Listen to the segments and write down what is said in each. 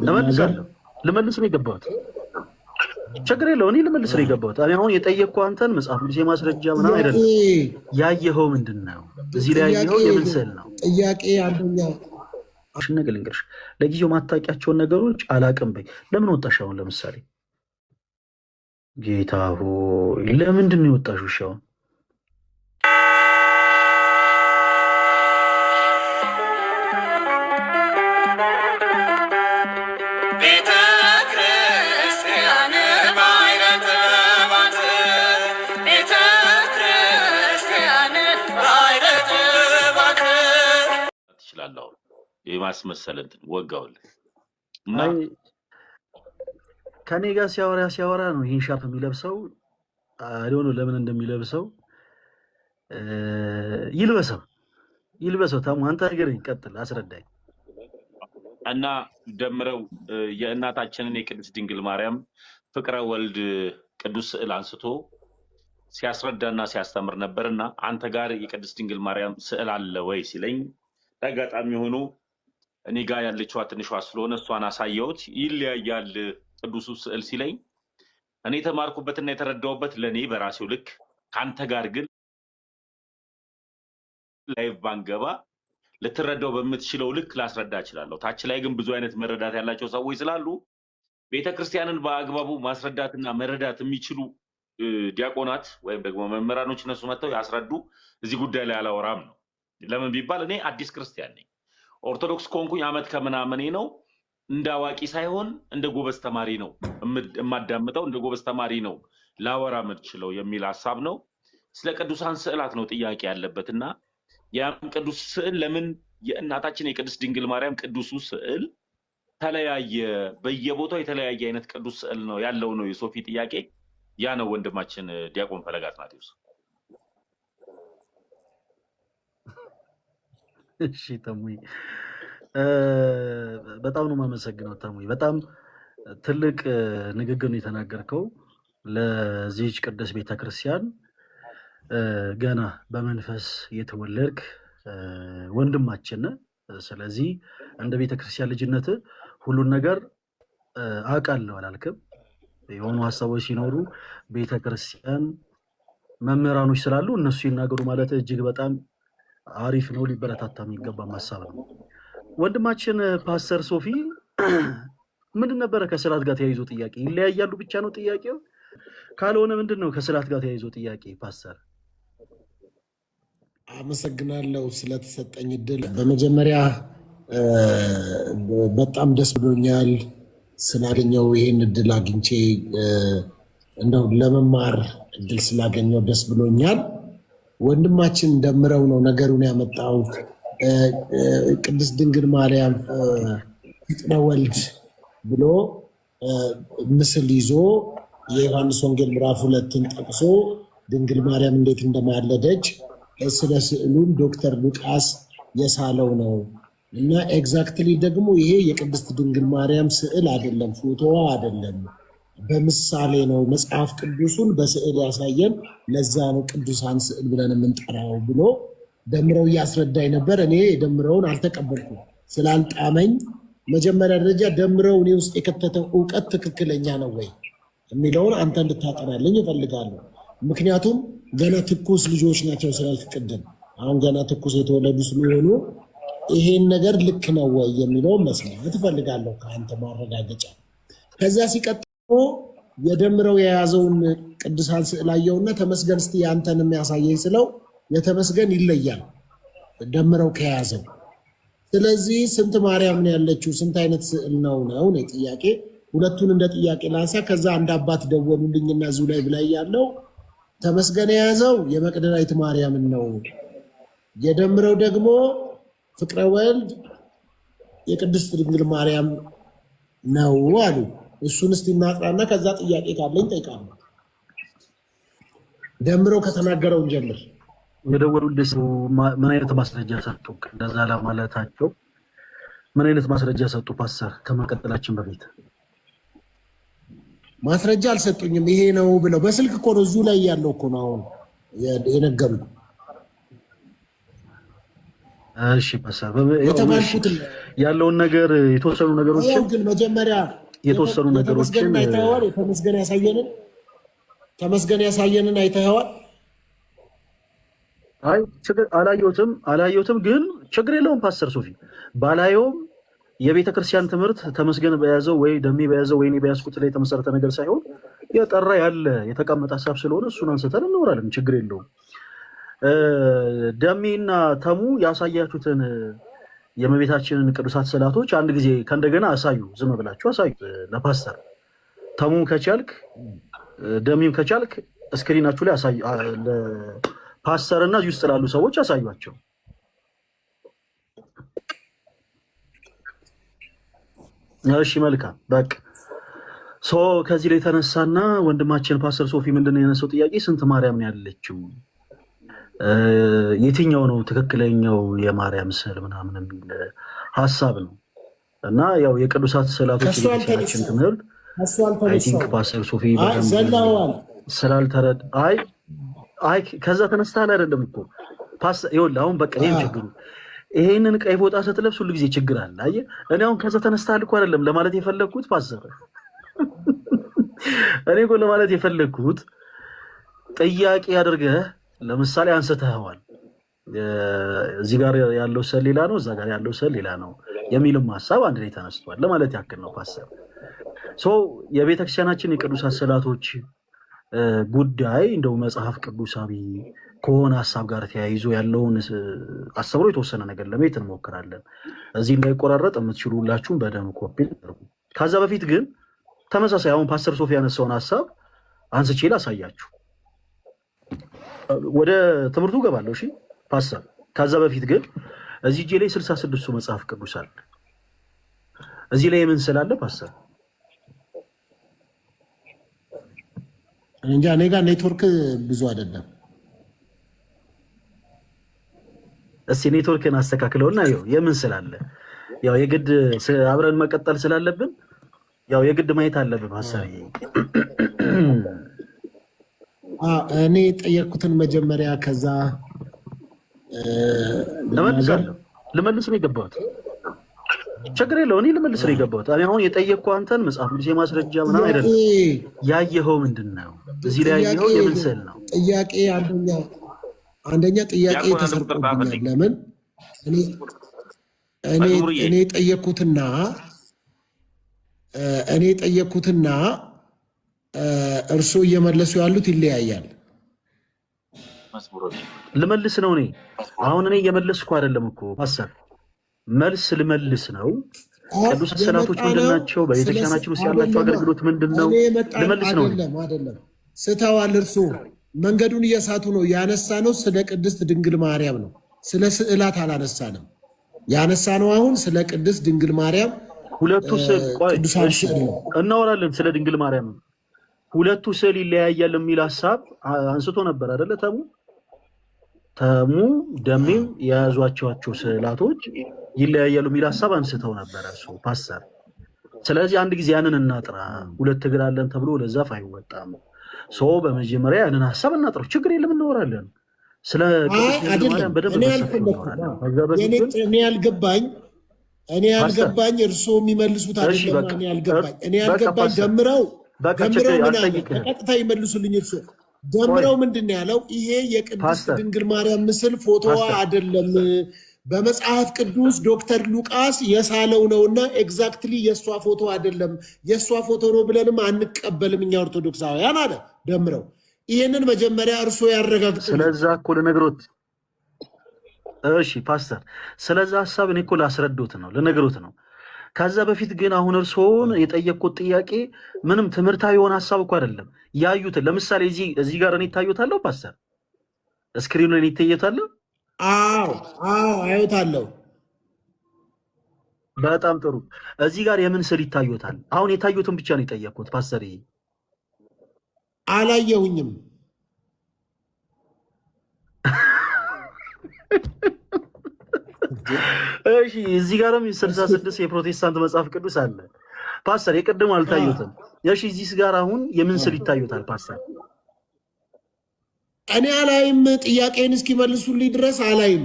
እመልሳለሁ። ልመልስ ነው የገባሁት። ችግር የለውም። እኔ ልመልስ ነው የገባሁት። እኔ አሁን የጠየቅኩህ አንተን መጽሐፍ ቅዱስ የማስረጃ ምናምን አይደለም። ያየኸው ምንድን ነው? እዚህ ላይ ያየኸው የምን ስዕል ነው? ጥያቄ አንደኛ ነገር ልንገርሽ፣ ለጊዜው ማታውቂያቸውን ነገሮች አላቅም በይ። ለምን ወጣሽ? አሁን ለምሳሌ ጌታ ሆይ ለምንድን ነው የወጣሽው? እሺ አሁን ትችላለህ የማስመሰል እንትን ወጋውልህ እና ከኔ ጋር ሲያወራ ነው ይሄን ሻርፕ የሚለብሰው። አይዶን ለምን እንደሚለብሰው ይልበሰው። ታሙ አንተ ነገር ይቀጥል፣ አስረዳኝ። እና ደምረው የእናታችንን የቅድስት ድንግል ማርያም ፍቅረ ወልድ ቅዱስ ስዕል አንስቶ ሲያስረዳና ሲያስተምር ነበርና አንተ ጋር የቅድስት ድንግል ማርያም ስዕል አለ ወይ ሲለኝ አጋጣሚ ሆኖ እኔ ጋር ያለችዋ ትንሿ ስለሆነ እሷን አሳየሁት። ይለያያል ቅዱሱ ስዕል ሲለኝ እኔ የተማርኩበትና የተረዳሁበት ለኔ በራሴው ልክ ካንተ ጋር ግን ላይቭ ባንገባ ልትረዳው በምትችለው ልክ ላስረዳ እችላለሁ። ታች ላይ ግን ብዙ አይነት መረዳት ያላቸው ሰዎች ስላሉ ቤተክርስቲያንን በአግባቡ ማስረዳትና መረዳት የሚችሉ ዲያቆናት ወይም ደግሞ መምህራኖች እነሱ መጥተው ያስረዱ። እዚህ ጉዳይ ላይ አላወራም ነው። ለምን ቢባል እኔ አዲስ ክርስቲያን ነኝ። ኦርቶዶክስ ኮንኩኝ አመት ከምናምን ነው። እንደ አዋቂ ሳይሆን እንደ ጎበዝ ተማሪ ነው የማዳምጠው፣ እንደ ጎበዝ ተማሪ ነው ላወራ የምችለው የሚል ሐሳብ ነው። ስለ ቅዱሳን ስዕላት ነው ጥያቄ ያለበትና ያም ቅዱስ ስዕል ለምን የእናታችን የቅድስት ድንግል ማርያም ቅዱሱ ስዕል ተለያየ? በየቦታው የተለያየ አይነት ቅዱስ ስዕል ነው ያለው ነው የሶፊ ጥያቄ። ያ ነው ወንድማችን ዲያቆን ፈለገ አትናቴዎስ። እሺ ተሙይ በጣም ነው የማመሰግነው። ተሙይ በጣም ትልቅ ንግግር ነው የተናገርከው ለዚህች ቅዱስ ቤተክርስቲያን ገና በመንፈስ የተወለድክ ወንድማችን። ስለዚህ እንደ ቤተክርስቲያን ልጅነት ሁሉን ነገር አውቃለሁ አላልክም። የሆኑ ሀሳቦች ሲኖሩ ቤተክርስቲያን መምህራኖች ስላሉ እነሱ ይናገሩ ማለት እጅግ በጣም አሪፍ ነው፣ ሊበረታታ የሚገባ ሀሳብ ነው። ወንድማችን ፓስተር ሶፊ ምንድን ነበረ ከስዕላት ጋር ተያይዞ ጥያቄ? ይለያያሉ ብቻ ነው ጥያቄው? ካልሆነ ምንድን ነው ከስዕላት ጋር ተያይዞ ጥያቄ? ፓስተር አመሰግናለሁ ስለተሰጠኝ እድል። በመጀመሪያ በጣም ደስ ብሎኛል ስላገኘው ይሄን እድል አግኝቼ እንደው ለመማር እድል ስላገኘው ደስ ብሎኛል። ወንድማችን ደምረው ነው ነገሩን ያመጣው። ቅድስት ድንግል ማርያም ፍቅረ ወልድ ብሎ ምስል ይዞ የዮሐንስ ወንጌል ምዕራፍ 2ን ጠቅሶ ድንግል ማርያም እንዴት እንደማለደች ስለ ስዕሉም ዶክተር ሉቃስ የሳለው ነው እና ኤግዛክትሊ ደግሞ ይሄ የቅድስት ድንግል ማርያም ስዕል አይደለም፣ ፎቶዋ አይደለም፣ በምሳሌ ነው። መጽሐፍ ቅዱሱን በስዕል ያሳየን፣ ለዛ ነው ቅዱሳን ስዕል ብለን የምንጠራው ብሎ ደምረው እያስረዳኝ ነበር። እኔ ደምረውን አልተቀበልኩም ስላልጣመኝ፣ መጀመሪያ ደረጃ ደምረው እኔ ውስጥ የከተተው እውቀት ትክክለኛ ነው ወይ የሚለውን አንተ እንድታጠናልኝ እፈልጋለሁ። ምክንያቱም ገና ትኩስ ልጆች ናቸው ስላልክ ቅድም፣ አሁን ገና ትኩስ የተወለዱ ስለሆኑ ይሄን ነገር ልክ ነው ወይ የሚለውን መስማት እፈልጋለሁ ከአንተ ማረጋገጫ። ከዚያ ሲቀጥሎ የደምረው የያዘውን ቅዱሳን ስዕል አየውና ተመስገን እስቲ አንተን የሚያሳየኝ ስለው የተመስገን ይለያል ደምረው ከያዘው። ስለዚህ ስንት ማርያም ነው ያለችው? ስንት አይነት ስዕል ነው ነው ጥያቄ። ሁለቱን እንደ ጥያቄ ላንሳ። ከዛ አንድ አባት ደወሉልኝና እዚሁ ላይ ብላይ ያለው ተመስገን የያዘው የመቅደላዊት ማርያምን ነው፣ የደምረው ደግሞ ፍቅረ ወልድ የቅድስት ድንግል ማርያም ነው አሉ። እሱን እስቲ እናጥራና ከዛ ጥያቄ ካለኝ ጠይቃለሁ። ደምረው ከተናገረውን ጀምር። የደወሉልህ ምን አይነት ማስረጃ ሰጡ? እንደዛ ለማለታቸው ምን አይነት ማስረጃ ሰጡ? ፓስተር ከመቀጠላችን በፊት ማስረጃ አልሰጡኝም። ይሄ ነው ብለው በስልክ እኮ ነው እዚሁ ላይ ያለው እኮ ነው አሁን የነገሩኝ። እሺ ፓስተር ያለውን ነገር የተወሰኑ ነገሮችን ግን መጀመሪያ የተወሰኑ ነገሮችን ተመስገን አይተኸዋል? ተመስገን ያሳየንን አይተኸዋል? አይ ችግር አላየሁትም፣ ግን ችግር የለውም ፓስተር ሶፊ ባላየውም የቤተ ክርስቲያን ትምህርት ተመስገን በያዘው ወይ ደሜ በያዘው ወይ እኔ በያዝኩት ላይ የተመሰረተ ነገር ሳይሆን የጠራ ያለ የተቀመጠ ሀሳብ ስለሆነ እሱን አንስተን እናወራለን። ችግር የለውም። ደሜና ተሙ ያሳያችሁትን የእመቤታችንን ቅዱሳት ስዕላቶች አንድ ጊዜ ከእንደገና አሳዩ። ዝም ብላችሁ አሳዩ ለፓስተር ተሙም ከቻልክ ደሜም ከቻልክ እስክሪናችሁ ላይ አሳዩ። ለፓስተር እና እዚህ ውስጥ ላሉ ሰዎች አሳዩቸው። እሺ መልካም በቃ ከዚህ ላይ ተነሳና ወንድማችን ፓስተር ሶፊ ምንድነው የነሳው ጥያቄ? ስንት ማርያም ነው ያለችው? የትኛው ነው ትክክለኛው የማርያም ስዕል ምናምን የሚል ሀሳብ ነው። እና ያው የቅዱሳት ስዕላቶች የቤተክርስቲያናችን ትምህርት አይ ቲንክ ፓስተር ሶፊ ስላልተረዳ አይ ከዛ ተነስተሃል አይደለም እኮ ፓስተር ይኸውልህ፣ አሁን በቃ ይሄን ችግሩ ይሄንን ቀይ ፎጣ ስትለብስ ሁሉ ጊዜ ችግር አለ። አየህ እኔ አሁን ከዛ ተነስተሃል እኮ አይደለም ለማለት የፈለግኩት ፓስተር እኔ እኮ ለማለት የፈለግኩት ጥያቄ አድርገህ ለምሳሌ አንስተኸዋል። እዚህ ጋር ያለው ስዕል ሌላ ነው፣ እዛ ጋር ያለው ስዕል ሌላ ነው የሚልም ሀሳብ አንድ ላይ ተነስቷል ለማለት ያክል ነው ፓስተር። የቤተክርስቲያናችን የቅዱሳት ስዕላቶች ጉዳይ እንደው መጽሐፍ ቅዱሳዊ ከሆነ ሀሳብ ጋር ተያይዞ ያለውን አስተምሮ የተወሰነ ነገር ለማየት እንሞክራለን። እዚህ እንዳይቆራረጥ የምትችሉ ሁላችሁም በደም ኮፒ አድርጉ። ከዛ በፊት ግን ተመሳሳይ አሁን ፓስተር ሶፊ ያነሳውን ሀሳብ አንስቼ ላሳያችሁ። ወደ ትምህርቱ ገባለሁ። እሺ ፓስተር፣ ከዛ በፊት ግን እዚህ እጄ ላይ 66ቱ መጽሐፍ ቅዱስ አለ። እዚህ ላይ ምን ስላለ ፓስተር? እንጃ እኔ ጋር ኔትወርክ ብዙ አይደለም። እስቲ ኔትወርክን አስተካክለውና ይኸው የምን ስላለ ያው የግድ አብረን መቀጠል ስላለብን ያው የግድ ማየት አለብን ፓስተር። እኔ ጠየቅኩትን መጀመሪያ ከዛ ልመልስ ነው የገባሁት። ችግር የለው እኔ ልመልስ ነው የገባሁት። እኔ አሁን የጠየቅኩ አንተን መጽሐፍ ቅዱስ የማስረጃ ምናምን አይደለም። ያየኸው ምንድን ነው? እዚህ ላይ ያየኸው የምን ስዕል ነው? ጥያቄ አንደኛ ጥያቄ ተሰርቆብኛል። ለምን እኔ ጠየቅኩትና እርስዎ እየመለሱ ያሉት ይለያያል። ልመልስ ነው እኔ አሁን እኔ እየመለስኩ አይደለም እኮ ፓስተር፣ መልስ ልመልስ ነው። ቅዱስ ስዕላቶች ምንድን ናቸው? በቤተክርስቲያናችን ውስጥ ያላቸው አገልግሎት ምንድን ነው? ልመልስ ነው። አይደለም ስተዋል። እርስዎ መንገዱን እየሳቱ ነው። ያነሳ ነው ስለ ቅድስት ድንግል ማርያም ነው። ስለ ስዕላት አላነሳንም። ያነሳ ነው አሁን ስለ ቅድስት ድንግል ማርያም ሁለቱ ስዕል እናወራለን። ስለ ድንግል ማርያም ሁለቱ ስዕል ይለያያል የሚል ሀሳብ አንስቶ ነበር አይደለ? ተሙ ደሜም የያዟቸው ስዕላቶች ይለያያሉ የሚል ሀሳብ አንስተው ነበር እሱ ፓስተር። ስለዚህ አንድ ጊዜ ያንን እናጥራ። ሁለት እግር አለን ተብሎ ለዛፍ አይወጣም። በመጀመሪያ ያንን ሀሳብ እናጥረው። ችግር የለም እናወራለን። ስለ እኔ ያልገባኝ እርስዎ የሚመልሱት አይደለም። እኔ ያልገባኝ ደምረው በቀጥታ ይመልሱልኝ። እርስዎ ደምረው ምንድን ነው ያለው? ይሄ የቅድስት ድንግል ማርያም ምስል ፎቶዋ አይደለም፣ በመጽሐፍ ቅዱስ ዶክተር ሉቃስ የሳለው ነውና ኤግዛክትሊ የእሷ ፎቶ አይደለም፣ የእሷ ፎቶ ነው ብለንም አንቀበልም እኛ ኦርቶዶክሳውያን አለ ደምረው። ይህንን መጀመሪያ እርስዎ ያረጋግጡ። ስለዛ እኮ ልነግሮት። እሺ ፓስተር፣ ስለዛ ሀሳብ እኔ እኮ ላስረዶት ነው ልነግሮት ነው። ከዛ በፊት ግን አሁን እርስዎን የጠየቅኩት ጥያቄ ምንም ትምህርታዊ የሆነ ሀሳብ እኮ አይደለም። ያዩትን ለምሳሌ እዚህ ጋር እኔ ይታዩታለሁ ፓስተር፣ ስክሪኑ ላይ ይታዩታለሁ። አዎ አዩታለሁ። በጣም ጥሩ። እዚህ ጋር የምን ስዕል ይታዩታል? አሁን የታዩትን ብቻ ነው የጠየቅኩት ፓስተር። ይሄ አላየሁኝም። እሺ እዚህ ጋርም 66 የፕሮቴስታንት መጽሐፍ ቅዱስ አለ ፓስተር። የቅድሙ አልታዩትም። እሺ እዚህ ጋር አሁን የምን ስዕል ይታዩታል ፓስተር? እኔ አላይም። ጥያቄን እስኪመልሱልኝ ድረስ አላይም።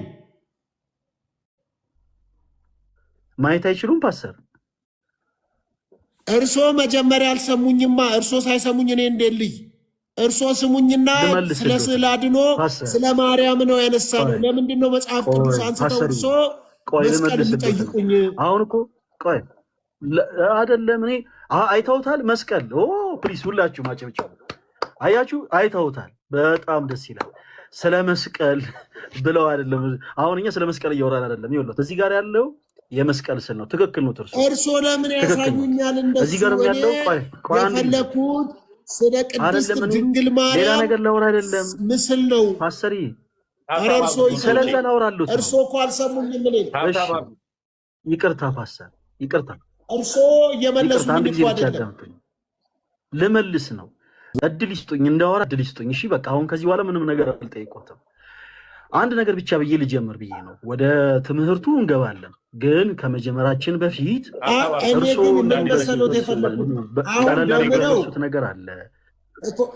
ማየት አይችሉም ፓስተር? እርሶ መጀመሪያ አልሰሙኝማ። እርሶ ሳይሰሙኝ እኔ እንዴት ልይ? እርሶ ስሙኝና ስለ ስዕል አድኖ ስለ ማርያም ነው ያነሳ ነው። ለምንድን ነው መጽሐፍ ቅዱስ አንስተው እርሶ መስቀል የሚጠይቁኝ? አሁን እኮ ቆይ አይደለም እኔ አይተውታል መስቀል። ፕሊስ ሁላችሁ ማጨብጨቡ። አያችሁ አይተውታል። በጣም ደስ ይላል። ስለ መስቀል ብለው አይደለም። አሁን እኛ ስለ መስቀል እያወራን አይደለም። ይኸውልህ እዚህ ጋር ያለው የመስቀል ስዕል ነው። ትክክል ነው። እርሶ ለምን ያሳዩኛል? እንደዚህ ጋር ያለው የፈለኩት ስለ ቅድስት ድንግል ማርያም ሌላ ነገር ላወራ አይደለም፣ ምስል ነው ፓስተር። እርሶ ስለዛ ላወራለሁ። እርሶ እኮ አልሰሙኝም። ይቅርታ ፓስተር፣ ይቅርታ። እርሶ እየመለሱኝ እኮ አይደለም። ልመልስ ነው። እድል ይስጡኝ፣ እንዳወራ እድል ይስጡኝ። እሺ በቃ አሁን ከዚህ በኋላ ምንም ነገር አልጠይቆትም። አንድ ነገር ብቻ ብዬ ልጀምር ብዬ ነው። ወደ ትምህርቱ እንገባለን፣ ግን ከመጀመራችን በፊት እርሶ እንደሚገለጹት ነገር አለ።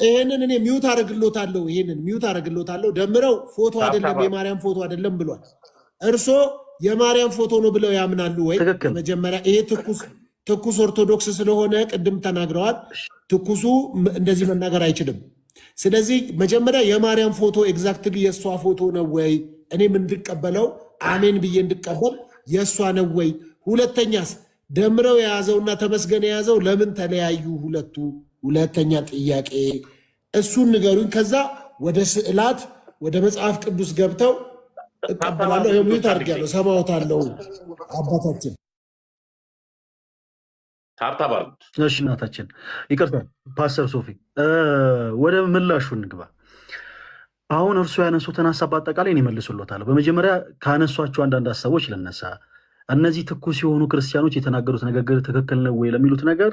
ይሄንን እኔ ሚውት አደርግሎታለሁ። ይሄንን ሚውት አደርግሎታለሁ። ደምረው ፎቶ አይደለም የማርያም ፎቶ አይደለም ብሏል። እርሶ የማርያም ፎቶ ነው ብለው ያምናሉ ወይ? መጀመሪያ ይሄ ትኩስ ኦርቶዶክስ ስለሆነ ቅድም ተናግረዋል። ትኩሱ እንደዚህ መናገር አይችልም። ስለዚህ መጀመሪያ የማርያም ፎቶ ኤግዛክትሊ የእሷ ፎቶ ነው ወይ እኔም እንድቀበለው አሜን ብዬ እንድቀበል የእሷ ነው ወይ? ሁለተኛስ ደምረው የያዘውና ተመስገን የያዘው ለምን ተለያዩ ሁለቱ? ሁለተኛ ጥያቄ እሱን ንገሩኝ። ከዛ ወደ ስዕላት ወደ መጽሐፍ ቅዱስ ገብተው እቀበላለሁ። የሚዩት አድርጊያለሁ። ሰማዎታለሁ አባታችን ታርታባሉ። እሺ እናታችን ይቅርታ። ፓስተር ሶፊ ወደ ምላሹ እንግባ። አሁን እርሱ ያነሱትን ሀሳብ በአጠቃላይ እኔ መልሱሎታለሁ። በመጀመሪያ ካነሷቸው አንዳንድ ሀሳቦች ልነሳ። እነዚህ ትኩስ የሆኑ ክርስቲያኖች የተናገሩት ንግግር ትክክል ነው ወይ ለሚሉት ነገር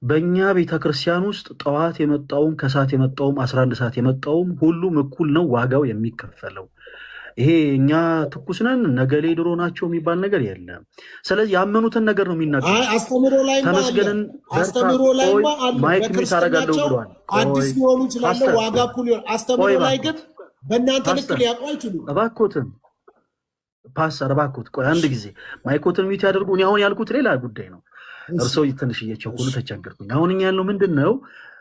በእኛ ቤተክርስቲያን ውስጥ ጠዋት የመጣውም ከሰዓት የመጣውም 11 ሰዓት የመጣውም ሁሉም እኩል ነው ዋጋው የሚከፈለው። ይሄ እኛ ትኩስ ነን ነገሌ ድሮ ናቸው የሚባል ነገር የለም። ስለዚህ ያመኑትን ነገር ነው የሚናገሩት። ተመስገንን ማይክ ሚት አደርጋለሁ ብሏል። አዲስ ሊሆኑ ይችላሉ፣ ዋጋ እኩል ይሆን። አስተምሮ ላይ ግን በእናንተ ልክ ሊያውቁ አይችሉም። እባክዎትን ፓስተር፣ እባክዎት ቆይ አንድ ጊዜ ማይኮትን ሚት ያደርጉ። እኔ አሁን ያልኩት ሌላ ጉዳይ ነው። እርስዎ ትንሽ እየቸኮሉ ተቸገርኩኝ። አሁን እኛ ያልነው ምንድን ነው?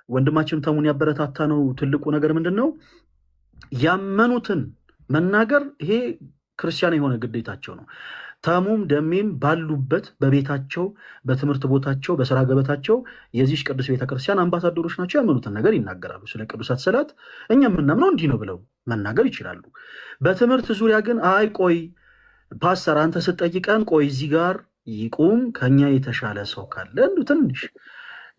ወንድማችን ተሙን ያበረታታ ነው። ትልቁ ነገር ምንድን ነው? ያመኑትን መናገር። ይሄ ክርስቲያን የሆነ ግዴታቸው ነው። ተሙም ደሜም ባሉበት በቤታቸው፣ በትምህርት ቦታቸው፣ በስራ ገበታቸው የዚች ቅዱስ ቤተክርስቲያን አምባሳደሮች ናቸው። ያመኑትን ነገር ይናገራሉ። ስለ ቅዱሳት ስዕላት እኛ የምናምነው እንዲህ ነው ብለው መናገር ይችላሉ። በትምህርት ዙሪያ ግን አይ ቆይ ፓስተር አንተ ስትጠይቀን ቆይ እዚህ ጋር ይቁም፣ ከኛ የተሻለ ሰው ካለ ትንሽ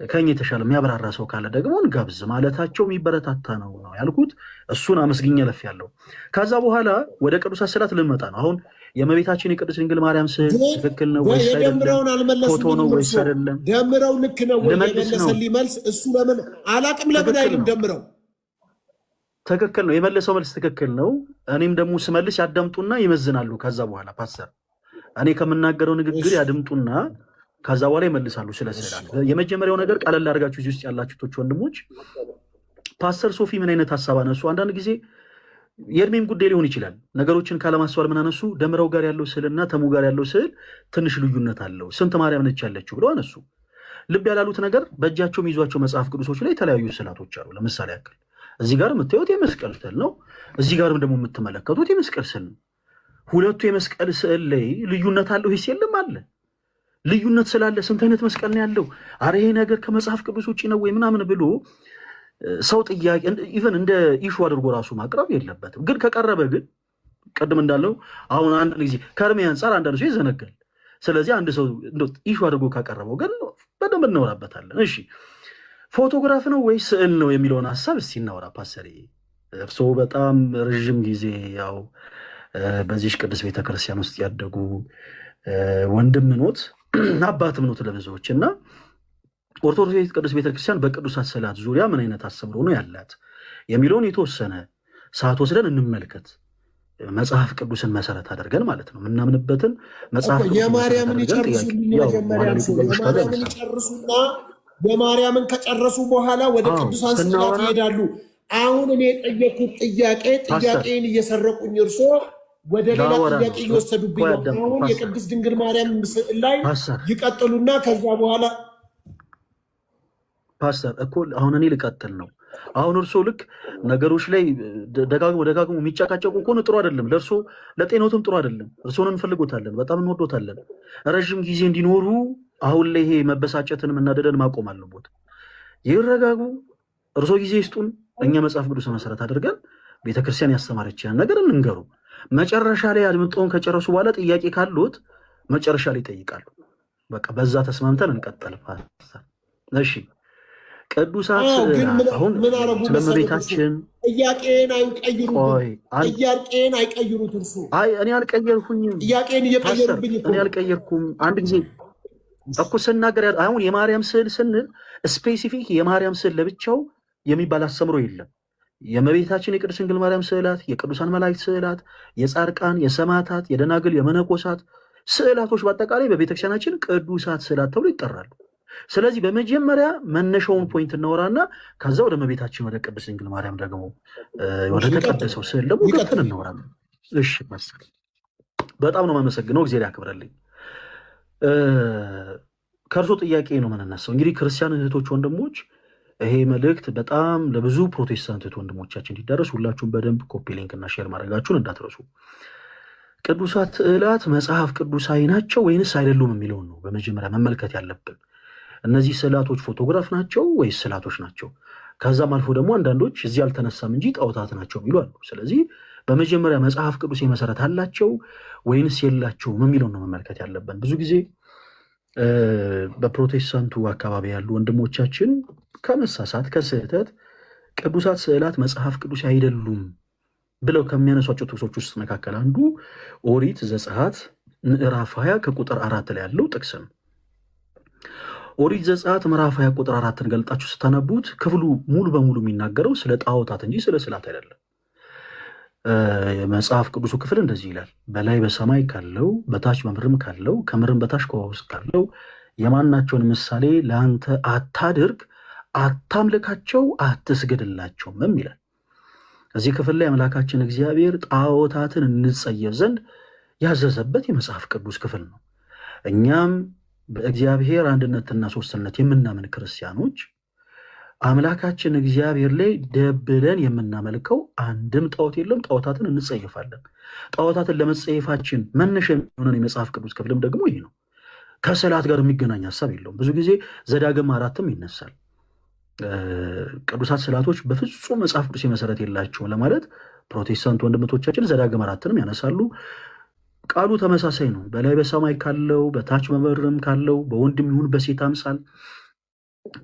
ከኛ የተሻለ የሚያብራራ ሰው ካለ ደግሞ እንጋብዝ ማለታቸው የሚበረታታ ነው ያልኩት። እሱን አመስግኜ ለፍ ያለው። ከዛ በኋላ ወደ ቅዱሳት ስዕላት ልንመጣ ነው። አሁን የእመቤታችን የቅድስት ድንግል ማርያም ስዕል ትክክል ነው ወይስ አይደለም? ፎቶ ነው ወይስ አይደለም? ደምረው ልክ ነው ወይ? የመለሰልኝ መልስ እሱ ለምን አላቅም ለምን አይልም? ደምረው ትክክል ነው። የመለሰው መልስ ትክክል ነው። እኔም ደግሞ ስመልስ ያዳምጡና ይመዝናሉ። ከዛ በኋላ ፓስተር እኔ ከምናገረው ንግግር ያድምጡና ከዛ በኋላ ይመልሳሉ ስለ ስዕላት። የመጀመሪያው ነገር ቀለል አድርጋችሁ እዚህ ውስጥ ያላችሁቶች ወንድሞች፣ ፓስተር ሶፊ ምን አይነት ሀሳብ አነሱ? አንዳንድ ጊዜ የእድሜም ጉዳይ ሊሆን ይችላል። ነገሮችን ካለማስተዋል ምን አነሱ? ደምረው ጋር ያለው ስዕልና ተሙ ጋር ያለው ስዕል ትንሽ ልዩነት አለው፣ ስንት ማርያም ነች ያለችው ብለው አነሱ። ልብ ያላሉት ነገር በእጃቸው የሚይዟቸው መጽሐፍ ቅዱሶች ላይ የተለያዩ ስዕላቶች አሉ። ለምሳሌ ያክል እዚህ ጋር የምታዩት የመስቀል ስዕል ነው። እዚህ ጋርም ደግሞ የምትመለከቱት የመስቀል ስዕል ነው። ሁለቱ የመስቀል ስዕል ላይ ልዩነት አለው ይስ የለም አለ። ልዩነት ስላለ ስንት አይነት መስቀል ነው ያለው? አረ ይሄ ነገር ከመጽሐፍ ቅዱስ ውጭ ነው ወይ ምናምን ብሎ ሰው ጥያቄ ኢቨን እንደ ኢሹ አድርጎ ራሱ ማቅረብ የለበትም። ግን ከቀረበ ግን ቅድም እንዳለው አሁን አንድ ጊዜ ከእድሜ አንጻር አንዳንድ ሰው ይዘነጋል። ስለዚህ አንድ ሰው ኢሹ አድርጎ ካቀረበው ግን በደንብ እናወራበታለን። እሺ ፎቶግራፍ ነው ወይስ ስዕል ነው የሚለውን ሀሳብ እስቲ እናወራ። ፓስተር እርስዎ በጣም ረዥም ጊዜ ያው በዚህ ቅዱስ ቤተክርስቲያን ውስጥ ያደጉ ወንድም ኖት፣ አባትም ኖት ለብዙዎች እና ኦርቶዶክስ ቅዱስ ቤተክርስቲያን በቅዱሳት ስዕላት ዙሪያ ምን አይነት አስተምሮ ነው ያላት የሚለውን የተወሰነ ሰዓት ወስደን እንመልከት። መጽሐፍ ቅዱስን መሰረት አድርገን ማለት ነው የምናምንበትን መጽሐፍ የማርያምን የማርያምን ከጨረሱ በኋላ ወደ ቅዱሳን ስዕላት ይሄዳሉ። አሁን እኔ የጠየኩት ጥያቄን እየሰረቁኝ እርሶ ወደ ሌላ ጥያቄ እየወሰዱብኝ ነው። አሁን የቅድስት ድንግል ማርያም ስዕል ላይ ይቀጥሉና ከዛ በኋላ ፓስተር እኮ አሁን እኔ ልቀጥል ነው። አሁን እርሶ ልክ ነገሮች ላይ ደጋግሞ የሚጨቃጨቁ ከሆነ ጥሩ አይደለም፣ ለእርሶ ለጤኖትም ጥሩ አይደለም። እርሶን እንፈልጎታለን፣ በጣም እንወዶታለን። ረዥም ጊዜ እንዲኖሩ አሁን ላይ ይሄ መበሳጨትን መናደደን ማቆም አለቦት። ይረጋጉ፣ እርሶ ጊዜ ይስጡን። እኛ መጽሐፍ ቅዱስ መሰረት አድርገን ቤተክርስቲያን ያስተማረችን ነገር እንንገሩ። መጨረሻ ላይ አድምጠውን ከጨረሱ በኋላ ጥያቄ ካሉት መጨረሻ ላይ ይጠይቃሉ። በቃ በዛ ተስማምተን እንቀጥል። እሺ ቅዱሳት አሁን ስለመቤታችን ጥያቄን አይቀይሩት። እርሱ አይ እኔ አልቀየርኩኝም፣ ጥያቄን እየቀየሩብኝ እኔ አልቀየርኩም። አንድ ጊዜ እኮ ስናገር አሁን የማርያም ስዕል ስንል ስፔሲፊክ የማርያም ስዕል ለብቻው የሚባል አስተምሮ የለም። የእመቤታችን የቅድስት ድንግል ማርያም ስዕላት፣ የቅዱሳን መላእክት ስዕላት፣ የጻድቃን፣ የሰማዕታት፣ የደናግል፣ የመነኮሳት ስዕላቶች በአጠቃላይ በቤተክርስቲያናችን ቅዱሳት ስዕላት ተብሎ ይጠራሉ። ስለዚህ በመጀመሪያ መነሻውን ፖይንት እናወራና ከዛ ወደ እመቤታችን ወደ ቅድስት ድንግል ማርያም ደግሞ ወደ ተቀደሰው ስዕል ደግሞ ገብተን እናወራለን። እሺ ማስተር በጣም ነው የማመሰግነው፣ እግዚአብሔር ያክብረልኝ። ከእርሶ ጥያቄ ነው የምንነሳው። እንግዲህ ክርስቲያን እህቶች ወንድሞች፣ ይሄ መልእክት በጣም ለብዙ ፕሮቴስታንት እህት ወንድሞቻችን እንዲዳረስ ሁላችሁም በደንብ ኮፒ ሊንክ እና ሼር ማድረጋችሁን እንዳትረሱ። ቅዱሳት ስዕላት መጽሐፍ ቅዱሳዊ ናቸው ወይንስ አይደሉም የሚለውን ነው በመጀመሪያ መመልከት ያለብን። እነዚህ ስዕላቶች ፎቶግራፍ ናቸው ወይስ ስዕላቶች ናቸው? ከዛም አልፎ ደግሞ አንዳንዶች እዚህ አልተነሳም እንጂ ጣዖታት ናቸው የሚሉ አሉ። ስለዚህ በመጀመሪያ መጽሐፍ ቅዱስ መሰረት አላቸው ወይንስ የላቸውም የሚለውን ነው መመልከት ያለብን። ብዙ ጊዜ በፕሮቴስታንቱ አካባቢ ያሉ ወንድሞቻችን ከመሳሳት ከስህተት ቅዱሳት ስዕላት መጽሐፍ ቅዱስ አይደሉም ብለው ከሚያነሷቸው ጥቅሶች ውስጥ መካከል አንዱ ኦሪት ዘጸአት ምዕራፍ 20 ከቁጥር 4 ላይ ያለው ጥቅስ ነው። ኦሪት ዘጸአት ምዕራፍ 20 ቁጥር 4ን ገልጣችሁ ስታነቡት ክፍሉ ሙሉ በሙሉ የሚናገረው ስለ ጣዖታት እንጂ ስለ ስዕላት አይደለም። የመጽሐፍ ቅዱሱ ክፍል እንደዚህ ይላል፣ በላይ በሰማይ ካለው በታች በምድርም ካለው ከምድርም በታች ከውኃ ውስጥ ካለው የማናቸውን ምሳሌ ለአንተ አታድርግ፣ አታምልካቸው፣ አትስገድላቸውም ይላል። እዚህ ክፍል ላይ አምላካችን እግዚአብሔር ጣዖታትን እንጸየፍ ዘንድ ያዘዘበት የመጽሐፍ ቅዱስ ክፍል ነው። እኛም በእግዚአብሔር አንድነትና ሶስትነት የምናምን ክርስቲያኖች አምላካችን እግዚአብሔር ላይ ደብለን የምናመልከው አንድም ጣዖት የለም። ጣዖታትን እንጸየፋለን። ጣዖታትን ለመጸየፋችን መነሻ የሚሆነን የመጽሐፍ ቅዱስ ክፍልም ደግሞ ይህ ነው። ከስዕላት ጋር የሚገናኝ ሀሳብ የለውም። ብዙ ጊዜ ዘዳግም 4ም ይነሳል። ቅዱሳት ስዕላቶች በፍጹም መጽሐፍ ቅዱስ መሰረት የላቸውም ለማለት ፕሮቴስታንት ወንድሞቻችን ዘዳግም 4ንም ያነሳሉ። ቃሉ ተመሳሳይ ነው። በላይ በሰማይ ካለው በታች በምድርም ካለው በወንድም ይሁን በሴት አምሳል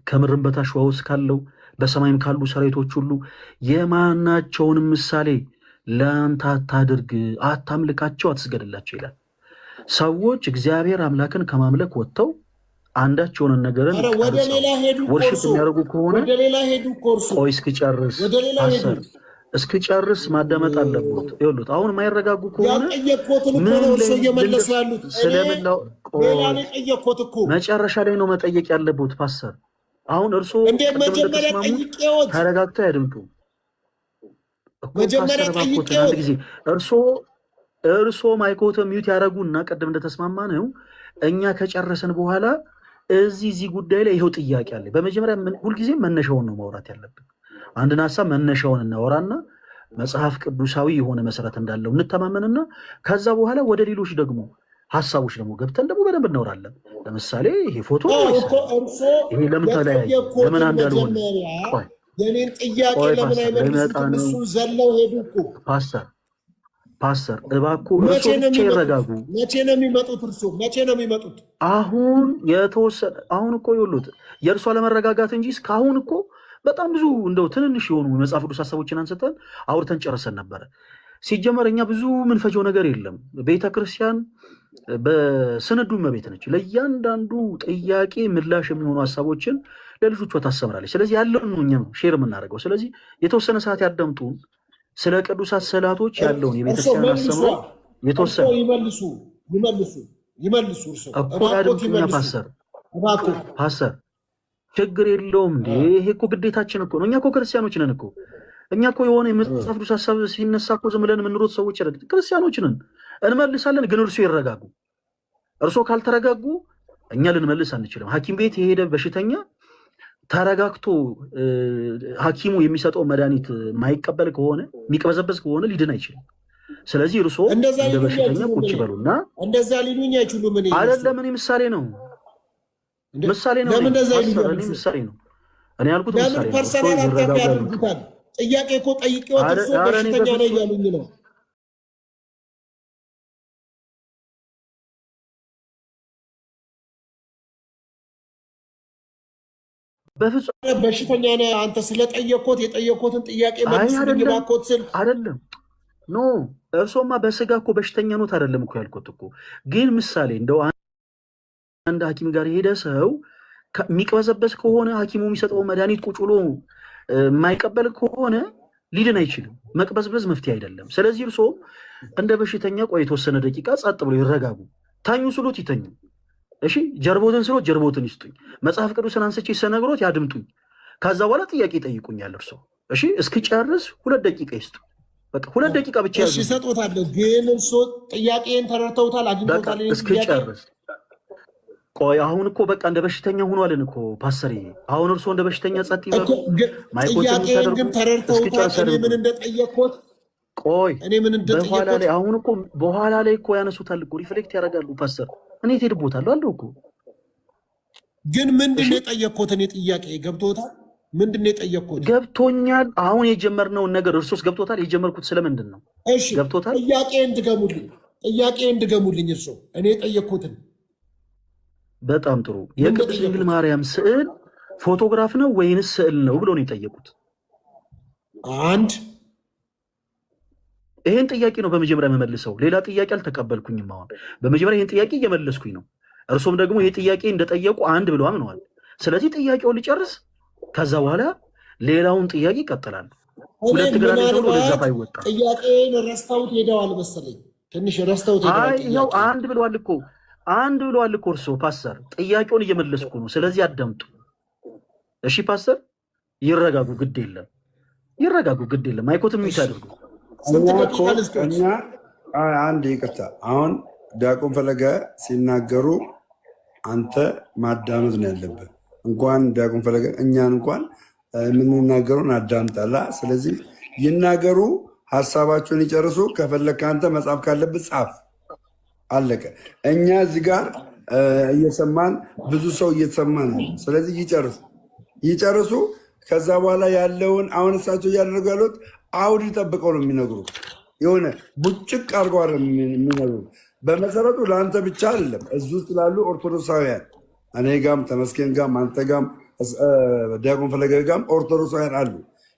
ከምድርም በታች ውኃ ውስጥ ካለው በሰማይም ካሉ ሰራዊቶች ሁሉ የማናቸውንም ምሳሌ ለአንተ አታድርግ፣ አታምልካቸው፣ አትስገድላቸው ይላል። ሰዎች እግዚአብሔር አምላክን ከማምለክ ወጥተው አንዳች የሆነ ነገርን ወርሽፕ የሚያደርጉ ከሆነ ቆይ እስክጨርስ ማዳመጥ አለበት። ይኸውልህ አሁን የማይረጋጉ ከሆነ መጨረሻ ላይ ነው መጠየቅ ያለበት። ፓስተር አሁን እርስዎ ተረጋግተው ያድምጡ። አንድ ጊዜ እርስዎ ማይኮተ ሚዩት ያደረጉና ቀደም እንደተስማማ ነው እኛ ከጨረሰን በኋላ እዚህ ጉዳይ ላይ ይኸው ጥያቄ አለ። በመጀመሪያ ሁልጊዜም መነሻውን ነው ማውራት ያለብን። አንድን ሀሳብ መነሻውን እናወራና መጽሐፍ ቅዱሳዊ የሆነ መሰረት እንዳለው እንተማመንና ከዛ በኋላ ወደ ሌሎች ደግሞ ሀሳቦች ደግሞ ገብተን ደግሞ በደንብ እናወራለን። ለምሳሌ ይሄ ፎቶ ይሄ ለምን ተለያየ ለምን እንዳልሆነ የኔን ጥያቄ ለምን አይመልሱትም? እሱን ዘለው ሄዱ እኮ ፓስተር እባክዎ እርሶ ብቻ ይረጋጉ። መቼ ነው የሚመጡት? እርሶ መቼ ነው የሚመጡት? አሁን የተወሰነ አሁን እኮ ይኸውልዎት የእርሶ አለመረጋጋት እንጂ እስካሁን እኮ በጣም ብዙ እንደው ትንንሽ የሆኑ የመጽሐፍ ቅዱስ ሀሳቦችን አንስተን አውርተን ጨርሰን ነበረ። ሲጀመር እኛ ብዙ ምንፈጀው ነገር የለም። ቤተክርስቲያን በስንዱ እመቤት ነች። ለእያንዳንዱ ጥያቄ ምላሽ የሚሆኑ ሀሳቦችን ለልጆቿ ታስተምራለች። ስለዚህ ያለውን ነው እኛም ሼር የምናደርገው። ስለዚህ የተወሰነ ሰዓት ያዳምጡን። ስለ ቅዱሳት ስዕላቶች ያለውን የቤተክርስቲያን አስተምሮ የተወሰነ ይመልሱ። እኮ ያድምጡኛ ፓስተር ችግር የለውም እንዴ። ይሄ እኮ ግዴታችን እኮ ነው። እኛ እኮ ክርስቲያኖች ነን እኮ። እኛ እኮ የሆነ የመጽሐፍ ቅዱስ ሀሳብ ሲነሳ እኮ ዝም ብለን የምንሮጥ ሰዎች አይደለም፣ ክርስቲያኖች ነን። እንመልሳለን፣ ግን እርሱ ይረጋጉ። እርሶ ካልተረጋጉ እኛ ልንመልስ አንችልም። ሐኪም ቤት የሄደ በሽተኛ ተረጋግቶ ሐኪሙ የሚሰጠው መድኃኒት ማይቀበል ከሆነ የሚቀበዘበዝ ከሆነ ሊድን አይችልም። ስለዚህ እርሶ እንደ በሽተኛ ቁጭ በሉና እንደዛ ሊሉኝ አይችሉም። እኔ አይደለም እኔ ምሳሌ ነው ምሳሌ ነው ምሳሌ ነው እኔ ያልኩት ምሳሌ ነው። ፐርሰናል አታክ ያደርጉታል። ጥያቄ እኮ ጠይቄው እርሶ በሽተኛ ነው እያሉኝ ነው። በፍጹም በሽተኛ ነህ አንተ ስለጠየቅኩት የጠየቅኩትን ጥያቄ መልስልኝ እባክዎት ስል አይደለም። ኖ እርሶማ በስጋ እኮ በሽተኛ ኖት አይደለም እኮ ያልኩት እኮ። ግን ምሳሌ እንደው አንድ ሐኪም ጋር የሄደ ሰው የሚቅበዘበዝ ከሆነ ሐኪሙ የሚሰጠው መድኃኒት ቁጭ ብሎ የማይቀበል ከሆነ ሊድን አይችልም። መቅበዝበዝ መፍትሄ አይደለም። ስለዚህ እርሶ እንደ በሽተኛ ቆይ የተወሰነ ደቂቃ ጸጥ ብሎ ይረጋጉ። ታኙ ስሎት ይተኙ። እሺ ጀርቦትን ስሎት ጀርቦትን ይስጡኝ። መጽሐፍ ቅዱስን አንስቼ ስነግሮት ያድምጡኝ። ከዛ በኋላ ጥያቄ ይጠይቁኛል እርሶ። እሺ እስኪጨርስ 2 ደቂቃ ይስጡ። በቃ 2 ደቂቃ ብቻ ያዙ። እሺ ሰጥቶታል። ግን እርሶ ጥያቄን ተረድተውታል፣ አግኝተውታል። እስኪጨርስ ቆይ አሁን እኮ በቃ እንደ በሽተኛ ሆኗልን እኮ ፓስተር። አሁን እርሶ እንደ በሽተኛ ጸጥ ይበሉ። ጥያቄን ግን ተረድተውታል። እኔ ምን እንደጠየቅኩት ቆይ በኋላ ላይ አሁን እኮ በኋላ ላይ እኮ ያነሱታል እኮ ሪፍሌክት ያደርጋሉ ፓስተር። እኔ ትሄድቦታለሁ አለው እኮ። ግን ምንድን ነው የጠየቅኩት? እኔ ጥያቄ ገብቶታል? ምንድን ነው የጠየቅኩት? ገብቶኛል። አሁን የጀመርነውን ነገር እርሶስ ገብቶታል? የጀመርኩት ስለምንድን ነው? እሺ ገብቶታል? ጥያቄ እንድገሙልኝ እርሶ እኔ የጠየቅኩትን። በጣም ጥሩ። የቅድስት ድንግል ማርያም ስዕል ፎቶግራፍ ነው ወይንስ ስዕል ነው ብሎ ነው የጠየቁት። ይሄን ጥያቄ ነው በመጀመሪያ የምመልሰው። ሌላ ጥያቄ አልተቀበልኩኝም። አሁን በመጀመሪያ ይሄን ጥያቄ እየመለስኩኝ ነው። እርሶም ደግሞ ይሄ ጥያቄ እንደጠየቁ አንድ ብለው አምነዋል። ስለዚህ ጥያቄውን ልጨርስ፣ ከዛ በኋላ ሌላውን ጥያቄ ይቀጥላሉ። ሁለት ግራ ነው ወደዛ ባይወጣ ጥያቄን ረስተውት ሄደዋል መሰለኝ። ትንሽ ረስተውት ሄደዋል። አይ ይኸው አንድ ብለዋል እኮ እርሶ ፓስተር። ጥያቄውን እየመለስኩ ነው። ስለዚህ አዳምጡ እሺ ፓስተር። ይረጋጉ፣ ግድ የለም አይኮትም የሚታደርጉ እኛ አንድ ይቅርታ፣ አሁን ዲያቆን ፈለገ ሲናገሩ አንተ ማዳመጥ ነው ያለብህ። እንኳን ዲያቆን ፈለገ እኛን እንኳን የምንናገሩን አዳምጣላ። ስለዚህ ይናገሩ፣ ሀሳባቸውን ይጨርሱ። ከፈለግ ከአንተ መጻፍ ካለብህ ጻፍ፣ አለቀ። እኛ እዚህ ጋር እየሰማን ብዙ ሰው እየተሰማን ነው። ስለዚህ ይጨርሱ። ከዛ በኋላ ያለውን አሁን እሳቸው እያደረጉ ያሉት አውድ ጠብቀው ነው የሚነግሩ። የሆነ ቡጭቅ አድርገው የሚነግሩ። በመሰረቱ ለአንተ ብቻ አይደለም፣ እዚህ ውስጥ ላሉ ኦርቶዶክሳውያን እኔ ጋም ተመስገን ጋም አንተ ጋም ዲያቆን ፈለገ ጋም ኦርቶዶክሳውያን አሉ።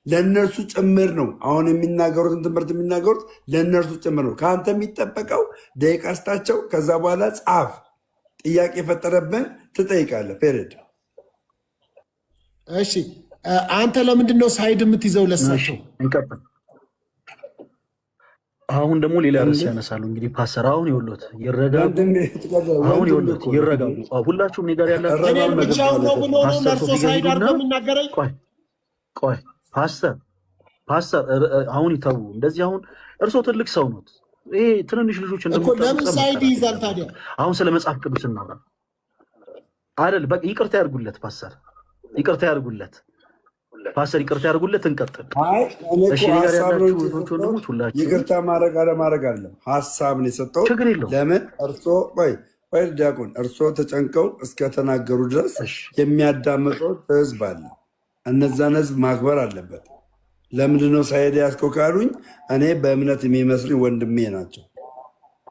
ለእነርሱ ጭምር ነው አሁን የሚናገሩትን ትምህርት የሚናገሩት ለእነርሱ ጭምር ነው። ከአንተ የሚጠበቀው ደቂቃ ስጣቸው። ከዛ በኋላ ጻፍ። ጥያቄ የፈጠረብን ትጠይቃለህ። ፔሬድ። እሺ አንተ ለምንድን ነው ሳይድ የምትይዘው? ለሳቸው አሁን ደግሞ ሌላ ርዕስ ያነሳሉ። እንግዲህ ፓስተር አሁን ይኸውልዎት ይረጋጉ። አሁን ይኸውልዎት ይረጋጉ። ሁላችሁም እኔ ጋር ያላችሁ እኔን ብቻውን ነው ብሎ ነው ለእርሶ ሳይድ አድርጎ የሚናገረኝ። ቆይ ፓስተር አሁን ይተዉ እንደዚህ። አሁን እርሶ ትልቅ ሰው ኖት። ይሄ ትንንሽ ልጆች ለምን ሳይድ ይይዛል ታዲያ? አሁን ስለ መጽሐፍ ቅዱስ እናውራ አይደል? በቃ ይቅርታ ያድርጉለት ፓስተር፣ ይቅርታ ያድርጉለት። እንቀጥል። ይቅርታ ማድረግ አለማድረግ አለም ሀሳብ ነው የሰጠው። ለምን እርሶ ዲያቆን እርሶ ተጨንቀው እስከተናገሩ ድረስ የሚያዳምጠው ህዝብ አለ። እነዛን ህዝብ ማክበር አለበት። ለምንድነው ሳይድ ያዝከው ካሉኝ እኔ በእምነት የሚመስሉኝ ወንድሜ ናቸው።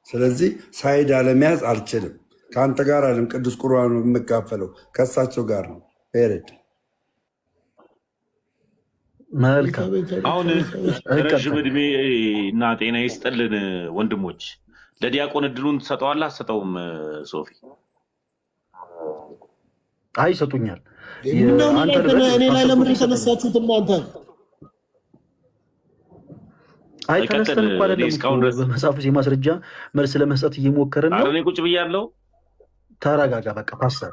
ስለዚህ ሳይድ አለመያዝ አልችልም። ከአንተ ጋር አለም ቅዱስ ቁርባኑ የምካፈለው ከእሳቸው ጋር ነው። ፔሬድ። መልካም። አሁን ረዥም እድሜ እና ጤና ይስጥልን ወንድሞች። ለዲያቆን እድሉን ትሰጠዋለህ አትሰጠውም? ሶፊ አይ ይሰጡኛል። እኔ ላይ ለምን የተነሳችሁት እናንተ? አይ ተነስተን እንኳን አይደለም በመጽሐፍ የማስረጃ መልስ ለመስጠት እየሞከርን ነው። እኔ ቁጭ ብያለሁ። ተረጋጋ በቃ ፓስተር።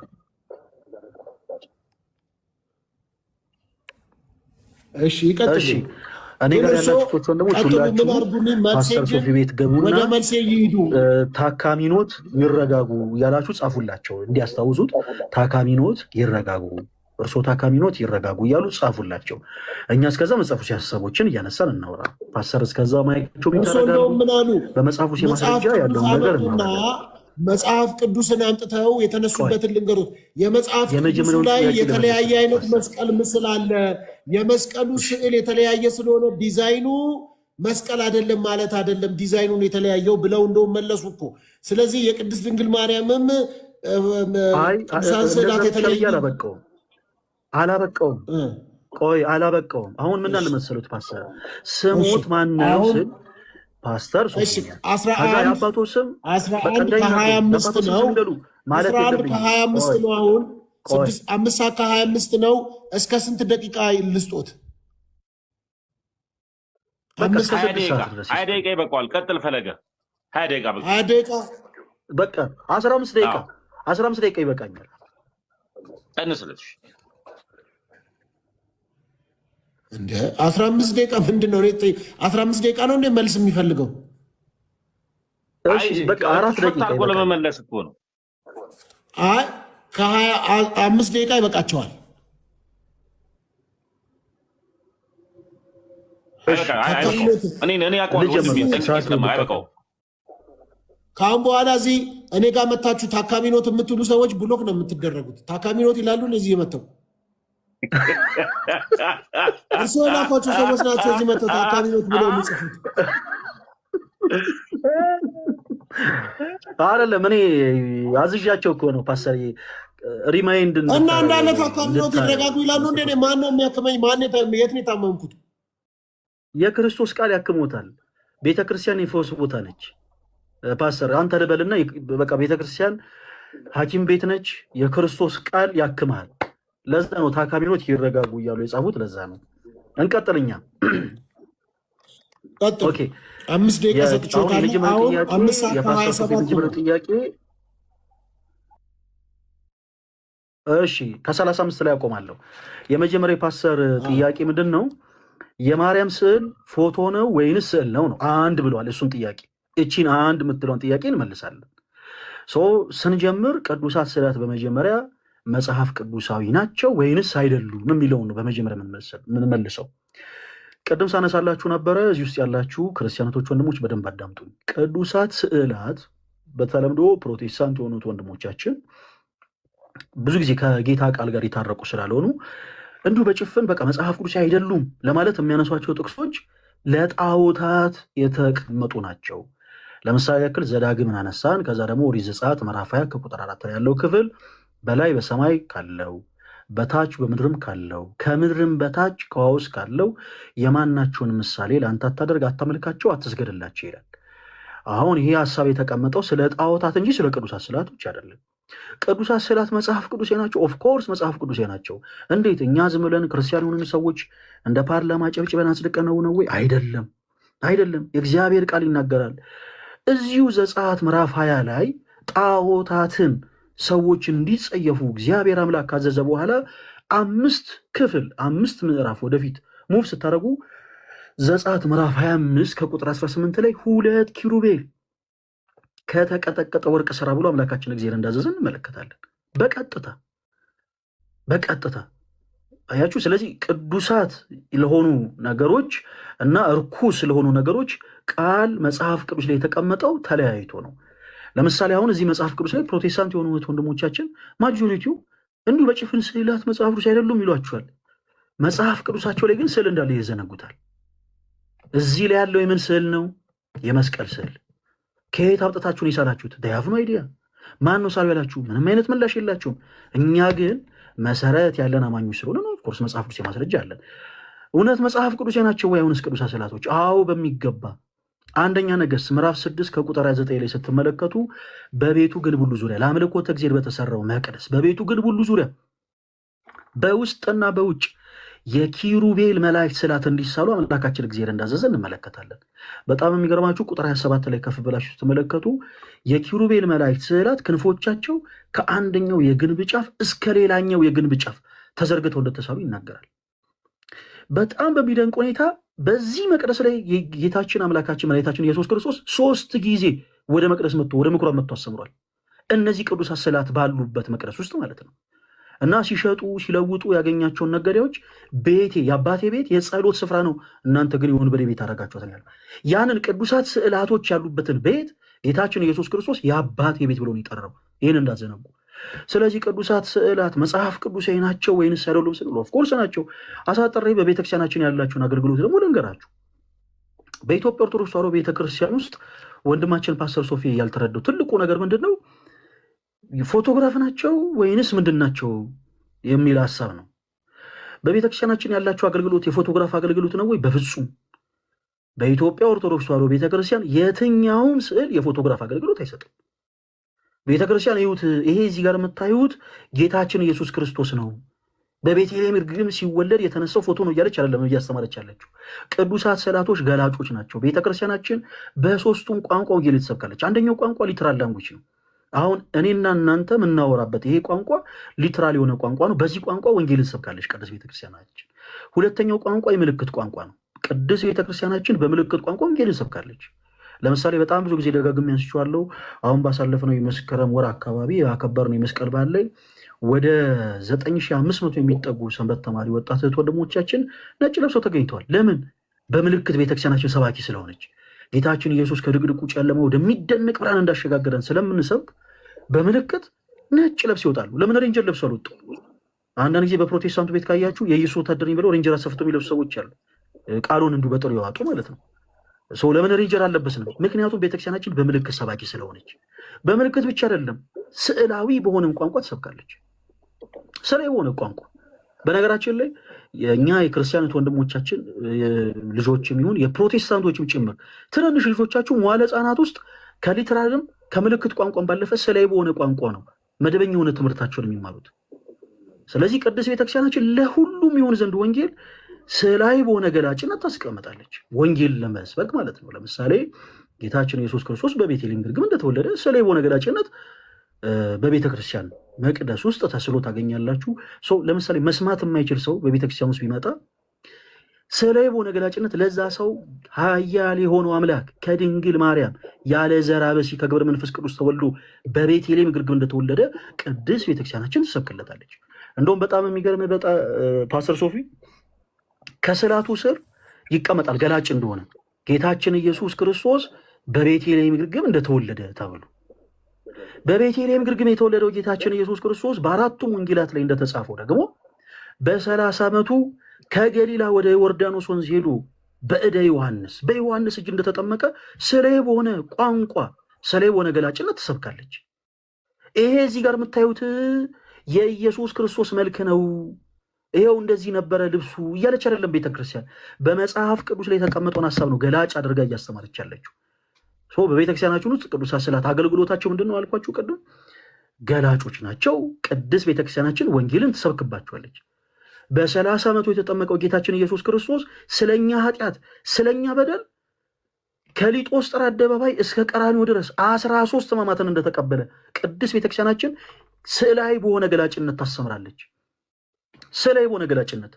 እሺ ይቀጥል። እኔ ጋር ያላችሁ ወንድሞች ሁላችሁ ፓስተር ሶፊ ቤት ገቡና ታካሚኖት ይረጋጉ እያላችሁ ጻፉላቸው፣ እንዲያስታውሱት ታካሚኖት ይረጋጉ፣ እርሶ ታካሚኖት ይረጋጉ እያሉ ጻፉላቸው። እኛ እስከዛ መጽሐፉ ሲያሰቦችን እያነሳን እናውራ። ፓስተር እስከዛ ማይቸው ቢተረጋጉ በመጽሐፉ ሲማስረጃ ያለውን ነገር እናውራ። መጽሐፍ ቅዱስን አምጥተው የተነሱበትን ልንገሩት። የመጽሐፍ ቅዱስ ላይ የተለያየ አይነት መስቀል ምስል አለ። የመስቀሉ ስዕል የተለያየ ስለሆነ ዲዛይኑ መስቀል አይደለም ማለት አይደለም፣ ዲዛይኑን የተለያየው ብለው እንደውም መለሱ እኮ። ስለዚህ የቅድስት ድንግል ማርያምም ስዕላት የተለያየ አላበቀውም። ቆይ አላበቀውም። አሁን ምን አለ መሰሉት ፓስተር ስሙት ማነው ስል ፓስተር የአባቶ ስም 11 ከ25 ነው ማለት 11 ከ25 ነው። አሁን 5 ሰዓት ከ25 ነው። እስከ ስንት ደቂቃ ልስጦት? 20 ደቂቃ ይበቃዋል። ቀጥል ፈለገ። 20 ደቂቃ በቃ 15 ደቂቃ ይበቃኛል። ቀንስልሽ እንደ 15 ደቂቃ ምንድን ነው? 15 ደቂቃ ነው እንደ መልስ የሚፈልገው? እሺ በቃ 4 ደቂቃ ለመመለስ እኮ ነው። አይ ከ25 ደቂቃ ይበቃቸዋል። ከአሁን በኋላ እዚህ እኔ ጋር መታችሁ ታካሚ ኖት የምትሉ ሰዎች ብሎክ ነው የምትደረጉት። ታካሚ ኖት ይላሉ እዚህ የመተው እሱ ላኳቸው ሰዎች ናቸው። እዚህ መተው ታካሚ ኖት ብለው የሚጽፉት አይደለም። እኔ አዝዣቸው እኮ ነው ፓስተር ሪማይንድ እና እንዳለ ታካሚ ኖት ይረጋጉ ይላሉ። እንደ ማን ነው የሚያክመኝ? የት ነው የታመምኩት? የክርስቶስ ቃል ያክሞታል። ቤተክርስቲያን የፈውስ ቦታ ነች። ፓስተር አንተ ልበልና በቃ ቤተክርስቲያን ሐኪም ቤት ነች። የክርስቶስ ቃል ያክማል። ለዛ ነው ታካሚኖት ይረጋጉ እያሉ የጻፉት። ለዛ ነው። እንቀጥልኛ። ኦኬ 5 ደቂቃ ሰጥቼታለሁ። አሁን 5 ሰዓት ከ27 ጥያቄ እሺ፣ ከ35 ላይ አቆማለሁ። የመጀመሪያ ፓስተር ጥያቄ ምንድን ነው? የማርያም ስዕል ፎቶ ነው ወይንስ ስዕል ነው? አንድ ብለዋል። እሱን ጥያቄ እቺን አንድ የምትለውን ጥያቄ እንመልሳለን። ስንጀምር ቅዱሳት ስዕላት በመጀመሪያ መጽሐፍ ቅዱሳዊ ናቸው ወይንስ አይደሉም የሚለውን ነው በመጀመሪያ የምንመልሰው። ቅድም ሳነሳላችሁ ነበረ። እዚህ ውስጥ ያላችሁ ክርስቲያኖቶች ወንድሞች በደንብ አዳምጡኝ። ቅዱሳት ስዕላት በተለምዶ ፕሮቴስታንት የሆኑት ወንድሞቻችን ብዙ ጊዜ ከጌታ ቃል ጋር የታረቁ ስላልሆኑ እንዲሁ በጭፍን በቃ መጽሐፍ ቅዱስ አይደሉም ለማለት የሚያነሷቸው ጥቅሶች ለጣዖታት የተቀመጡ ናቸው። ለምሳሌ ያክል ዘዳግምን አነሳን። ከዛ ደግሞ ኦሪት ዘጸአት ምዕራፍ 20 ከቁጥር 4 ላይ ያለው ክፍል በላይ በሰማይ ካለው በታች በምድርም ካለው ከምድርም በታች ከውኃ ውስጥ ካለው የማናቸውን ምሳሌ ለአንተ አታደርግ፣ አታመልካቸው፣ አትስገድላቸው ይላል። አሁን ይሄ ሀሳብ የተቀመጠው ስለ ጣዖታት እንጂ ስለ ቅዱሳት ስዕላቶች አይደለም። ቅዱሳት ስዕላት መጽሐፍ ቅዱሴ ናቸው። ኦፍኮርስ መጽሐፍ ቅዱሴ ናቸው። እንዴት እኛ ዝም ብለን ክርስቲያን የሆኑ ሰዎች እንደ ፓርላማ ጨብጭበን አጽድቀነው ነው ወይ? አይደለም፣ አይደለም። የእግዚአብሔር ቃል ይናገራል። እዚሁ ዘጸአት ምዕራፍ 20 ላይ ጣዖታትን ሰዎች እንዲጸየፉ እግዚአብሔር አምላክ ካዘዘ በኋላ 5 ምዕራፍ ወደፊት ሙቭ ስታደርጉ ዘጸአት ምዕራፍ 25 ከቁጥር 18 ላይ 2 ኪሩቤል ከተቀጠቀጠ ወርቅ ስራ ብሎ አምላካችን እግዚአብሔር እንዳዘዘ እንመለከታለን። በቀጥታ አያችሁ። ስለዚህ ቅዱሳት ለሆኑ ነገሮች እና እርኩስ ለሆኑ ነገሮች ቃል መጽሐፍ ቅዱስ ላይ የተቀመጠው ተለያይቶ ነው። ለምሳሌ አሁን እዚህ መጽሐፍ ቅዱስ ላይ ፕሮቴስታንት የሆኑ ወንድሞቻችን ማጆሪቲው እንዲሁ በጭፍን ስዕላት መጽሐፍ ቅዱስ አይደሉም ይሏቸዋል። መጽሐፍ ቅዱሳቸው ላይ ግን ስዕል እንዳለ ይዘነጉታል። እዚህ ላይ ያለው የምን ስዕል ነው? የመስቀል ስዕል። ከየት አምጥታችሁን የሳላችሁት? ዳያፍኖ አይዲያ ማን ነው ሳሉ ያላችሁ? ምንም አይነት ምላሽ የላችሁም። እኛ ግን መሰረት ያለን አማኞች ስለሆነ ነው። ኦፍኮርስ መጽሐፍ ቅዱስ ማስረጃ አለን። እውነት መጽሐፍ ቅዱስ ናቸው ወይ? አሁንስ ቅዱሳት ስዕላቶች? አዎ በሚገባ። አንደኛ ነገሥት ምዕራፍ 6 ከቁጥር 9 ላይ ስትመለከቱ በቤቱ ግንብ ሁሉ ዙሪያ ለአምልኮተ እግዚአብሔር በተሰራው መቅደስ በቤቱ ግንብ ሁሉ ዙሪያ በውስጥና በውጭ የኪሩቤል መላእክት ስዕላት እንዲሳሉ አምላካችን እግዚአብሔር እንዳዘዘ እንመለከታለን። በጣም የሚገርማችሁ ቁጥር 27 ላይ ከፍ ብላችሁ ስትመለከቱ የኪሩቤል መላእክት ስዕላት ክንፎቻቸው ከአንደኛው የግንብ ጫፍ እስከ ሌላኛው የግንብ ጫፍ ተዘርግተው እንደተሳሉ ይናገራል። በጣም በሚደንቅ ሁኔታ በዚህ መቅደስ ላይ ጌታችን አምላካችን መድኃኒታችን ኢየሱስ ክርስቶስ 3 ጊዜ ወደ መቅደስ መጥቶ ወደ ምኩራብ መጥቶ አስተምሯል። እነዚህ ቅዱሳት ስዕላት ባሉበት መቅደስ ውስጥ ማለት ነው። እና ሲሸጡ ሲለውጡ ያገኛቸውን ነጋዴዎች ቤቴ የአባቴ ቤት የጸሎት ስፍራ ነው፣ እናንተ ግን የወንበዴ ቤት አደረጋችኋት ያለው ያንን ቅዱሳት ስዕላቶች ያሉበትን ቤት ጌታችን ኢየሱስ ክርስቶስ የአባቴ ቤት ብሎ ነው የጠራው። ይህን እንዳዘነጉ። ስለዚህ ቅዱሳት ስዕላት መጽሐፍ ቅዱሳዊ ናቸው ወይንስ አይደሉም ስንል ኦፍኮርስ ናቸው። አሳጥሬ በቤተክርስቲያናችን ያላችሁን አገልግሎት ደግሞ ልንገራችሁ። በኢትዮጵያ ኦርቶዶክስ ተዋሕዶ ቤተክርስቲያን ውስጥ ወንድማችን ፓስተር ሶፊ ያልተረዳው ትልቁ ነገር ምንድን ነው? ፎቶግራፍ ናቸው ወይንስ ምንድን ናቸው የሚል ሀሳብ ነው። በቤተክርስቲያናችን ያላችሁ አገልግሎት የፎቶግራፍ አገልግሎት ነው ወይ? በፍጹም። በኢትዮጵያ ኦርቶዶክስ ተዋሕዶ ቤተክርስቲያን የትኛውም ስዕል የፎቶግራፍ አገልግሎት አይሰጥም። ቤተክርስቲያን ይሁት ይሄ እዚህ ጋር የምታዩት ጌታችን ኢየሱስ ክርስቶስ ነው፣ በቤተልሔም እርግብ ሲወለድ የተነሳው ፎቶ ነው እያለች አይደለም እያስተማረች ያለችው። ቅዱሳት ስዕላቶች ገላጮች ናቸው። ቤተክርስቲያናችን በሶስቱም ቋንቋ ወንጌል ትሰብካለች። አንደኛው ቋንቋ ሊትራል ላንጉጅ ነው። አሁን እኔና እናንተ የምናወራበት ይሄ ቋንቋ ሊትራል የሆነ ቋንቋ ነው። በዚህ ቋንቋ ወንጌል ትሰብካለች ቅዱስ ቤተክርስቲያናችን። ሁለተኛው ቋንቋ የምልክት ቋንቋ ነው። ቅዱስ ቤተክርስቲያናችን በምልክት ቋንቋ ወንጌል ትሰብካለች። ለምሳሌ በጣም ብዙ ጊዜ ደጋግሜ አንስቼዋለሁ። አሁን ባሳለፍነው የመስከረም ወር አካባቢ ያከበርነው የመስቀል በዓል ላይ ወደ 9500 የሚጠጉ ሰንበት ተማሪ ወጣት እህት ወንድሞቻችን ነጭ ለብሰው ተገኝተዋል። ለምን? በምልክት ቤተክርስቲያናችን ሰባኪ ስለሆነች ጌታችን ኢየሱስ ከድቅድቁ ጨለማ ወደሚደነቅ ብርሃን እንዳሸጋገረን ስለምንሰብክ በምልክት ነጭ ለብሰው ይወጣሉ። ለምን ሬንጀር ለብሰው አልወጡ? አንዳንድ ጊዜ በፕሮቴስታንቱ ቤት ካያችሁ የኢየሱስ ወታደር ብለው ሬንጀር አሰፍተው የሚለብሱ ሰዎች አሉ። ቃሉን እንዱ በጥሩ ይዋጡ ማለት ነው። ሰው ለምን ሬንጀር አለበስንም? ምክንያቱም ቤተክርስቲያናችን በምልክት ሰባኪ ስለሆነች። በምልክት ብቻ አይደለም ስዕላዊ በሆነም ቋንቋ ትሰብካለች። ስዕላዊ በሆነ ቋንቋ በነገራችን ላይ የእኛ የክርስቲያኖች ወንድሞቻችን ልጆችም ይሁን የፕሮቴስታንቶችም ጭምር ትንንሽ ልጆቻችሁ መዋለ ሕፃናት ውስጥ ከሊትራልም ከምልክት ቋንቋን ባለፈ ስዕላዊ በሆነ ቋንቋ ነው መደበኛ የሆነ ትምህርታቸውን የሚማሩት። ስለዚህ ቅድስት ቤተክርስቲያናችን ለሁሉም ይሆን ዘንድ ወንጌል ስዕላዊ በሆነ ገላጭነት ታስቀምጣለች። ወንጌል ለመስበክ ማለት ነው። ለምሳሌ ጌታችን ኢየሱስ ክርስቶስ በቤተልሔም ግርግም እንደተወለደ ስዕላዊ በሆነ ገላጭነት በቤተክርስቲያን መቅደስ ውስጥ ተስሎ ታገኛላችሁ። ለምሳሌ መስማት የማይችል ሰው በቤተክርስቲያን ውስጥ ቢመጣ ስዕላዊ በሆነ ገላጭነት ለዛ ሰው ኃያል የሆነው አምላክ ከድንግል ማርያም ያለ ዘር አበሲ ከገብረ መንፈስ ቅዱስ ተወልዶ በቤተልሔም ግርግም እንደተወለደ ቅድስት ቤተክርስቲያናችን ትሰብክለታለች። እንደውም በጣም የሚገርም ፓስተር ሶፊ ከስዕላቱ ስር ይቀመጣል ገላጭ እንደሆነ ጌታችን ኢየሱስ ክርስቶስ በቤተልሔም ግርግም እንደተወለደ ተብሎ በቤተልሔም ግርግም የተወለደው ጌታችን ኢየሱስ ክርስቶስ በአራቱም ወንጌላት ላይ እንደተጻፈው ደግሞ በ30 ዓመቱ ከገሊላ ወደ ዮርዳኖስ ወንዝ ሄዶ በዮሐንስ እጅ እንደተጠመቀ ስዕላዊ በሆነ ቋንቋ ስዕላዊ በሆነ ገላጭነት ትሰብካለች። ይሄ እዚህ ጋር የምታዩት የኢየሱስ ክርስቶስ መልክ ነው፣ ይሄው እንደዚህ ነበረ ልብሱ እያለች አይደለም ቤተክርስቲያን። በመጽሐፍ ቅዱስ ላይ የተቀመጠውን ሀሳብ ነው ገላጭ አድርጋ እያስተማረች ያለችው። በቤተክርስቲያናችን ውስጥ ቅዱሳት ስዕላት አገልግሎታቸው ምንድን ነው አልኳችሁ? ቅድም ገላጮች ናቸው። ቅድስት ቤተክርስቲያናችን ወንጌልን ትሰብክባቸዋለች። በ30 ዓመቱ የተጠመቀው ጌታችን ኢየሱስ ክርስቶስ ስለኛ ኃጢአት ስለኛ በደል ከሊጦስጥራ አደባባይ እስከ ቀራንዮ ድረስ 13 ሕማማትን እንደተቀበለ ቅድስት ቤተክርስቲያናችን ስዕላዊ በሆነ ገላጭነት ታስተምራለች። ስዕላዊ በሆነ ገላጭነት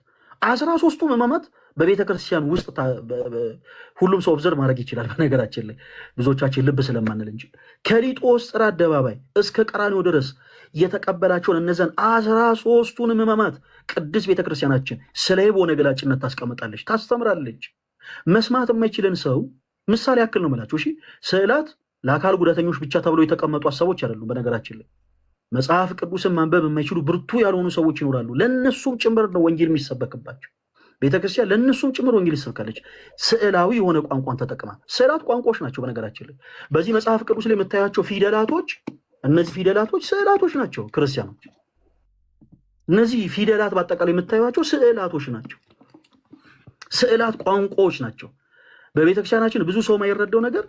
13ቱም ሕማማት በቤተክርስቲያን ውስጥ ሁሉም ሰው ኦብዘርቭ ማድረግ ይችላል። በነገራችን ላይ ብዙዎቻችን ልብ ስለማንል እንጂ ከሊጦስጥራ አደባባይ እስከ ቀራንዮ ድረስ የተቀበላቸውን እነዚያን 13ቱንም ሕማማት ቅድስት ቤተክርስቲያናችን ስዕላዊ በሆነ ገላጭነት ታስቀምጣለች፣ ታስተምራለች። መስማት የማይችልን ሰው ምሳሌ ያክል ነው የምላቸው። እሺ ስዕላት ለአካል ጉዳተኞች ብቻ ተብሎ የተቀመጡ ሀሳቦች አይደሉም። በነገራችን ላይ መጽሐፍ ቅዱስን ማንበብ የማይችሉ ብርቱ ያልሆኑ ሰዎች ይኖራሉ። ለእነሱም ጭምር ነው ወንጌል የሚሰበክባቸው። ቤተክርስቲያን ለእነሱም ጭምር ወንጌል ይሰብካለች፣ ስዕላዊ የሆነ ቋንቋን ተጠቅማ። ስዕላት ቋንቋዎች ናቸው። በነገራችን ላይ በዚህ መጽሐፍ ቅዱስ ላይ የምታያቸው ፊደላቶች፣ እነዚህ ፊደላቶች ስዕላቶች ናቸው። ክርስቲያኖች እነዚህ ፊደላት በአጠቃላይ የምታዩቸው ስዕላቶች ናቸው። ስዕላት ቋንቋዎች ናቸው። በቤተክርስቲያናችን ብዙ ሰው የማይረዳው ነገር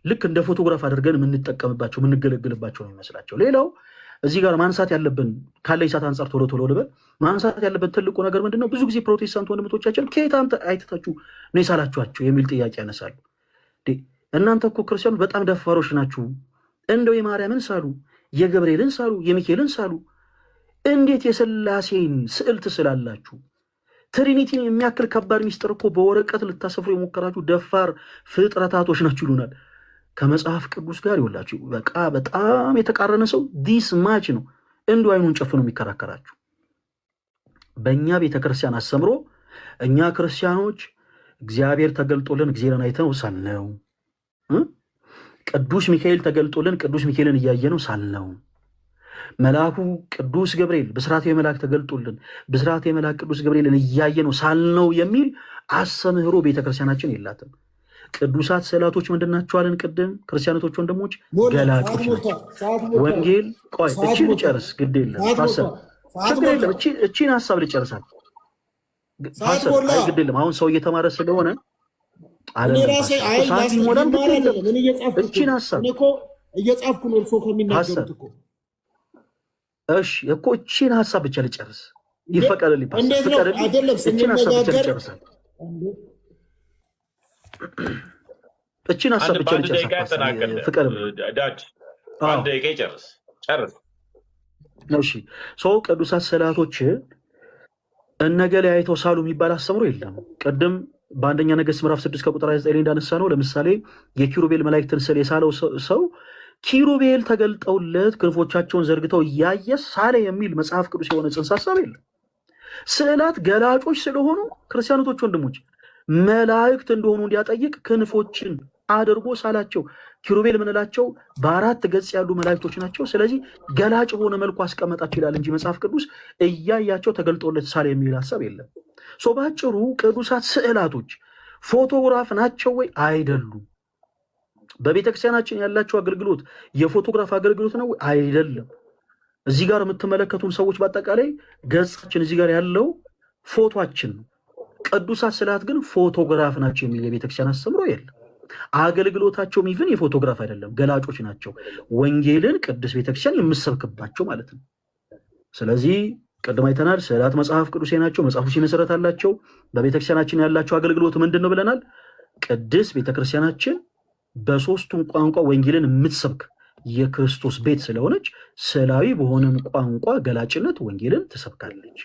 ልክ እንደ ፎቶግራፍ አድርገን የምንጠቀምባቸው የምንገለግልባቸው ነው ይመስላቸው። ሌላው እዚህ ጋር ማንሳት ያለብን ካለኝ ሰዓት አንጻር ቶሎ ልበል። ማንሳት ያለብን ትልቁ ነገር ምንድን ነው? ብዙ ጊዜ ፕሮቴስታንት ወንድሞቻችን ከየት አይታችሁ ነው የሳላችኋቸው የሚል ጥያቄ ያነሳሉ። እናንተ እኮ ክርስቲያኖች በጣም ደፋሮች ናችሁ። እንደው የማርያምን ሳሉ፣ የገብርኤልን ሳሉ፣ የሚካኤልን ሳሉ፣ እንዴት የሥላሴን ስዕል ትስላላችሁ? ትሪኒቲን የሚያክል ከባድ ሚስጥር እኮ በወረቀት ልታሰፍሩ የሞከራችሁ ደፋር ፍጥረታቶች ናችሁ ይሉናል። ከመጽሐፍ ቅዱስ ጋር ይውላችሁ በቃ በጣም የተቃረነ ሰው ዲስ ማች ነው እንዲሁ አይኑን ጨፍኖ የሚከራከራችሁ። በእኛ ቤተክርስቲያን አስተምሮ እኛ ክርስቲያኖች እግዚአብሔር ተገልጦልን እግዚአብሔርን አይተነው ሳልነው፣ ቅዱስ ሚካኤል ተገልጦልን ቅዱስ ሚካኤልን እያየነው ሳልነው፣ መልአኩ ቅዱስ ገብርኤል ብስራተ መልአክ ተገልጦልን ብስራተ መልአክ ቅዱስ ገብርኤልን እያየነው ሳልነው የሚል አስተምህሮ ቤተክርስቲያናችን የላትም። ቅዱሳት ስዕላቶች ምንድን ናቸው አለን ቅድም? ክርስቲያኖቶች ወንድሞች ገላጮች ናቸው። ወንጌል ቆይ እቺን ልጨርስ፣ ግድ የለም ሀሳብ ችግር የለም። እቺን ሀሳብ ልጨርሳል። ግድ የለም አሁን ሰው እየተማረ ስለሆነ ሰዓት ይሞላል። ግድ የለም እቺን ሀሳብ እየጻፍኩ ነው እርሶ ከሚናገሩት እኮ። እሺ እኮ እቺን ሀሳብ ብቻ ልጨርስ ይፈቀድልኝ። እቺን ሀሳብ ብቻ ልጨርሳል። እቺን ሀሳብ ብቻ ልጨርስ። ፍቅር አንድ ደቂቃ ጨርስ። እሺ ሰው ቅዱሳት ስዕላቶች እነገሌ አይተው ሳሉ የሚባል አስተምሮ የለም። ቅድም በአንደኛ ነገሥት ምዕራፍ 6 ከቁጥር 29 እንዳነሳ ነው። ለምሳሌ የኪሩቤል መላእክትን ስዕል የሳለው ሰው ኪሩቤል ተገልጠውለት ክንፎቻቸውን ዘርግተው እያየ ሳለ የሚል መጽሐፍ ቅዱስ የሆነ ጽንሰ ሀሳብ የለም። ስዕላት ገላጮች ስለሆኑ ክርስቲያኖቶች ወንድሞች መላእክት እንደሆኑ እንዲያጠይቅ ክንፎችን አድርጎ ሳላቸው። ኪሩቤል የምንላቸው በአራት ገጽ ያሉ መላእክቶች ናቸው። ስለዚህ ገላጭ በሆነ መልኩ አስቀመጣቸው ይላል እንጂ መጽሐፍ ቅዱስ እያያቸው ተገልጦለት ሳለ የሚል ሀሳብ የለም። በአጭሩ ቅዱሳት ስዕላቶች ፎቶግራፍ ናቸው ወይ? አይደሉም። በቤተክርስቲያናችን ያላቸው አገልግሎት የፎቶግራፍ አገልግሎት ነው ወይ? አይደለም። እዚህ ጋር የምትመለከቱን ሰዎች በአጠቃላይ ገጻችን እዚህ ጋር ያለው ፎቶችን ነው። ቅዱሳት ስዕላት ግን ፎቶግራፍ ናቸው የሚል የቤተክርስቲያን አስተምሮ የለም። አገልግሎታቸው ይፍን የፎቶግራፍ አይደለም፣ ገላጮች ናቸው። ወንጌልን ቅዱስ ቤተክርስቲያን የምሰብክባቸው ማለት ነው። ስለዚህ ቅድም አይተናል። ስዕላት መጽሐፍ ቅዱሴ ናቸው፣ መጽሐፍ ቅዱስ መሰረት አላቸው። በቤተክርስቲያናችን ያላቸው አገልግሎት ምንድን ነው ብለናል? ቅዱስ ቤተክርስቲያናችን በሶስቱም ቋንቋ ወንጌልን የምትሰብክ የክርስቶስ ቤት ስለሆነች ስዕላዊ በሆነም ቋንቋ ገላጭነት ወንጌልን ትሰብካለች።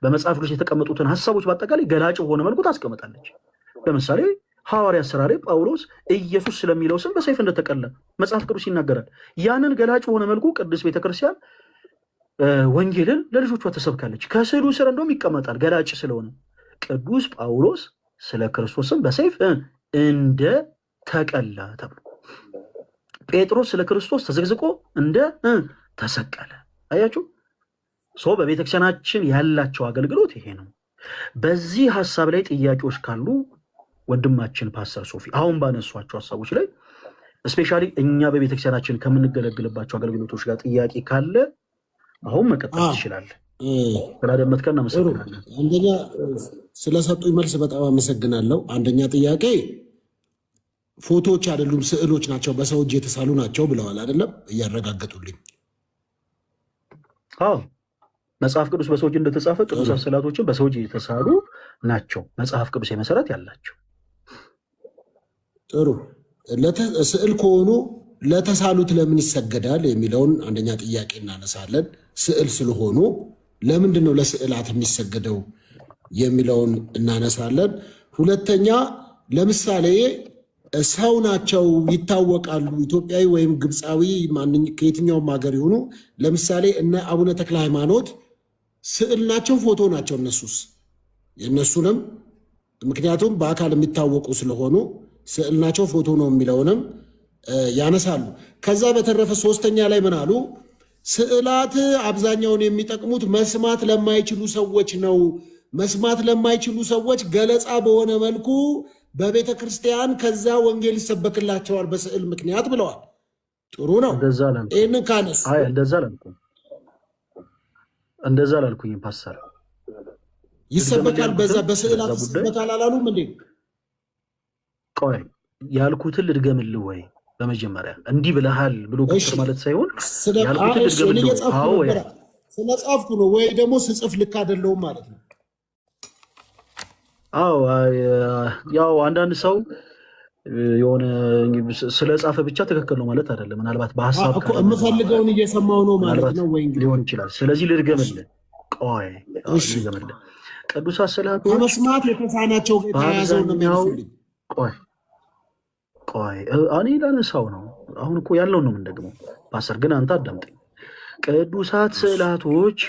በመጽሐፍ ቅዱስ የተቀመጡትን ሀሳቦች በአጠቃላይ ገላጭ በሆነ መልኩ ታስቀምጣለች። ለምሳሌ ሐዋርያ ሥራ ላይ ጳውሎስ ኢየሱስ ስለሚለው ስም በሰይፍ እንደተቀላ መጽሐፍ ቅዱስ ይናገራል። ያንን ገላጭ በሆነ መልኩ ቅዱስ ቤተክርስቲያን ወንጌልን ለልጆቿ ተሰብካለች። ከስዕሉ ስር እንደውም ይቀመጣል ገላጭ ስለሆነ ቅዱስ ጳውሎስ ስለ ክርስቶስ ስም በሰይፍ እንደ ተቀላ ተብሎ፣ ጴጥሮስ ስለ ክርስቶስ ተዘግዝቆ እንደ ተሰቀለ። አያችሁ። በቤተክርስቲያናችን ያላቸው አገልግሎት ይሄ ነው። በዚህ ሀሳብ ላይ ጥያቄዎች ካሉ ወንድማችን ፓስተር ሶፊ አሁን ባነሷቸው ሀሳቦች ላይ እስፔሻሊ እኛ በቤተክርስቲያናችን ከምንገለግልባቸው አገልግሎቶች ጋር ጥያቄ ካለ አሁን መቀጠል ትችላለህ። ስላደመጥከን እናመሰግናለን። አንደኛ ስለሰጡኝ መልስ በጣም አመሰግናለሁ። አንደኛ ጥያቄ ፎቶዎች አይደሉም ስዕሎች ናቸው፣ በሰው እጅ የተሳሉ ናቸው ብለዋል አይደለም? እያረጋገጡልኝ። አዎ መጽሐፍ ቅዱስ በሰው እጅ እንደተጻፈ ቅዱሳት ስዕላቶችን በሰው እጅ የተሳሉ ናቸው፣ መጽሐፍ ቅዱስ መሰረት ያላቸው። ጥሩ። ስዕል ከሆኑ ለተሳሉት ለምን ይሰገዳል የሚለውን አንደኛ ጥያቄ እናነሳለን። ስዕል ስለሆኑ ለምንድን ነው ለስዕላት የሚሰገደው የሚለውን እናነሳለን። ሁለተኛ ለምሳሌ ሰው ናቸው ይታወቃሉ፣ ኢትዮጵያዊ ወይም ግብፃዊ ከየትኛውም ሀገር የሆኑ ለምሳሌ እነ አቡነ ተክለ ሃይማኖት ስዕል ናቸው ፎቶ ናቸው? እነሱስ የእነሱንም ምክንያቱም በአካል የሚታወቁ ስለሆኑ ስዕል ናቸው ፎቶ ነው የሚለውንም ያነሳሉ። ከዛ በተረፈ ሶስተኛ ላይ ምን አሉ? ስዕላት አብዛኛውን የሚጠቅሙት መስማት ለማይችሉ ሰዎች ነው። መስማት ለማይችሉ ሰዎች ገለጻ በሆነ መልኩ በቤተ ክርስቲያን ከዛ ወንጌል ይሰበክላቸዋል በስዕል ምክንያት ብለዋል። ጥሩ ነው። ይህንን ካነሱ እንደዛ ላልኩኝ ፓስተር ይሰበካል፣ በዛ በስዕላት ይሰበካል አላሉም እንዴ? ቆይ ያልኩትን ልድገምልህ ወይ? በመጀመሪያ እንዲህ ብለሃል ብሎ ቁጥር ማለት ሳይሆን ያልኩትን ልድገምልህ። ስለጻፍኩ ነው ወይ ደግሞ ስጽፍ ልክ አይደለሁም ማለት ነው? አዎ ያው አንዳንድ ሰው የሆነ ስለጻፈ ብቻ ትክክል ነው ማለት አይደለም። ምናልባት በሐሳብ የምፈልገውን እየሰማው ነው ማለት ነው ወይ ሊሆን ይችላል። ስለዚህ ልድገምልህ። ቆይ ልድገምልህ። ቅዱሳት ስዕላቶች ከመስማት የተሳናቸው የተያዘው ነው የሚያልፉልኝ። ቆይ እኔ ላነሳው ነው። አሁን እኮ ያለውን ነው የምንደግመው። ፓስተር ግን አንተ አዳምጠኝ። ቅዱሳት ስዕላቶች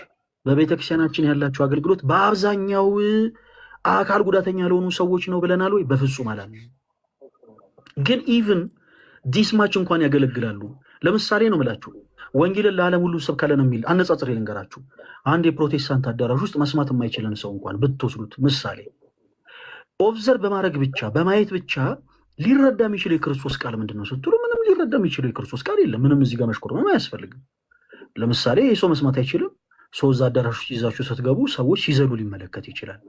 በቤተክርስቲያናችን ያላቸው አገልግሎት በአብዛኛው አካል ጉዳተኛ ለሆኑ ሰዎች ነው ብለናል ወይ? በፍጹም አላልንም። ግን ኢቭን ዲስማች እንኳን ያገለግላሉ። ለምሳሌ ነው የምላችሁ ወንጌልን ለዓለም ሁሉ ሰብካለን የሚል አነጻጽሬ ልንገራችሁ። አንድ የፕሮቴስታንት አዳራሽ ውስጥ መስማት የማይችልን ሰው እንኳን ብትወስዱት ምሳሌ ኦብዘርቭ በማድረግ ብቻ በማየት ብቻ ሊረዳ የሚችለው የክርስቶስ ቃል ምንድን ነው ስትሉ ምንም ሊረዳ የሚችለው የክርስቶስ ቃል የለም። ምንም እዚህ ጋር መሽኮርመም አያስፈልግም። ለምሳሌ ይህ ሰው መስማት አይችልም። ሰው እዛ አዳራሽ ውስጥ ይዛችሁ ስትገቡ ሰዎች ሲዘሉ ሊመለከት ይችላል።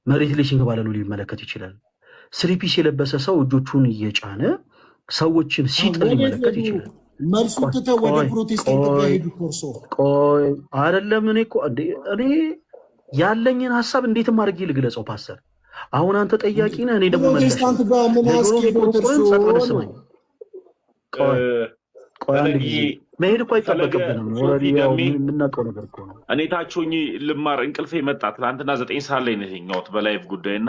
መሬት ላይ ሲንከባለሉ ሊመለከት ይችላል። ስሪፒስ የለበሰ ሰው እጆቹን እየጫነ ሰዎችን ሲጥል ሊመለከት ይችላል። መልሱን ትተው ወደ ፕሮቴስታንት ሄዱ። ኮርሶ ቆይ አይደለም። እኔ ያለኝን ሀሳብ እንዴትም አድርጌ ልግለጸው ፓስተር። አሁን አንተ ጠያቂ ነህ፣ እኔ ደግሞ ፕሮቴስታንት ጋር ምን አስኬዶት እርሶ? መሄድ እኮ አይጠበቅብንም። የምናውቀው ነገር እኮ ነው። እኔ ታች ሆኜ ልማር እንቅልፌ መጣ። ትናንትና 9 ሰዓት ላይ ነው የተኛሁት በላይቭ ጉዳይና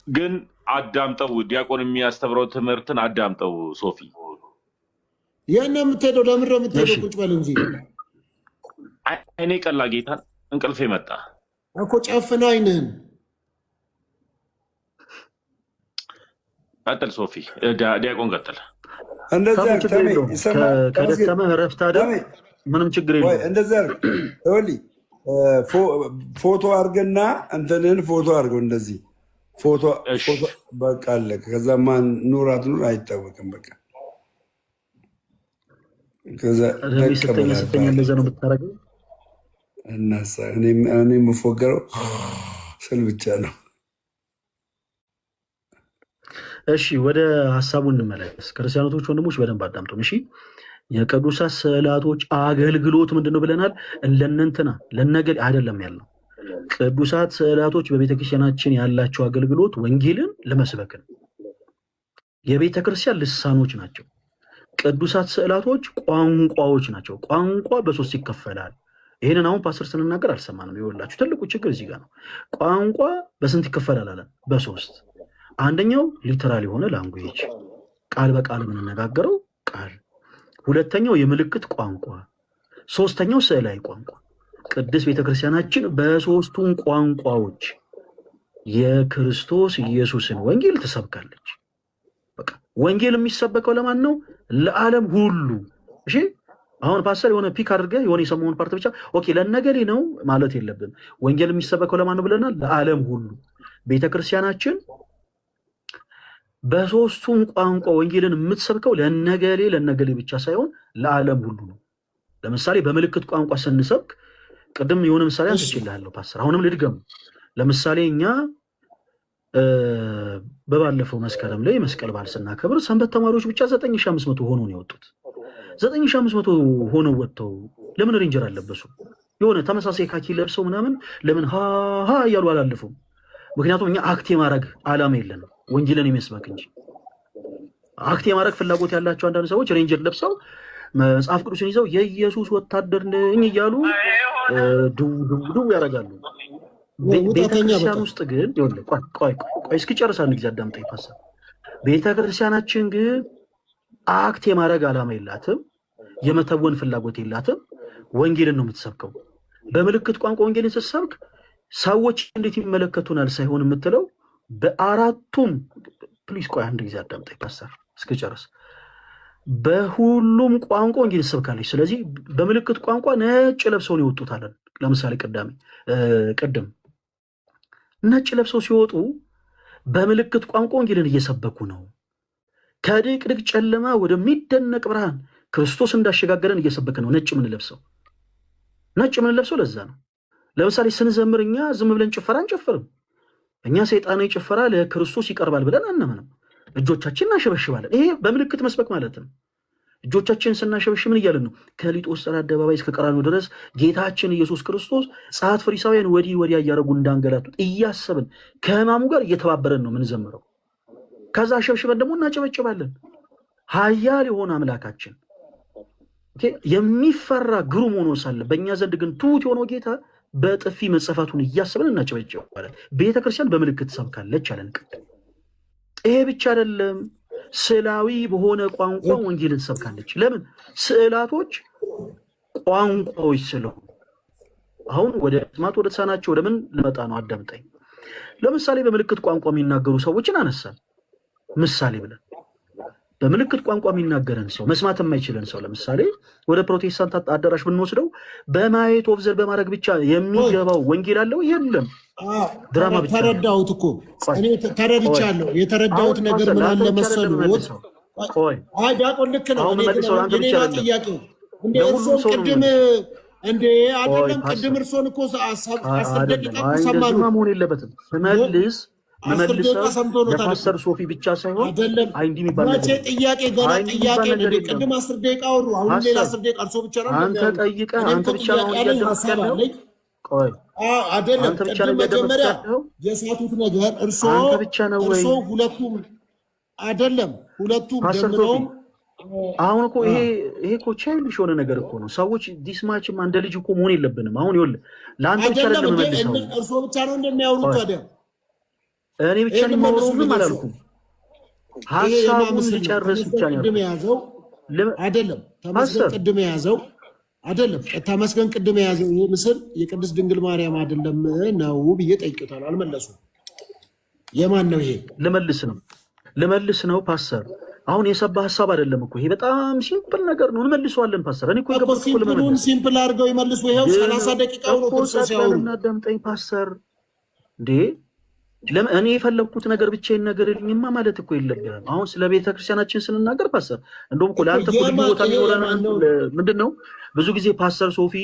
ግን አዳምጠው ዲያቆን የሚያስተምረው ትምህርትን አዳምጠው። ሶፊ የእኔ የምትሄደው ለምን ነው የምትሄደው? ቁጭ በል እንጂ እኔ ቀላ ጌታን እንቅልፌ መጣ እኮ። ጨፍና አይንህን። ቀጥል ሶፊ፣ ዲያቆን ቀጥል። ከደከመህ እረፍት አይደል? ምንም ችግር የለውም። እንደዚያ ፎቶ አድርገና እንትንን ፎቶ አድርገው እንደዚህ ፎቶ በቃ አለ። ከዛ ማን ኑር አትኑር አይታወቅም። በቃ ከዛ ስተኛ እንደዛ ነው የምታደርገው። እናሳ እኔ የምፎገረው ስል ብቻ ነው። እሺ ወደ ሀሳቡ እንመለስ። ክርስቲያኖቶች ወንድሞች በደንብ አዳምጡን። እሺ የቅዱሳት ስዕላቶች አገልግሎት ምንድን ነው ብለናል? ለእነንትና ለነገል አይደለም ያለው። ቅዱሳት ስዕላቶች በቤተክርስቲያናችን ያላቸው አገልግሎት ወንጌልን ለመስበክ ነው። የቤተክርስቲያን ልሳኖች ናቸው። ቅዱሳት ስዕላቶች ቋንቋዎች ናቸው። ቋንቋ በሶስት ይከፈላል። ይህንን አሁን ፓስተር ስንናገር አልሰማንም። ይኸውላችሁ ትልቁ ችግር እዚህ ጋር ነው። ቋንቋ በስንት ይከፈላል አለን? በሶስት። አንደኛው ሊተራል የሆነ ላንጉዌጅ ቃል በቃል የምንነጋገረው ቃል፣ ሁለተኛው የምልክት ቋንቋ፣ ሶስተኛው ስዕላዊ ቋንቋ። ቅድስት ቤተክርስቲያናችን በሶስቱም ቋንቋዎች የክርስቶስ ኢየሱስን ወንጌል ትሰብካለች። በቃ ወንጌል የሚሰበከው ለማን ነው? ለዓለም ሁሉ። እሺ አሁን ፓስተር የሆነ ፒክ አድርገህ የሆነ የሰማውን ፓርት ብቻ ኦኬ ለነገሌ ነው ማለት የለብን። ወንጌል የሚሰበከው ለማን ነው ብለናል? ለዓለም ሁሉ። ቤተክርስቲያናችን በሶስቱም ቋንቋ ወንጌልን የምትሰብከው ለነገሌ ብቻ ሳይሆን ለዓለም ሁሉ ነው። ለምሳሌ በምልክት ቋንቋ ስንሰብክ ቅድም የሆነ ምሳሌ አንስቼልሃለሁ ፓስተር፣ አሁንም ልድገም። ለምሳሌ እኛ በባለፈው መስከረም ላይ መስቀል በዓል ስናከብር ሰንበት ተማሪዎች ብቻ 9500 ሆነው ነው የወጡት። 9500 ሆነው ወጥተው ለምን ሬንጀር አለበሱ? የሆነ ተመሳሳይ ካኪ ለብሰው ምናምን ለምን ሃ እያሉ አላለፉም? ምክንያቱም እኛ አክት የማድረግ ዓላማ የለንም ወንጌልን የሚመስበክ እንጂ። አክት የማድረግ ፍላጎት ያላቸው አንዳንድ ሰዎች ሬንጀር ለብሰው መጽሐፍ ቅዱስን ይዘው የኢየሱስ ወታደር ነኝ እያሉ ድው ያደርጋሉ። ቤተክርስቲያን ውስጥ ግን ቆይ እስኪጨርስ አንድ ጊዜ አዳምጠኝ ፓስተር። ቤተክርስቲያናችን ግን አክት የማድረግ ዓላማ የላትም፣ የመተወን ፍላጎት የላትም። ወንጌልን ነው የምትሰብከው። በምልክት ቋንቋ ወንጌልን ስትሰብክ ሰዎች እንዴት ይመለከቱናል ሳይሆን የምትለው በአራቱም ፕሊዝ ቆይ አንድ ጊዜ አዳምጠኝ ፓስተር እስኪጨርስ። በሁሉም ቋንቋ ወንጌል ትሰብካለች። ስለዚህ በምልክት ቋንቋ ነጭ ለብሰው ነው የወጡት አለን። ለምሳሌ ቅድም ነጭ ለብሰው ሲወጡ በምልክት ቋንቋ ወንጌልን እየሰበኩ ነው። ከድቅድቅ ጨለማ ወደሚደነቅ ብርሃን ክርስቶስ እንዳሸጋገረን እየሰበከ ነው ነጭ የምንለብሰው። ለዛ ነው። ለምሳሌ ስንዘምር እኛ ዝም ብለን ጭፈራ አንጨፍርም። እኛ ሰይጣናዊ ጭፈራ ለክርስቶስ ይቀርባል ብለን አናምንም። እጆቻችን እናሸበሽባለን። ይሄ በምልክት መስበክ ማለት ነው። እጆቻችን ስናሸበሽ ምን እያለን ነው? ከሊጦስጥራ አደባባይ እስከ ቀራንዮ ድረስ ጌታችን ኢየሱስ ክርስቶስ ጸሐፍት ፈሪሳውያን ወዲህ ወዲያ እያደረጉ እንዳንገላቱት እያሰብን ከሕማሙ ጋር እየተባበረን ነው የምንዘምረው። ከዛ አሸብሽበን ደግሞ እናጨበጭባለን። ኃያል የሆነ አምላካችን የሚፈራ ግሩም ሆኖ ሳለ በእኛ ዘንድ ግን ትሑት የሆነው ጌታ በጥፊ መጸፋቱን እያሰብን እናጨበጭባለን። ቤተክርስቲያን በምልክት ትሰብካለች አለን። ይሄ ብቻ አይደለም፣ ስዕላዊ በሆነ ቋንቋ ወንጌልን ትሰብካለች። ለምን? ስዕላቶች ቋንቋዎች ስለሆኑ። አሁን ወደ ጥማት ወደ ተሳናቸው ወደ ምን ልመጣ ነው? አዳምጠኝ። ለምሳሌ በምልክት ቋንቋ የሚናገሩ ሰዎችን አነሳን ምሳሌ ብለን። በምልክት ቋንቋ የሚናገረን ሰው መስማት የማይችለን ሰው ለምሳሌ ወደ ፕሮቴስታንት አዳራሽ ብንወስደው በማየት ኦብዘርቭ በማድረግ ብቻ የሚገባው ወንጌል አለው? የለም፣ ድራማ ብቻ። ተረዳሁት እኮ እኔ ተረድቻለሁ። የተረዳሁት ነገር ምን አለ መሰሉት? አይ ዲያቆን ልክ ነው። እኔ ጥያቄው እንደ እርሶን ቅድም እንደ አይደለም ቅድም እርሶን እኮ 10 ደቂቃ እኮ ሰማሉ። መሆን የለበትም ለፓስተር ሶፊ ብቻ ሳይሆን አይንዲ የሚባል መቼ ጥያቄ ገና ጥያቄ ነው። ቅድም 10 ደቂቃ አወሩ። አሁን ሌላ 10 ደቂቃ እርሶ ብቻ ነው አንተ ጠይቀህ አንተ ብቻ ነው ያደረከው። ቆይ አይደለም ቅድም መጀመሪያ የሳቱት ነገር እርሶ ሁለቱም አይደለም ሁለቱም ደምረው አሁን እኮ ይሄ እኮ ቻይልድሽ የሆነ ነገር እኮ ነው። ሰዎች ዲስማችም አንደ ልጅ እኮ መሆን የለብንም። አሁን ይኸውልህ ለአንተ ብቻ አይደለም መልሰው እርሶ ብቻ ነው እንደሚያወሩት ታዲያ እኔ ብቻ ነው የማወራው አላልኩም። ሐሳቡን ልጨርስ ብቻ ነው ያዘው አይደለም። ተመስገን ቅድም የያዘው አይደለም። ተመስገን ቅድም የያዘው ይሄ ምስል የቅድስት ድንግል ማርያም አይደለም ነው ብዬ ጠይቄታለሁ። አልመለሱም። የማን ነው ይሄ? ልመልስ ነው ፓስተር። አሁን የሰባ ሐሳብ አይደለም እኮ ይሄ በጣም ሲምፕል ነገር ነው። እንመልሰዋለን ፓስተር። እኔ እኮ ሲምፕሉን ሲምፕል አድርገው ይመልሱ። ይሄው 30 ደቂቃው ነው ተርሰው ሲያወሩ እናዳምጠኝ ፓስተር እንዴ እኔ የፈለግኩት ነገር ብቻ ይነገርልኝማ ማለት እኮ የለብህም። አሁን ስለ ቤተክርስቲያናችን ስንናገር ፓስተር እንደውም እኮ ለአንተ እኮ ልዩ ቦታ የሚኖረን ምንድን ነው? ብዙ ጊዜ ፓስተር ሶፊ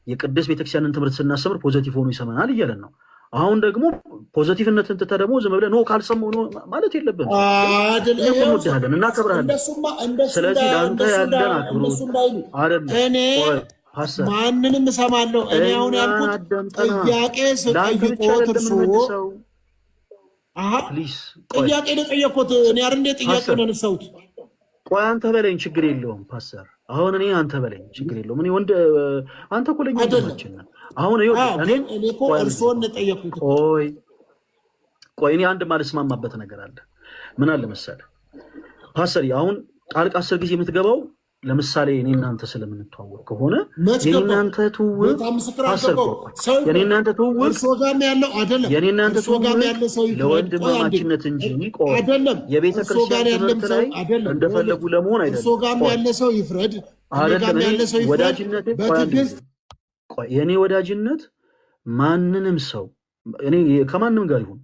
የቅድስት ቤተክርስቲያንን ትምህርት ስናስተምር ፖዘቲቭ ሆኖ ይሰማናል እያለን ነው። አሁን ደግሞ ፖዘቲቭነትን ትተህ ደግሞ ዝም ብለህ ኖ ካልሰማሁ ነው ማለት የለብህም። እንወድሃለን፣ እናከብርሃለን። ስለዚህ ለአንተ ያለን አክብሮት እኔ ማንንም እሰማለሁ። እኔ አሁን ያልኩት ጥያቄ ስጠይቆት እርሱ ጥያቄ ነው የጠየኩት። እኔ አይደል እንደ ጥያቄ ነው ያነሳሁት። ቆይ አንተ በለኝ፣ ችግር የለውም ፓስተር። አሁን እኔ አንተ በለኝ፣ ችግር የለውም። እኔ አንተ እኮ ለኛ ወንድማችን ነህ። አሁን እኔ እኮ እርሶን ነው የጠየኩት። ቆይ እኔ አንድ ማልስማማበት ነገር አለ። ምን አለ መሰለህ ፓስተር፣ አሁን ጣልቃ 10 ጊዜ የምትገባው ለምሳሌ እኔ እናንተ ስለምንተዋወቅ ከሆነ የኔናንተ ትውውቅ የኔናንተ ትውውቅ ለወንድማማችነት እንጂ አይደለም። የቤተክርስቲያን ትምህርት ላይ እንደፈለጉ ለመሆን አይደለም። የኔ ወዳጅነት ማንንም ሰው እኔ ከማንም ጋር ይሁን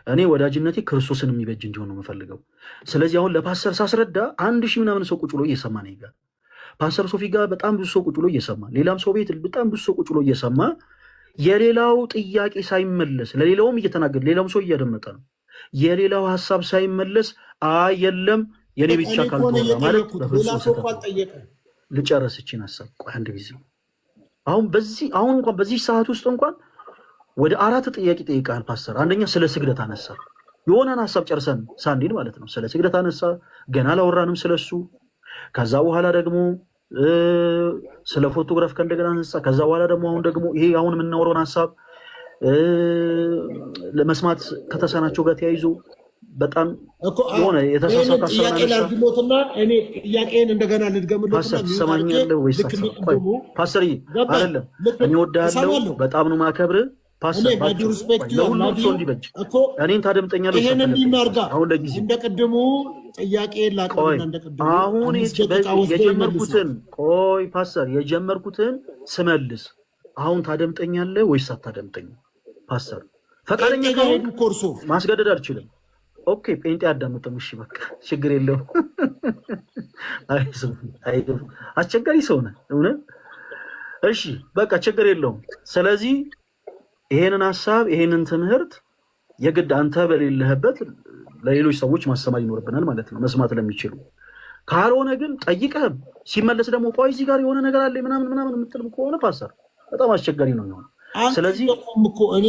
እኔ ወዳጅነቴ ክርስቶስን የሚበጅ እንዲሆን ነው የምፈልገው። ስለዚህ አሁን ለፓስተር ሳስረዳ 1000 ምናምን ሰው ቁጭ ብሎ እየሰማ ነው ይጋር ፓስተር ሶፊ ጋር በጣም ብዙ ሰው ቁጭ ብሎ እየሰማ ሌላም ሰው ቤት በጣም ብዙ ሰው ቁጭ ብሎ እየሰማ የሌላው ጥያቄ ሳይመለስ ለሌላውም እየተናገረ ሌላውም ሰው እያደመጠ ነው። የሌላው ሐሳብ ሳይመለስ የለም የኔ ብቻ ካልሆነ ማለት ልጨርስ እቺን ሐሳብ ቆይ አንድ ጊዜ አሁን እንኳን በዚህ ሰዓት ውስጥ እንኳን ወደ 4 ጥያቄ ጠይቃል ፓስተር። አንደኛ ስለ ስግደት አነሳ፣ የሆነን ሐሳብ ጨርሰን ሳንዲል ማለት ነው። ስለ ስግደት አነሳ፣ ገና አላወራንም ስለሱ። ከዛ በኋላ ደግሞ ስለ ፎቶግራፍ ከእንደገና አነሳ። ከዛ በኋላ ደግሞ አሁን ደግሞ ይሄ አሁን የምናወራውን ሐሳብ ለመስማት ከተሳናቸው ጋር ተያይዞ በጣም ሆነ የተሳሳተ ጥያቄ ላድርግሎትና እኔ ጥያቄን እንደገና ልድገምሎትና ፓስተር ትሰማኛለህ ወይስ ፓስተር? አይደለም እኔ ወዳለሁ በጣም ነው ማከብርህ ፓስተር። ለሁሉም ሰው እንዲበጅ እኔን ታደምጠኛለህ። ይሄን እንዲናርጋ እንደ ቅድሙ ጥያቄ ላቀርብና እንደ ቅድሙ አሁን የጀመርኩትን ፓስተር የጀመርኩትን ስመልስ አሁን ታደምጠኛለህ ወይስ አታደምጠኝ? ፓስተር ፈቃደኛ ከሆንክ ኮርሶ ማስገደድ አልችልም። ኦኬ ጴንጤ አዳምጥም። እሺ በቃ ችግር የለውም። አይዞህ አስቸጋሪ ሰው ነህ እውነት። እሺ በቃ ችግር የለውም። ስለዚህ ይሄንን ሐሳብ ይሄንን ትምህርት የግድ አንተ በሌለህበት ለሌሎች ሰዎች ማሰማት ይኖርብናል ማለት ነው፣ መስማት ለሚችሉ። ካልሆነ ግን ጠይቀህም ሲመለስ ደግሞ ቆይ እዚህ ጋር የሆነ ነገር አለ ምናምን የምትልም ከሆነ ፓስተር በጣም አስቸጋሪ ነው የሚሆነው። ስለዚህ እኔ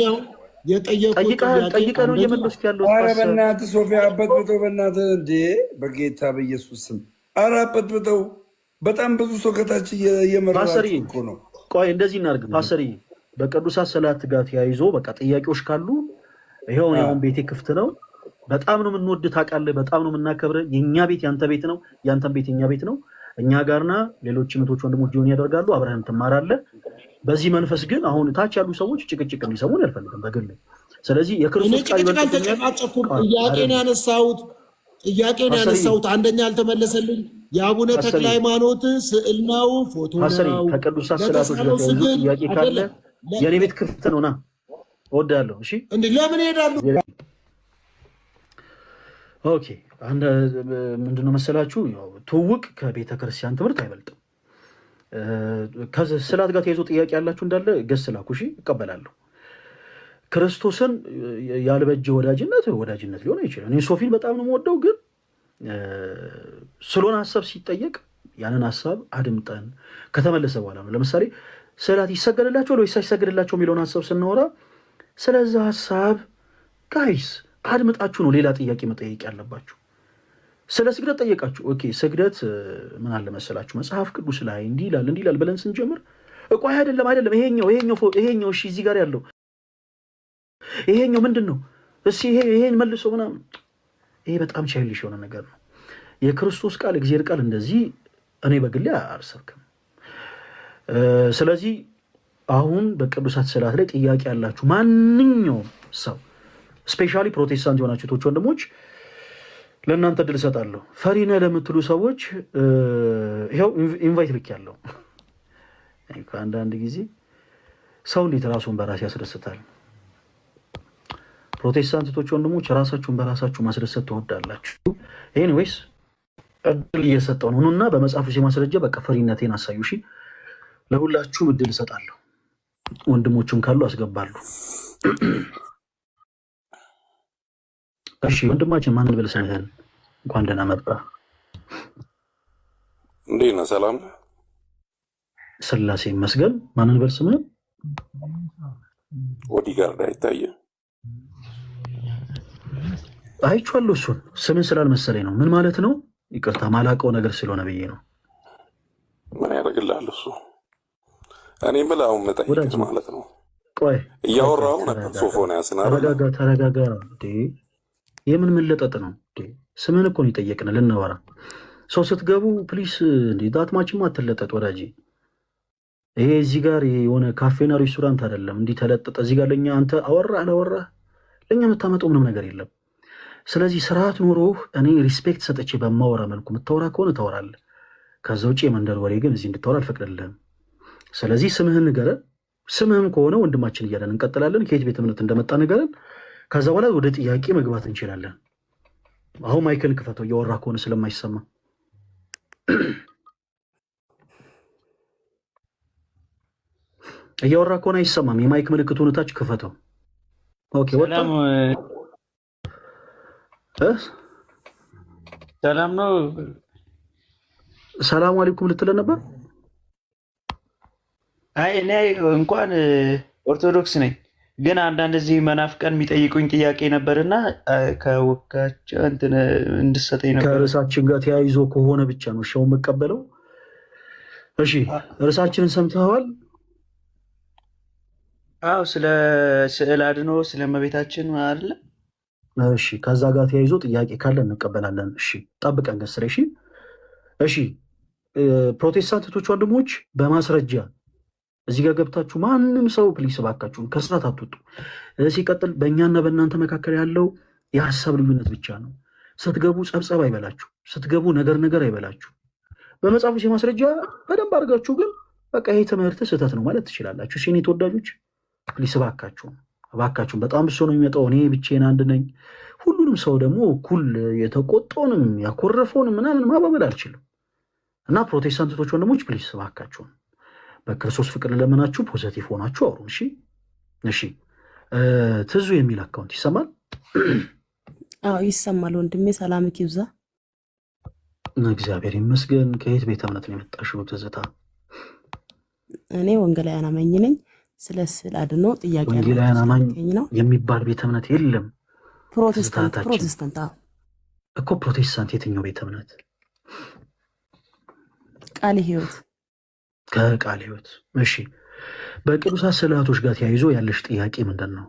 ጠይቀህ ነው እየመለስክ ያለው። ኧረ በእናትህ ሶፊያ አበጥብጠው፣ በእናትህ እንዴ! በጌታ በኢየሱስ ስም ኧረ አበጥብጠው በጣም ብዙ ሰው ከታች እየመረራችሁ እኮ ነው። ቆይ እንደዚህ እናድርግ ፓስተር፣ በቅዱሳት ሰላት ጋር ተያይዞ በቃ ጥያቄዎች ካሉ ይሄው ያውን ቤቴ ክፍት ነው። በጣም ነው የምንወድ ታውቃለህ፣ በጣም ነው የምናከብረ። የኛ ቤት ያንተ ቤት ነው፣ ያንተን ቤት የኛ ቤት ነው። እኛ ጋርና ሌሎች እህቶች ወንድሞች ጆን ያደርጋሉ፣ አብረን ትማራለህ። በዚህ መንፈስ ግን አሁን ታች ያሉ ሰዎች ጭቅጭቅ እንዲሰሙን አልፈልግም በግል። ስለዚህ የክርስቶስ ቃል ጥያቄን ያነሳሁት አንደኛ አልተመለሰልኝ። የአቡነ ተክለ ሃይማኖት ስዕል ነው ፎቶ ነው። ከቅዱሳት ስዕላቶች ጋር ጥያቄ ካለ የኔ ቤት ክፍት ነውና እወዳለሁ። እሺ እንዴ ለምን ይሄዳሉ? ኦኬ አንድ ምንድነው መሰላችሁ፣ ትውውቅ ከቤተ ክርስቲያን ትምህርት አይበልጥም። ከስዕላት ጋር ተያይዞ ጥያቄ ያላችሁ እንዳለ ገስ ላኩ። እሺ እቀበላለሁ። ክርስቶስን ያልበጀ ወዳጅነት ሊሆን አይችልም። እኔ ሶፊን በጣም ነው የምወደው፣ ግን ስለሆነ ሀሳብ ሲጠየቅ ያንን ሀሳብ አድምጠን ከተመለሰ በኋላ ነው። ለምሳሌ ስዕላት ይሰገድላቸው ወይስ አይሰገድላቸው የሚለውን ሀሳብ ስናወራ ስለዛ ሀሳብ ጋይስ አድምጣችሁ ነው ሌላ ጥያቄ መጠየቅ ያለባችሁ። ስለ ስግደት ጠየቃችሁ። ኦኬ ስግደት ምን አለ መሰላችሁ መጽሐፍ ቅዱስ ላይ እንዲህ ይላል ብለን ስንጀምር እቆይ አይደለም ይሄኛው እሺ እዚህ ጋር ያለው ይሄኛው ምንድን ነው እሺ ይሄን መልሶ ምናምን፣ ይሄ በጣም ቻይልሽ የሆነ ነገር ነው። የክርስቶስ ቃል እግዚአብሔር ቃል እንደዚህ እኔ በግሌ አልሰብክም። ስለዚህ አሁን በቅዱሳት ስዕላት ላይ ጥያቄ ያላችሁ ማንኛውም ሰው ስፔሻሊ ፕሮቴስታንት የሆናችሁ ቶች ወንድሞች ለእናንተ እድል እሰጣለሁ። ፈሪነ ለምትሉ ሰዎች ይኸው ኢንቫይት ልክ ያለው ከአንዳንድ ጊዜ ሰው እንዴት ራሱን በራስ ያስደስታል። ፕሮቴስታንት ቶች ወንድሞች ራሳችሁን በራሳችሁ ማስደሰት ትወዳላችሁ። ኤኒዌይስ እድል እየሰጠው ነው እና በመጽሐፉ ማስረጃ በቃ ፈሪነቴን አሳዩ። እሺ ለሁላችሁም እድል እሰጣለሁ። ወንድሞችም ካሉ አስገባሉ። እሺ ወንድማችን ማን ልበል ስምህን? እንኳን ደህና መጣ። እንዴት ነህ? ሰላም ነህ? ስላሴ ይመስገን። ማን ልበል ስምህን? ቦዲጋርድ አይታየም። አይቼዋለሁ። እሱን ስምን ስላልመሰለኝ ነው። ምን ማለት ነው? ይቅርታ ማላውቀው ነገር ስለሆነ ብዬ ነው። ምን ያደርግልሃል እሱ? እኔ የምልህ አሁን መጠየቅ ማለት ነው። ቆይ እያወራሁ ነበር። ሶፎንያስን ተረጋጋ። የምን መለጠጥ ነው? ስምን እኮ ነው የጠየቅን ልናወራ። ሰው ስትገቡ ፕሊስ ዳትማችም አትለጠጥ ወዳጄ። ይሄ እዚህ ጋር የሆነ ካፌና ሬስቶራንት አይደለም። እንዲህ ተለጠጠ እዚህ ጋር ለእኛ አንተ አወራ አላወራ ለእኛ የምታመጠው ምንም ነገር የለም። ስለዚህ ስርዓት ኑሮህ እኔ ሪስፔክት ሰጠቼ በማወራ መልኩ የምታወራ ከሆነ ታወራለህ። ከዛ ውጭ የመንደር ወሬ ግን እዚህ እንድታወራ አልፈቅድልህም። ስለዚህ ስምህን ንገረን። ስምህም ከሆነ ወንድማችን እያለን እንቀጥላለን። ከየት ቤተ እምነት እንደመጣ ንገረን። ከዛ በኋላ ወደ ጥያቄ መግባት እንችላለን። አሁን ማይክል ክፈተው እያወራ ከሆነ ስለማይሰማ። እያወራ ከሆነ አይሰማም። የማይክ ምልክቱን ታች ክፈተው። ኦኬ ወጣ። ሰላም ነው። ሰላም አለይኩም ልትለን ነበር? አይ እኔ እንኳን ኦርቶዶክስ ነኝ፣ ግን አንዳንድ እዚህ መናፍቃን የሚጠይቁኝ ጥያቄ ነበርና ከወካቸው እንትን እንድሰጠኝ ነበር። ከርዕሳችን ጋር ተያይዞ ከሆነ ብቻ ነው ሻው መቀበለው። እሺ ርዕሳችንን ሰምተዋል? አዎ ስለ ስዕል አድኖ ስለ እመቤታችን አይደለ? እሺ ከዛ ጋር ተያይዞ ጥያቄ ካለ እንቀበላለን። እሺ ጠብቀን ገስሬ። እሺ ፕሮቴስታንቶች ወንድሞች በማስረጃ እዚህ ጋር ገብታችሁ ማንም ሰው ፕሊስ እባካችሁን ከስራት አትወጡ። ሲቀጥል በእኛና በእናንተ መካከል ያለው የሀሳብ ልዩነት ብቻ ነው። ስትገቡ ጸብጸብ አይበላችሁ፣ ስትገቡ ነገር አይበላችሁ። በመጽሐፉ ማስረጃ በደንብ አድርጋችሁ ግን በቃ ይሄ ትምህርት ስህተት ነው ማለት ትችላላችሁ። እኔ ተወዳጆች ፕሊስ እባካችሁን በጣም ብሶ ነው የሚመጣው። እኔ ብቻዬን አንድ ነኝ። ሁሉንም ሰው ደግሞ እኩል የተቆጠውንም ያኮረፈውንም ምናምን ማባበል አልችልም እና ፕሮቴስታንቶች ወንድሞች ፕሊስ እባካችሁን በክርስቶስ ፍቅር ለመናችሁ ፖዘቲቭ ሆናችሁ አውሩ። እሺ ትዙ የሚል አካውንት ይሰማል? አዎ ይሰማል ወንድሜ። ሰላም ይብዛ። እግዚአብሔር ይመስገን። ከየት ቤተ እምነት ነው የመጣሽው ትዝታ? እኔ ወንጌላውያን አማኝ ነኝ። ስለ ስዕል አድኖ ጥያቄ ወንጌላውያን አማኝ የሚባል ቤተ እምነት የለም። ፕሮቴስታንት እኮ ፕሮቴስታንት የትኛው ቤተ እምነት? ከቃል ሕይወት ከቃል ሕይወት። እሺ በቅዱሳት ስዕላቶች ጋር ተያይዞ ያለሽ ጥያቄ ምንድን ነው?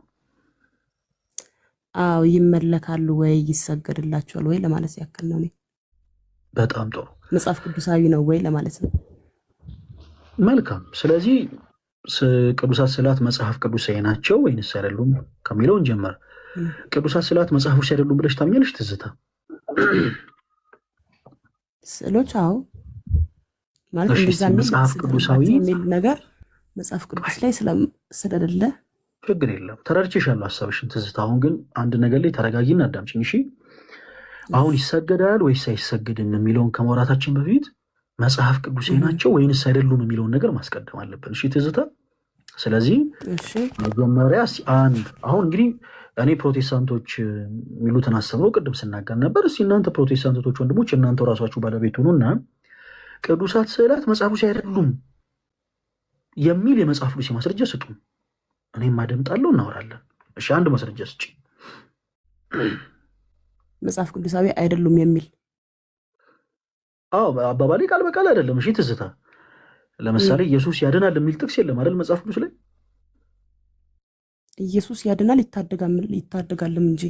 አዎ ይመለካሉ ወይ ይሰገድላቸዋል ወይ ለማለት ያክል ነው። በጣም ጥሩ። መጽሐፍ ቅዱሳዊ ነው ወይ ለማለት ነው። መልካም። ስለዚህ ቅዱሳት ስዕላት መጽሐፍ ቅዱሳዊ ናቸው ወይንስ አይደሉም ከሚለው እንጀምር። ቅዱሳት ስዕላት መጽሐፍ ቅዱስ አይደሉም ብለሽ ታምኛለሽ ትዝታ? ስዕሎች አዎ ማለት እንደዛ መጽሐፍ ቅዱሳዊ የሚል ነገር መጽሐፍ ቅዱስ ላይ ስለሌለ ችግር የለም። ተረድቼሻለሁ ሀሳብሽን ትዝታ። አሁን ግን አንድ ነገር ላይ ተረጋጊና አዳምጪኝ እሺ። አሁን ይሰገዳል ወይስ አይሰገድም የሚለውን ከማውራታችን በፊት መጽሐፍ ቅዱሳዊ ናቸው ወይንስ አይደሉም የሚለውን ነገር ማስቀደም አለብን። እሺ ትዝታ። ስለዚህ መጀመሪያ አሁን እንግዲህ እኔ ፕሮቴስታንቶች የሚሉትን አሰብነው ቅድም ስናገር ነበር። እስኪ እናንተ ፕሮቴስታንቶች ወንድሞች እናንተው ራሳችሁ ባለቤት ሁኑና ቅዱሳት ስዕላት መጽሐፍ ቅዱሳዊ አይደሉም የሚል የመጽሐፍ ቅዱስ ማስረጃ ስጡ። እኔም አደምጣለሁ፣ እናወራለን። እሺ አንድ ማስረጃ ስጪ። መጽሐፍ ቅዱሳዊ አይደሉም የሚል አባባሌ ቃል በቃል አይደለም። እሺ ትዝታ፣ ለምሳሌ ኢየሱስ ያድናል የሚል ጥቅስ የለም አይደል መጽሐፍ ቅዱስ ላይ? ኢየሱስ ያድናል ይታደጋልም እንጂ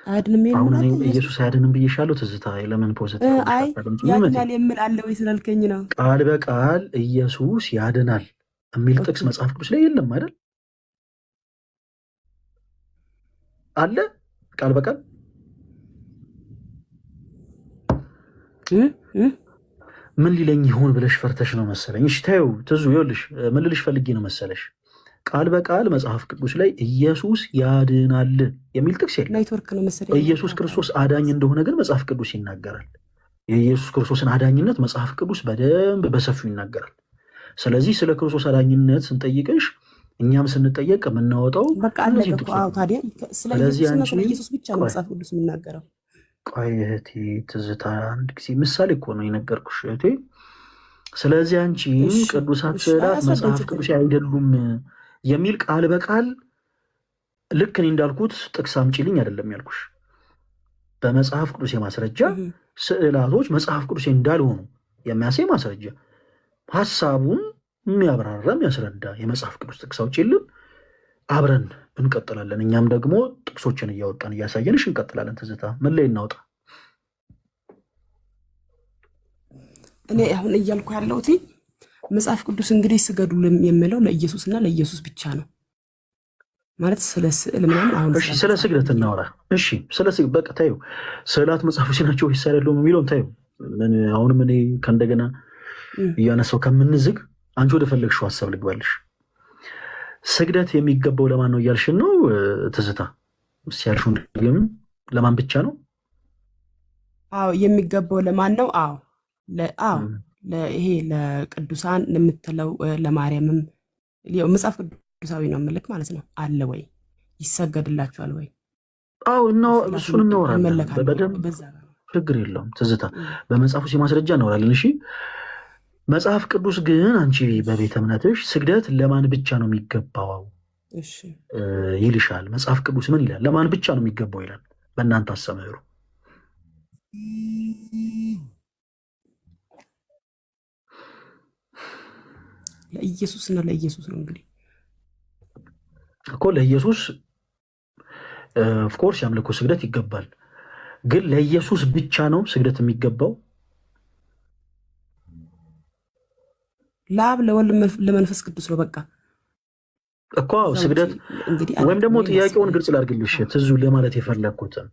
አያድንም የሚል አሁን ኢየሱስ አያድንም ብዬሻለሁ ትዝታ። ለምን ፖዚቲቭ ያድናል የሚል አለ ወይ ስላልከኝ ነው። ቃል በቃል ኢየሱስ ያድናል የሚል ጥቅስ መጽሐፍ ቅዱስ ላይ የለም አይደል? አለ ቃል በቃል ምን ሊለኝ ይሆን ብለሽ ፈርተሽ ነው መሰለኝ። እሺ ታዩ ትዙ፣ ይኸውልሽ ምን ልልሽ ፈልጌ ነው መሰለሽ፣ ቃል በቃል መጽሐፍ ቅዱስ ላይ ኢየሱስ ያድናል የሚል ጥቅስ የለም። ኢየሱስ ክርስቶስ አዳኝ እንደሆነ ግን መጽሐፍ ቅዱስ ይናገራል። የኢየሱስ ክርስቶስን አዳኝነት መጽሐፍ ቅዱስ በደንብ በሰፊው ይናገራል። ስለዚህ ስለ ክርስቶስ አዳኝነት ስንጠይቅሽ እኛም ስንጠየቅ የምናወጣው ስለዚህ ኢየሱስ ብቻ ነው መጽሐፍ ቅዱስ የሚናገረው። ቆይ እህቴ ትዝታ፣ አንድ ጊዜ ምሳሌ እኮ ነው የነገርኩሽ እህቴ። ስለዚህ አንቺ ቅዱሳት ስዕላት መጽሐፍ ቅዱስ አይደሉም የሚል ቃል በቃል ልክ እኔ እንዳልኩት ጥቅስ አምጪልኝ አይደለም ያልኩሽ። በመጽሐፍ ቅዱስ የማስረጃ ስዕላቶች መጽሐፍ ቅዱስ እንዳልሆኑ የሚያሳይ ማስረጃ፣ ሀሳቡን የሚያብራራ የሚያስረዳ የመጽሐፍ ቅዱስ ጥቅስ አውጪልን፣ አብረን እንቀጥላለን። እኛም ደግሞ ጥቅሶችን እያወጣን እያሳየንሽ እንቀጥላለን። ትዝታ ምን ላይ እናውጣ? እኔ አሁን እያልኩ ያለሁት መጽሐፍ ቅዱስ እንግዲህ ስገዱ የሚለው ለኢየሱስና ለኢየሱስ ብቻ ነው ማለት ስለ ስዕል ምናምን አሁን እሺ፣ ስለ ስግደት እናወራ። እሺ ስለ ስግደት በቃ ታዩ። ስዕላት መጽሐፎች ናቸው ወይስ አይደሉም የሚለውን ታዩ። ምን አሁንም እኔ ከእንደገና እያነሳው ከምንዝግ አንቺ ወደ ፈለግሽው ሀሳብ ልግባልሽ። ስግደት የሚገባው ለማን ነው እያልሽን ነው ትዝታ? ሲያልሹን ግን ለማን ብቻ ነው? አዎ የሚገባው ለማን ነው? አዎ ይሄ ለቅዱሳን የምትለው ለማርያምም መጽሐፍ ቅዱሳዊ ነው ምልክ ማለት ነው። አለ ወይ ይሰገድላቸዋል ወይ? አዎ እና እሱን እናወራለን በደንብ ችግር የለውም ትዝታ። በመጽሐፉ ማስረጃ እናወራለን። እሺ መጽሐፍ ቅዱስ ግን አንቺ በቤተ እምነትሽ ስግደት ለማን ብቻ ነው የሚገባው ይልሻል። መጽሐፍ ቅዱስ ምን ይላል? ለማን ብቻ ነው የሚገባው ይላል በእናንተ አስተምህሮ? ለኢየሱስ እና ለኢየሱስ ነው እንግዲህ እኮ ለኢየሱስ ኦፍኮርስ ያምልኮ ስግደት ይገባል። ግን ለኢየሱስ ብቻ ነው ስግደት የሚገባው? ለአብ ለወልድ ለመንፈስ ቅዱስ ነው በቃ እኮ ስግደት። ወይም ደግሞ ጥያቄውን ግልጽ ላድርግልሽ ትዙ ለማለት የፈለግኩትን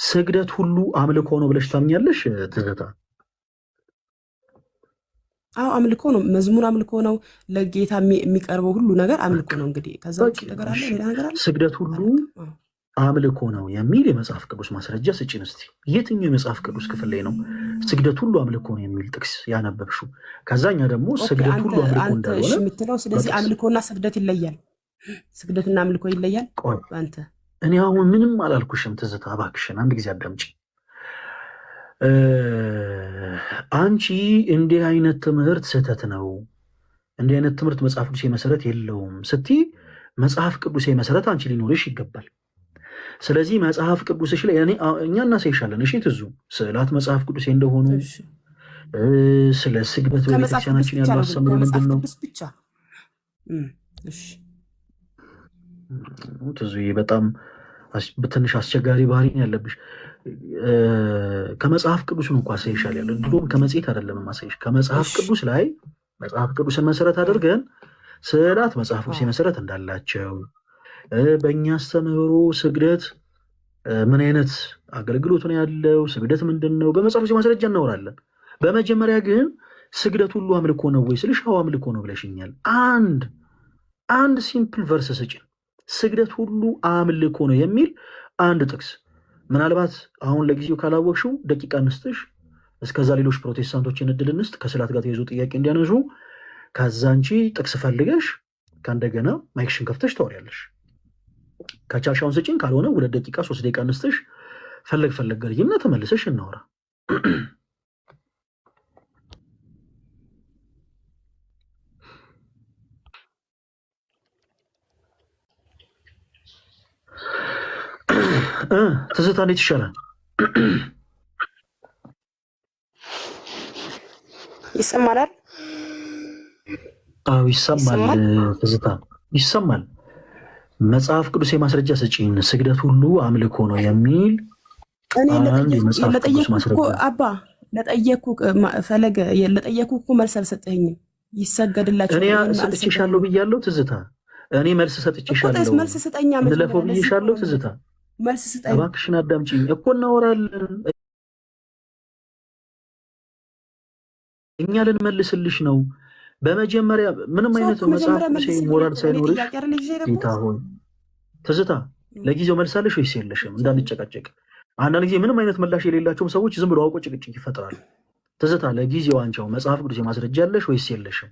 ስግደት ሁሉ አምልኮ ነው ብለሽ ታምኛለሽ ትዝታ? አዎ አምልኮ ነው። መዝሙር አምልኮ ነው። ለጌታ የሚቀርበው ሁሉ ነገር አምልኮ ነው። እንግዲህ ከዛ ውጭ ነገር አለ ሌላ ነገር አለ? ስግደት ሁሉ አምልኮ ነው የሚል የመጽሐፍ ቅዱስ ማስረጃ ስጪን እስቲ። የትኛው የመጽሐፍ ቅዱስ ክፍል ላይ ነው ስግደት ሁሉ አምልኮ ነው የሚል ጥቅስ ያነበብሽው? ከዛኛ ደግሞ ስግደት ሁሉ አምልኮ እንዳልሆነ የምትለው ስለዚህ አምልኮና ስግደት ይለያል። ስግደትና አምልኮ ይለያል። አንተ እኔ አሁን ምንም አላልኩሽም ትዝታ፣ እባክሽን አንድ ጊዜ አዳምጪ። አንቺ እንዲህ አይነት ትምህርት ስህተት ነው፣ እንዲህ አይነት ትምህርት መጽሐፍ ቅዱስ መሰረት የለውም ስትይ መጽሐፍ ቅዱስ መሰረት አንቺ ሊኖርሽ ይገባል። ስለዚህ መጽሐፍ ቅዱስሽ ላይ እኛ እናሳይሻለን። እሺ ትዙ ስዕላት መጽሐፍ ቅዱስ እንደሆኑ ስለ ስግደት ከመጽሐፍ ቅዱስ በቤተክርስቲያናችን ብቻ ያለው ነው ግን አስተምሮ ከመጽሐፍ ምንድን ነው? ቅዱስ ብቻ። እሺ ትዙዬ በጣም ትንሽ አስቸጋሪ ባህሪ ነው ያለብሽ። ከመጽሐፍ ቅዱስ ነው እንኳ ሳይሻል ያለ ድሮም ከመጽሔት አይደለም ማሳይሽ። ከመጽሐፍ ቅዱስ ላይ መጽሐፍ ቅዱስን መሰረት አድርገን ስዕላት መጽሐፍ ቅዱስ መሰረት እንዳላቸው በእኛ አስተምህሮ ስግደት ምን አይነት አገልግሎት ነው ያለው፣ ስግደት ምንድን ነው፣ በመጽሐፍ ቅዱስ ማስረጃ እናወራለን። በመጀመሪያ ግን ስግደት ሁሉ አምልኮ ነው ወይ ስልሽ አዎ አምልኮ ነው ብለሽኛል። አንድ ሲምፕል ቨርስ ስጭን፣ ስግደት ሁሉ አምልኮ ነው የሚል አንድ ጥቅስ። ምናልባት አሁን ለጊዜው ካላወቅሽው ደቂቃ እንስጥሽ፣ እስከዛ ሌሎች ፕሮቴስታንቶችን እድል እንስጥ ከስዕላት ጋር ተይዞ ጥያቄ እንዲያነሱ። ከዛ አንቺ ጥቅስ ፈልገሽ ከእንደገና ማይክሽን ከፍተሽ ታወሪያለሽ። ከቻልሻውን ስጭን፣ ካልሆነ 2 ደቂቃ 3 ደቂቃ እንስጥሽ፣ ፈለግ ገርይና ተመልሰሽ እናወራ። ትዝታ እንዴት ይሻላል? ይሰማል? አዎ ይሰማል። ትዝታ ይሰማል። መጽሐፍ ቅዱስ የማስረጃ ስጪን፣ ስግደት ሁሉ አምልኮ ነው የሚል አንድ የመጽሐፍ ቅዱስ ማስረጃ። አባ ለጠየኩ ፈለገ ለጠየኩ እኮ መልስ አልሰጠኝም። ይሰገድላችሁ እኔ ሰጥቼሻለሁ ብያለሁ ትዝታ። እኔ መልስ ሰጥቼሻለሁ፣ መልስ ስጠኛ። እንለፈው ብዬሻለሁ ትዝታ። መልስ ስጠኝ እባክሽን፣ አዳምጪኝ እኮ እናወራለን። እኛ ልንመልስልሽ ነው። በመጀመሪያ ምንም አይነት መጽሐፍ ቅዱስ ሞራል ሳይኖርሽ ጌታ ሆይ ትዝታ፣ ለጊዜው መልሳለሽ ወይስ የለሽም? እንዳንጨቃጨቅ። አንዳንድ ጊዜ ምንም አይነት ምላሽ የሌላቸውም ሰዎች ዝም ብሎ አውቆ ጭቅጭቅ ይፈጥራሉ። ትዝታ፣ ለጊዜው አንቺው መጽሐፍ ቅዱስ ማስረጃ ያለሽ ወይስ የለሽም?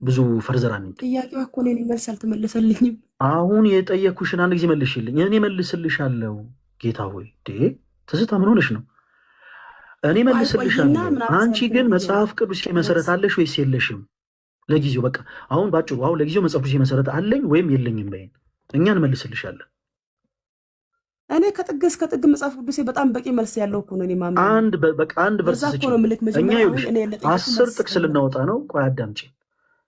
ብዙ ፈርዘራኒ ጥያቄዋ እኮ እኔ መልስ አልተመለሰልኝም። አሁን የጠየኩሽን አንድ ጊዜ መልሽልኝ። እኔ መልስልሻለሁ። ጌታ ሆይ ትዝታ ምን ሆነሽ ነው? እኔ መልስልሻለሁ። አንቺ ግን መጽሐፍ ቅዱስ መሰረት አለሽ ወይስ የለሽም? ለጊዜው በቃ አሁን ባጭሩ፣ አሁን ለጊዜው መጽሐፍ ቅዱስ መሰረት አለኝ ወይም የለኝም በይን፣ እኛ እንመልስልሻለን። እኔ ከጥግ እስከ ጥግ መጽሐፍ ቅዱስ በጣም በቂ መልስ ያለው እኮ ነው። እኔ ማምን አንድ ቨርስ እኛ ይኸውልሽ 10 ጥቅስ ልናወጣ ነው። ቆይ አዳምጪ።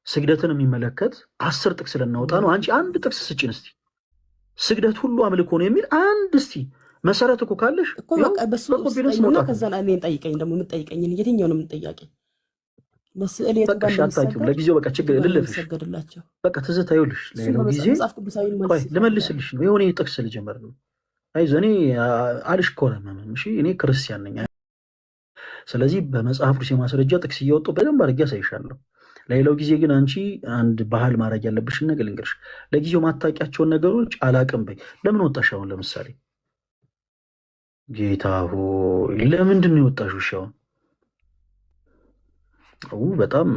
ስግደትን የሚመለከት 10 ጥቅስ ልናወጣ ነው። አንቺ አንድ ጥቅስ ስጭን እስቲ። ስግደት ሁሉ አምልኮ ነው የሚል አንድ እስቲ መሰረት እኮ ካለሽ እኮ በቃ በሱ ነው። ከዛ እኔን ጠይቀኝ፣ ደግሞ የምትጠይቀኝ የትኛው ነው የምትጠያቀኝ? ለስዕል የቱ ለጊዜው በቃ ችግር ልልፍሽ በቃ ትዝታ ይኸውልሽ፣ ሌላው ጊዜ ቆይ ልመልስልሽ ነው። የሆነ ጥቅስ ልጀምር ነው። አይዞህ እኔ አልሽኮረመምም። እሺ እኔ ክርስቲያን ነኝ። ስለዚህ በመጽሐፍ ቅዱስ የማስረጃ ጥቅስ እያወጣሁ በደንብ አድርጌ አሳይሻለሁ። ሌላው ጊዜ ግን አንቺ አንድ ባህል ማድረግ ያለብሽን ነገር ልንገርሽ። ለጊዜው ማታውቂያቸውን ነገሮች አላቅም በይ። ለምን ወጣሽ? አሁን ለምሳሌ ጌታ ሆይ ለምንድን ነው የወጣሽው? አሁን በጣም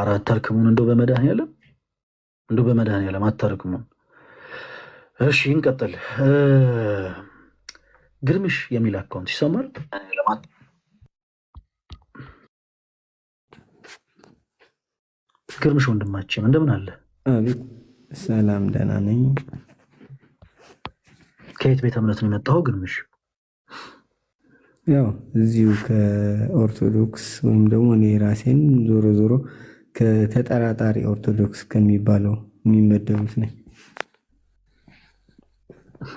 አታርክሙን። እንደው በመድኃኒዓለም አታርክሙን። እሺ እንቀጥል። ግርምሽ የሚል አካውንት ይሰማል? ግርምሽ ወንድማችን እንደምን አለ? አቤት ሰላም፣ ደህና ነኝ። ከየት ቤተ እምነት ነው የመጣኸው ግርምሽ? ያው እዚሁ ከኦርቶዶክስ ወይም ደግሞ እኔ ራሴን ዞሮ ዞሮ ከተጠራጣሪ ኦርቶዶክስ ከሚባለው የሚመደቡት ነኝ።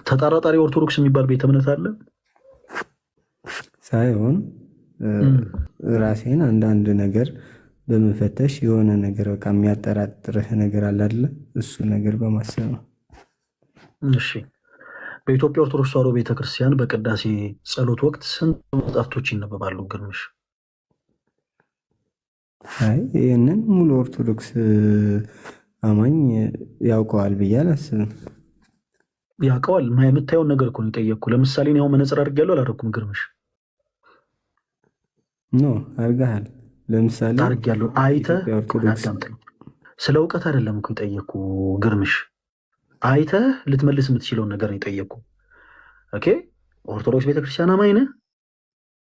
ተጠራጣሪ ኦርቶዶክስ የሚባል ቤተ እምነት አለ ሳይሆን ራሴን አንዳንድ ነገር በመፈተሽ የሆነ ነገር በቃ የሚያጠራጥርህ ነገር አለ አይደለ? እሱ ነገር በማሰብ ነው። እሺ፣ በኢትዮጵያ ኦርቶዶክስ ተዋሕዶ ቤተክርስቲያን በቅዳሴ ጸሎት ወቅት ስንት መጽሐፍቶች ይነበባሉ ግርምሽ? አይ ይህንን ሙሉ ኦርቶዶክስ አማኝ ያውቀዋል ብዬ አላስብም። ያውቀዋል። የምታየውን ነገር እኮ ነው የጠየቅኩህ። ለምሳሌ እኔ አሁን መነጽር አድርጌያለሁ አላደረኩም ግርምሽ? ኖ አድርገሃል። ለምሳሌ አድርጌያለሁ። አይተህ አዳምጠኝ። ስለ እውቀት አይደለም እኮ የጠየቅኩህ ግርምሽ። አይተህ ልትመልስ የምትችለውን ነገር ነው የጠየቅኩህ። ኦኬ፣ ኦርቶዶክስ ቤተክርስቲያን አማኝ ነህ?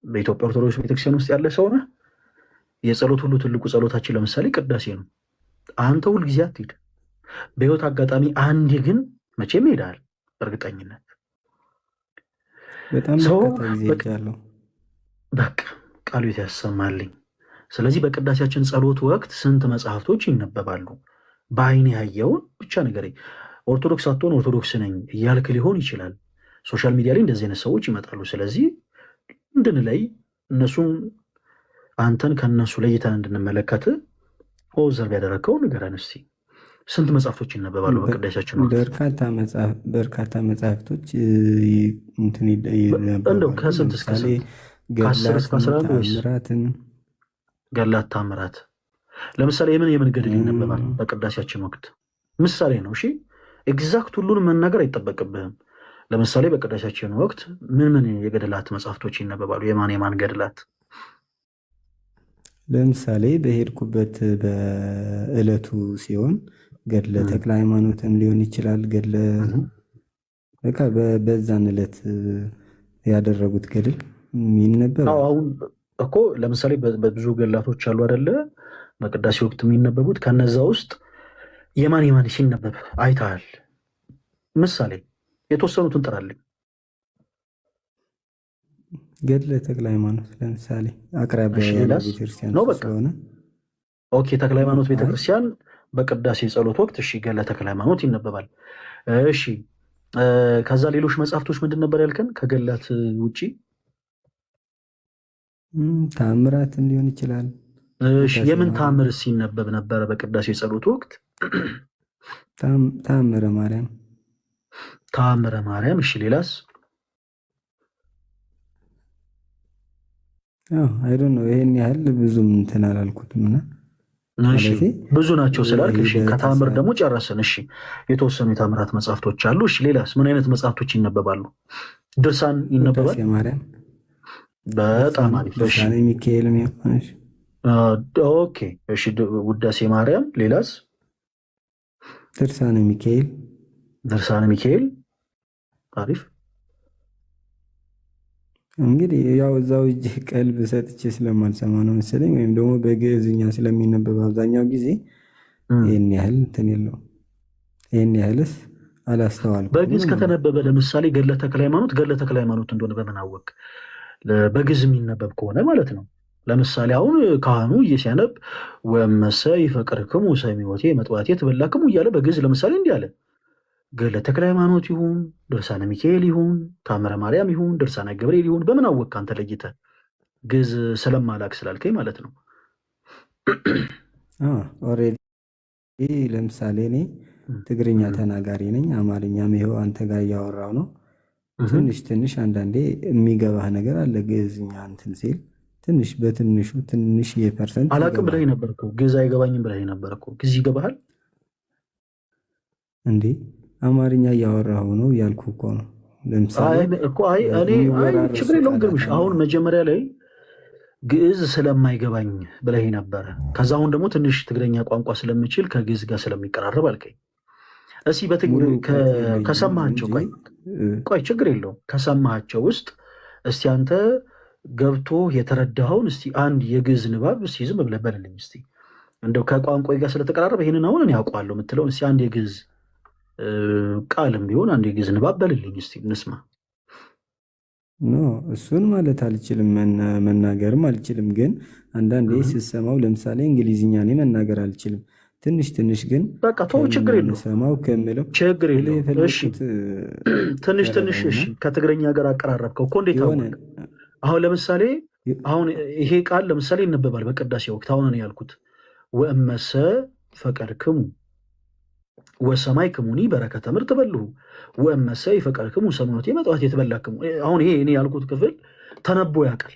በኢትዮጵያ ኦርቶዶክስ ቤተክርስቲያን ውስጥ ያለ ሰው ነህ? የጸሎት ሁሉ ትልቁ ጸሎታችን ለምሳሌ ቅዳሴ ነው። አንተ ሁልጊዜ አትሄድ። በህይወት አጋጣሚ አንዴ ግን መቼም ሄዳል። እርግጠኝነት በጣም ሰው በርካታ ጊዜ ሄጃለሁ። በቃ ቃሉ ያሰማልኝ። ስለዚህ በቅዳሴያችን ጸሎት ወቅት ስንት መጽሐፍቶች ይነበባሉ? በአይን ያየውን ብቻ ንገረኝ። ኦርቶዶክስ አትሆን ኦርቶዶክስ ነኝ እያልክ ሊሆን ይችላል። ሶሻል ሚዲያ ላይ እንደዚህ አይነት ሰዎች ይመጣሉ። ስለዚህ እንድንለይ እነሱን አንተን ከነሱ ለይተን እንድንመለከት ኦብዘርቭ ያደረግከው ንገረን እስቲ። ስንት መጽሐፍቶች ይነበባሉ በቅዳሴያችን ወቅት? በርካታ መጽሐፍቶች እንደው ከስንት እስከ ስንት? ከ10 እስከ 11 ወይስ ታምራትን? ገድላት፣ ታምራት። ለምሳሌ የምን ገድል ይነበባል በቅዳሴያችን ወቅት? ምሳሌ ነው። እሺ ኤግዛክት ሁሉንም መናገር አይጠበቅብህም። ለምሳሌ በቅዳሴያችን ወቅት ምን የገድላት መጽሐፍቶች ይነበባሉ? የማን ገድላት? ለምሳሌ በሄድኩበት በዕለቱ ሲሆን ገድለ ተክለ ሃይማኖትም ሊሆን ይችላል። ገድለ በቃ በዛን ዕለት ያደረጉት ገድል የሚነበብ። አሁን እኮ ለምሳሌ በብዙ ገድላቶች አሉ አይደለ? በቅዳሴ ወቅት የሚነበቡት ከነዛ ውስጥ የማን ሲነበብ አይተሃል? ምሳሌ የተወሰኑትን ጥራልኝ። ገድለ ተክለ ሃይማኖት ለምሳሌ አቅራቢያ ያለ ቤተክርስቲያን ስለሆነ ኦኬ። ተክለ ሃይማኖት ቤተክርስቲያን በቅዳሴ ጸሎት ወቅት እሺ፣ ገድለ ተክለ ሃይማኖት ይነበባል። እሺ፣ ከዛ ሌሎች መጽሐፍቶች ምንድን ነበር ያልከን? ከገድላት ውጪ ታምራትን ሊሆን ይችላል። እሺ፣ የምን ታምር ሲነበብ ነበረ በቅዳሴ ጸሎት ወቅት? ታምረ ማርያም። ታምረ ማርያም። እሺ፣ ሌላስ? አይዶን ነው ይሄን ያህል ብዙም እንትን አላልኩትም እና ብዙ ናቸው ስላልክ እሺ፣ ከታምር ደግሞ ጨረስን። እሺ፣ የተወሰኑ የታምራት መጽሐፍቶች አሉ። እሺ፣ ሌላስ ምን አይነት መጽሐፍቶች ይነበባሉ? ድርሳን ይነበባል? ማርያም። በጣም አሪፍ። እሺ፣ ሚካኤል የሚሆንሽ ኦኬ። እሺ፣ ውዳሴ ማርያም። ሌላስ? ድርሳነ ሚካኤል። ድርሳነ ሚካኤል አሪፍ። እንግዲህ ያው እዛው እጅ ቀልብ ሰጥቼ ስለማልሰማ ነው መሰለኝ፣ ወይም ደግሞ በግዕዝኛ ስለሚነበብ አብዛኛው ጊዜ ይህን ያህል እንትን የለውም። ይህን ያህልስ አላስተዋልኩም። በግዕዝ ከተነበበ ለምሳሌ ገድለ ተክለ ሃይማኖት እንደሆነ በምን አወቅ? በግዕዝ የሚነበብ ከሆነ ማለት ነው። ለምሳሌ አሁን ካህኑ ሲያነብ ወመሰ ይፈቅርክሙ ሰሚዖቴ መጥዋቴ ትበላክሙ እያለ በግዕዝ ለምሳሌ እንዲህ አለ። ገድለ ተክለ ሃይማኖት ይሁን ድርሳነ ሚካኤል ይሁን ታምረ ማርያም ይሁን ድርሳነ ገብርኤል ይሁን በምን አወቅ አንተ ለይተህ? ግዕዝ ስለማላክ ስላልከኝ ማለት ነው። ኦልሬዲ ለምሳሌ እኔ ትግርኛ ተናጋሪ ነኝ፣ አማርኛም ይኸው አንተ ጋር እያወራው ነው። ትንሽ አንዳንዴ የሚገባህ ነገር አለ። ግዕዝኛ እንትን ሲል ትንሽ የፐርሰንት አላቅም ብለህ ነበር እኮ ግዕዝ አይገባኝም ብለህ ነበር እኮ። ግዕዝ ይገባሃል እንዴ? አማርኛ እያወራሁ ነው ያልኩ እኮ ነው። ለምሳሌ ችግር የለውም ግርምሽ። አሁን መጀመሪያ ላይ ግዕዝ ስለማይገባኝ ብለህ ነበረ። ከዛ አሁን ደግሞ ትንሽ ትግረኛ ቋንቋ ስለምችል ከግዕዝ ጋር ስለሚቀራረብ አልከኝ። እስኪ ከሰማሃቸው ቆይ ችግር የለውም ከሰማሃቸው ውስጥ እስቲ አንተ ገብቶ የተረዳኸውን እስቲ አንድ የግዕዝ ንባብ እስቲ ዝም ብለህ በልልኝ እስቲ። እንደው ከቋንቋ ጋር ስለተቀራረበ ይህንን አሁን እኔ ያውቀዋለሁ የምትለውን እስቲ አንድ የግዕዝ ቃልም ቢሆን አንድ የግዕዝ ንባብ በልልኝ እስቲ እንስማ። ኖ እሱን ማለት አልችልም፣ መናገርም አልችልም። ግን አንዳንዴ ስሰማው ለምሳሌ እንግሊዝኛ እኔ መናገር አልችልም። ትንሽ ግን በቃ ተው፣ ችግር የለውም ሰማው ከምለው ችግር የለውም። እሺ ትንሽ እሺ፣ ከትግረኛ ጋር አቀራረብከው እኮ እንዴት አሁን አሁን ለምሳሌ አሁን ይሄ ቃል ለምሳሌ ይነበባል በቅዳሴ ወቅት። አሁን ነው ያልኩት ወእመሰ ፈቀድክሙ ወሰማይክሙኒ በረከተ ምድር ትበልዑ ወእመሰ ይፈቀድክሙ ሰሚዖቴ መጥዋቴ ትበላክሙ። አሁን ይሄ እኔ ያልኩት ክፍል ተነቦ ያውቃል።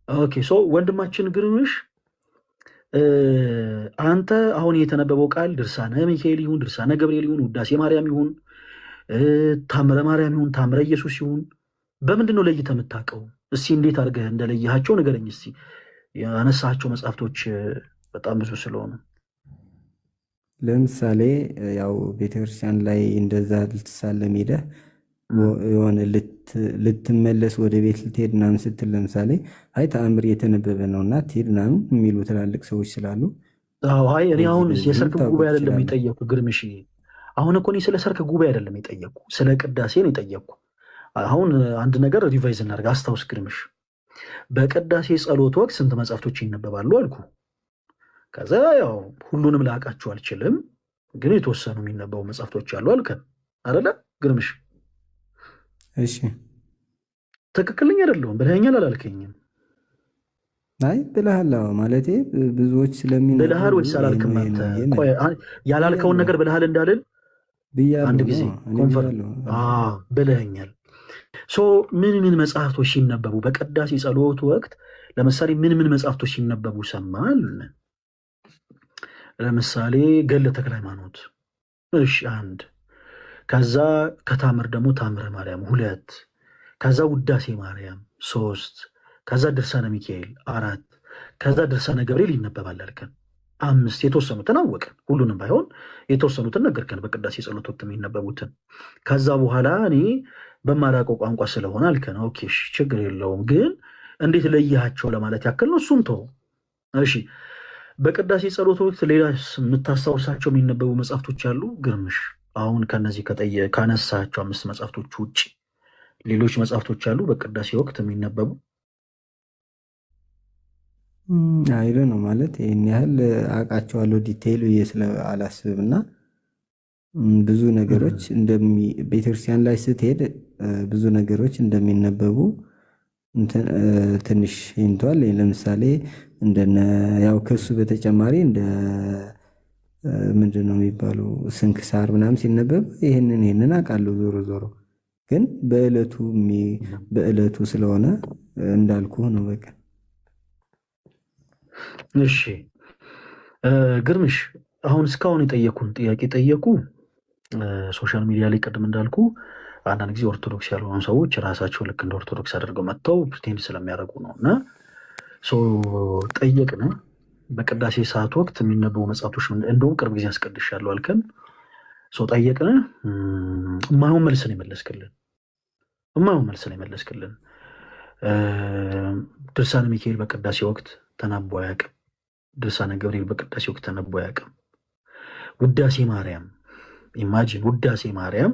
ኦኬ ሶ ወንድማችን ግርምሽ አንተ አሁን የተነበበው ቃል ድርሳነ ሚካኤል ይሁን ድርሳነ ገብርኤል ይሁን ውዳሴ ማርያም ይሁን ታምረ ማርያም ይሁን ታምረ ኢየሱስ ይሁን በምንድን ነው ለይተህ የምታውቀው? እስቲ እንዴት አድርገህ እንደለየሃቸው ንገረኝ እስቲ። ያነሳቸው መጽሐፍቶች በጣም ብዙ ስለሆኑ ለምሳሌ ያው ቤተክርስቲያን ላይ እንደዛ ልትሳለም ሄደህ የሆነ ልትመለስ ወደ ቤት ልትሄድ ምናምን ስትል ለምሳሌ አይ ተአምር እየተነበበ ነው እና ትሄድ ምናምን የሚሉ ትላልቅ ሰዎች ስላሉ አይ እኔ አሁን የሰርክ ጉባኤ አይደለም የጠየኩ ግርምሽ። አሁን እኮ እኔ ስለ ሰርክ ጉባኤ አይደለም የጠየኩ ስለ ቅዳሴ ነው የጠየኩ። አሁን አንድ ነገር ሪቫይዝ እናድርግ። አስታውስ ግርምሽ፣ በቅዳሴ ጸሎት ወቅት ስንት መጽሐፍቶች ይነበባሉ አልኩ። ከዛ ያው ሁሉንም ላውቃቸው አልችልም፣ ግን የተወሰኑ የሚነበቡ መጽሐፍቶች አሉ አልከን አይደለ ግርምሽ? እሺ ትክክለኛ አይደለሁም ብለኸኛል አላልከኝም? አይ ብለሃል። ማለቴ ብዙዎች ስለሚነበቡ ብለሃል ወይስ አላልክም? አንተ ቆይ ያላልከውን ነገር ብለሃል እንዳልን አንድ ጊዜ ብለኸኛል። ምን ምን መጽሐፍቶች ሲነበቡ በቅዳሴ ጸሎት ወቅት ለምሳሌ ምን ምን መጽሐፍቶች ሲነበቡ ሰማል? ለምሳሌ ገድለ ተክለ ሃይማኖት፣ እሺ 1። ከዛ ከታምር ደግሞ ታምረ ማርያም 2። ከዛ ውዳሴ ማርያም 3። ከዛ ድርሳነ ሚካኤል 4። ከዛ ድርሳነ ገብርኤል ይነበባል አልከን 5። የተወሰኑትን አወቅን፣ ሁሉንም ባይሆን የተወሰኑትን ነገርከን፣ በቅዳሴ ጸሎት ወቅት የሚነበቡትን። ከዛ በኋላ እኔ በማላውቀው ቋንቋ ስለሆነ አልከን ኦኬ ችግር የለውም፣ ግን እንዴት ለያቸው ለማለት ያክል ነው። እሱም ተው እሺ። በቅዳሴ ጸሎት ወቅት ሌላ የምታስታውሳቸው የሚነበቡ መጽሐፍቶች አሉ ግርምሽ? አሁን ከነዚህ ካነሳቸው 5 መጽሐፍቶች ውጭ ሌሎች መጽሐፍቶች አሉ በቅዳሴ ወቅት የሚነበቡ? አይዶ ነው ማለት ይህን ያህል አውቃቸዋለሁ ዲቴይል ብዬ ስለ አላስብም። እና ብዙ ነገሮች ቤተክርስቲያን ላይ ስትሄድ ብዙ ነገሮች እንደሚነበቡ ትንሽ ይንቷል። ለምሳሌ እንደነ ያው ከሱ በተጨማሪ እንደ ምንድን ነው የሚባሉ ስንክሳር ምናምን ሲነበብ ይህንን አውቃለሁ። ዞሮ ዞሮ ግን በዕለቱ ስለሆነ እንዳልኩ ነው በቃ። እሺ ግርምሽ፣ አሁን እስካሁን የጠየኩን ጥያቄ ጠየቁ። ሶሻል ሚዲያ ላይ ቅድም እንዳልኩ አንዳንድ ጊዜ ኦርቶዶክስ ያልሆኑ ሰዎች ራሳቸው ልክ እንደ ኦርቶዶክስ አድርገው መጥተው ፕሪቴንድ ስለሚያደርጉ ነው። እና ጠየቅን፣ በቅዳሴ ሰዓት ወቅት የሚነበቡ መጽሐፍቶች እንደውም ቅርብ ጊዜ አስቀድሻለሁ አልከን። ጠየቅን፣ የማይሆን መልስ ነው የመለስክልን። ድርሳነ ሚካኤል በቅዳሴ ወቅት ተነቦ አያውቅም። ድርሳነ ገብርኤል በቅዳሴ ወቅት ተነቦ አያውቅም። ውዳሴ ማርያም ኢማጂን፣ ውዳሴ ማርያም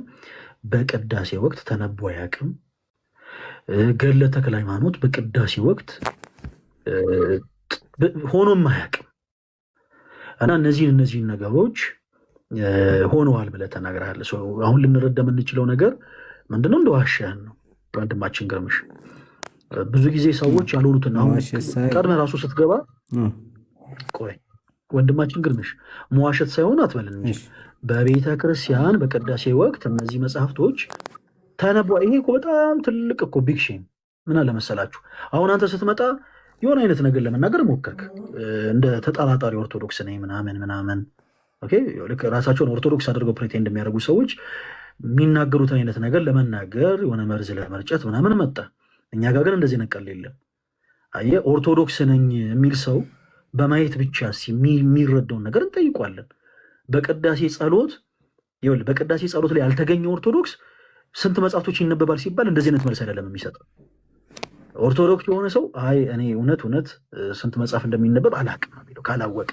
በቅዳሴ ወቅት ተነቦ አያውቅም። ገድለ ተክለ ሃይማኖት በቅዳሴ ወቅት ሆኖም አያውቅም። እና እነዚህን ነገሮች ሆነዋል ብለህ ተናግረሃል። አሁን ልንረዳ የምንችለው ነገር ምንድነው? እንደ ዋሻህን ነው ወንድማችን ግርምሽ። ብዙ ጊዜ ሰዎች ያልሆኑትን አሁን ቀድመህ ራሱ ስትገባ ቆይ ወንድማችን ግርምሽ መዋሸት ሳይሆን አትበልን እንጂ በቤተ ክርስቲያን በቅዳሴ ወቅት እነዚህ መጽሐፍቶች ተነቧ። ይሄ እኮ በጣም ትልቅ እኮ ቢግ ሼም። ምን አለ መሰላችሁ፣ አሁን አንተ ስትመጣ የሆነ አይነት ነገር ለመናገር ሞከርክ፣ እንደ ተጠራጣሪ ኦርቶዶክስ ነኝ ምናምን። ኦኬ ልክ ራሳቸውን ኦርቶዶክስ አድርገው ፕሬቴንድ የሚያደርጉ ሰዎች የሚናገሩትን አይነት ነገር ለመናገር የሆነ መርዝ ለመርጨት ምናምን መጣ። እኛ ጋር ግን እንደዚህ ነቀል የለም። አየህ ኦርቶዶክስ ነኝ የሚል ሰው በማየት ብቻ የሚረዳውን ነገር እንጠይቋለን። በቅዳሴ ጸሎት ላይ ያልተገኘ ኦርቶዶክስ ስንት መጽሐፍቶች ይነበባል ሲባል እንደዚህ አይነት መልስ አይደለም የሚሰጠው። ኦርቶዶክስ የሆነ ሰው አይ እኔ እውነት ስንት መጽሐፍ እንደሚነበብ አላውቅም ነው የሚለው። ካላወቀ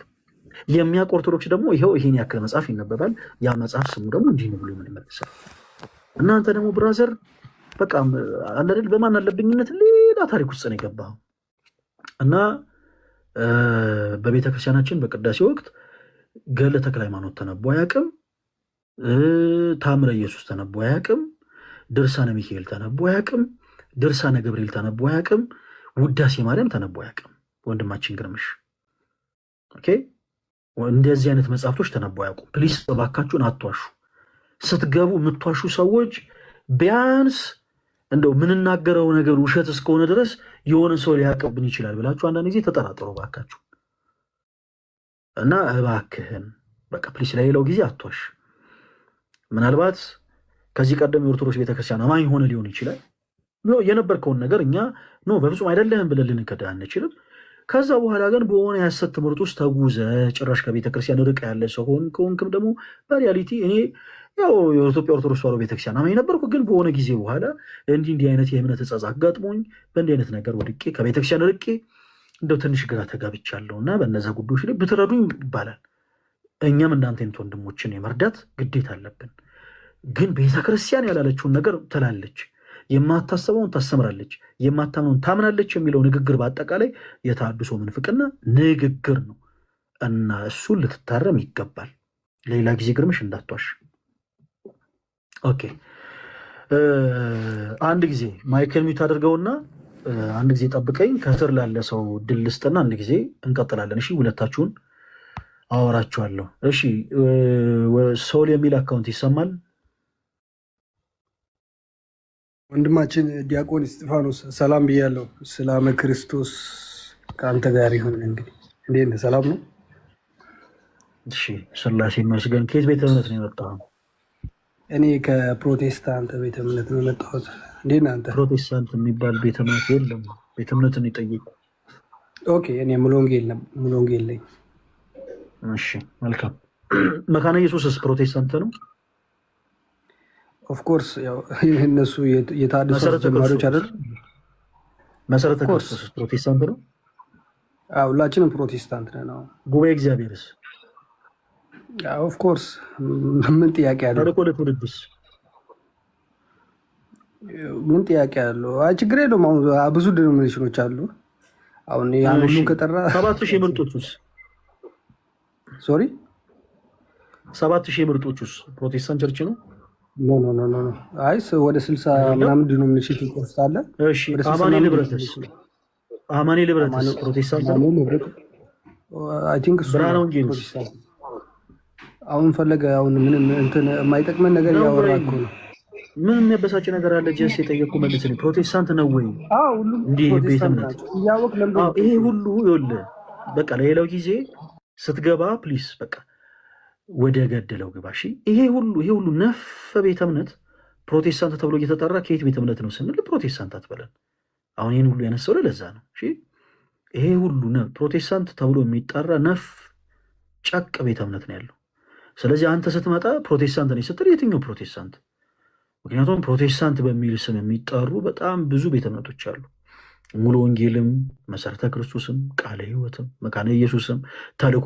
የሚያውቅ ኦርቶዶክስ ደግሞ ይሄን ያክል መጽሐፍ ይነበባል፣ ያ መጽሐፍ ስሙ ደግሞ እንዲህ ነው ብሎ ይመልሳል። እናንተ ደግሞ ብራዘር በቃ አንደል በማን አለብኝነት ሌላ ታሪክ ውስጥ ነው የገባው። እና በቤተክርስቲያናችን በቅዳሴ ወቅት ገድለ ተክለ ሃይማኖት ተነቦ አያውቅም። ታምረ ኢየሱስ ተነቦ አያውቅም። ድርሳነ ሚካኤል ተነቦ አያውቅም። ድርሳነ ገብርኤል ተነቦ አያውቅም። ውዳሴ ማርያም ተነቦ አያውቅም። ወንድማችን ግርምሽ ኦኬ፣ እንደዚህ አይነት መጽሐፍቶች ተነቦ አያውቁም። ፕሊስ እባካችሁን አትዋሹ። ስትገቡ የምትዋሹ ሰዎች ቢያንስ እንደው ምንናገረው ነገር ውሸት እስከሆነ ድረስ የሆነ ሰው ሊያቀብን ይችላል ብላችሁ አንዳንድ ጊዜ ተጠራጥሩ እባካችሁ። እና እባክህን በቃ ፕሊስ ለሌላው ጊዜ አትዋሽ። ምናልባት ከዚህ ቀደም የኦርቶዶክስ ቤተክርስቲያን አማኝ ሆነ ሊሆን ይችላል። የነበርከውን ነገር እኛ በፍጹም አይደለህም ብለን ልንከዳ አንችልም። ከዛ በኋላ ግን በሆነ የሐሰት ትምህርት ውስጥ ተጉዘ ጭራሽ ከቤተክርስቲያን ርቀ ያለ ሰው ከሆንክም ደግሞ በሪያሊቲ እኔ ያው የኢትዮጵያ ኦርቶዶክስ ተዋሕዶ ቤተክርስቲያን አማኝ ነበርኩ፣ ግን በሆነ ጊዜ በኋላ እንዲህ አይነት የእምነት እጸጽ አጋጥሞኝ በእንዲህ አይነት ነገር ወድቄ ከቤተክርስቲያን ርቄ እንደው ትንሽ ግራ ተጋብቻለሁ እና በእነዛ ጉዳዮች ላይ ብትረዱኝ ይባላል። እኛም እንዳንተ አይነት ወንድሞችን የመርዳት ግዴታ አለብን። ግን ቤተክርስቲያን ያላለችውን ነገር ትላለች። የማታስበውን ታስተምራለች፣ የማታምነውን ታምናለች የሚለው ንግግር በአጠቃላይ የተሐድሶ ምንፍቅና ንግግር ነው እና እሱን ልትታረም ይገባል። ሌላ ጊዜ ግርምሽ እንዳትዋሽ። ኦኬ፣ አንድ ጊዜ ማይክል ሚዩት አድርገውና አንድ ጊዜ ጠብቀኝ። ከስር ላለ ሰው ድል ልስጥና አንድ ጊዜ እንቀጥላለን። እሺ፣ ሁለታችሁን አወራችኋለሁ። እሺ፣ ሶል የሚል አካውንት ይሰማል? ወንድማችን ዲያቆን እስጢፋኖስ ሰላም ብያለሁ። ሰላም ክርስቶስ ከአንተ ጋር ይሁን። እንግዲህ እንዴት ነህ? ሰላም ነው? እሺ፣ ስላሴ ይመስገን። ከየት ቤተ እምነት ነው የመጣኸው? እኔ ከፕሮቴስታንት ቤተ እምነት ነው የመጣሁት። እንዴት ነህ አንተ? ፕሮቴስታንት የሚባል ቤተ እምነት የለም። ቤተ እምነትን ይጠይቁ። ኦኬ፣ እኔ ሙሉ ወንጌል ነኝ። እሺ፣ መልካም። መካነ ኢየሱስስ ፕሮቴስታንት ነው? ኦፍኮርስ ያው እነሱ የተሐድሶ ጀማሪዎች አይደል? መሰረተ ክርስቶስ ፕሮቴስታንት ነው? ሁላችንም ፕሮቴስታንት ነን። ጉባኤ እግዚአብሔርስ? ኦፍኮርስ ምን ጥያቄ አለው? ተልእኮ ለትውልድስ ምን ጥያቄ አለው? ችግር የለውም። አሁን ብዙ ዲኖሚኔሽኖች አሉ። አሁን ያን ሁሉን ከጠራ 7000 ምርጦቹስ? ሶሪ 7000 ምርጦቹስ ፕሮቴስታንት ቸርች ነው? ኖ አይ ወደ 60 ምናምን ዲኖሚኔሽን ኮርስ አለ። እሺ፣ አማኑኤል ህብረትስ? አማኑኤል ህብረትስ ፕሮቴስታንት ነው? አይ ቲንክ ብርሃነ ወንጌልስ? አሁን ፈለገ አሁን ምንም እንትን የማይጠቅመን ነገር ያወራ እኮ ነው። ምን የሚያበሳጭ ነገር አለ? ጀስ የጠየቁ መልስልኝ። ፕሮቴስታንት ነው ወይ? እንዲህ ቤተ እምነት ይሄ ሁሉ ይኸውልህ፣ በቃ ለሌላው ጊዜ ስትገባ ፕሊስ በቃ ወደ ገደለው ግባ። እሺ፣ ይሄ ሁሉ ነፍ ቤተ እምነት ፕሮቴስታንት ተብሎ እየተጠራ ከየት ቤተ እምነት ነው ስንል ፕሮቴስታንት አትበለን። አሁን ይህን ሁሉ ያነሳው ለዛ ነው። እሺ፣ ይሄ ሁሉ ፕሮቴስታንት ተብሎ የሚጠራ ነፍ ጨቅ ቤተ እምነት ነው ያለው። ስለዚህ አንተ ስትመጣ ፕሮቴስታንት ነኝ ስትል የትኛው ፕሮቴስታንት? ምክንያቱም ፕሮቴስታንት በሚል ስም የሚጠሩ በጣም ብዙ ቤተ እምነቶች አሉ። ሙሉ ወንጌልም፣ መሰረተ ክርስቶስም፣ ቃለ ሕይወትም፣ መካነ ኢየሱስም፣ ተልእኮ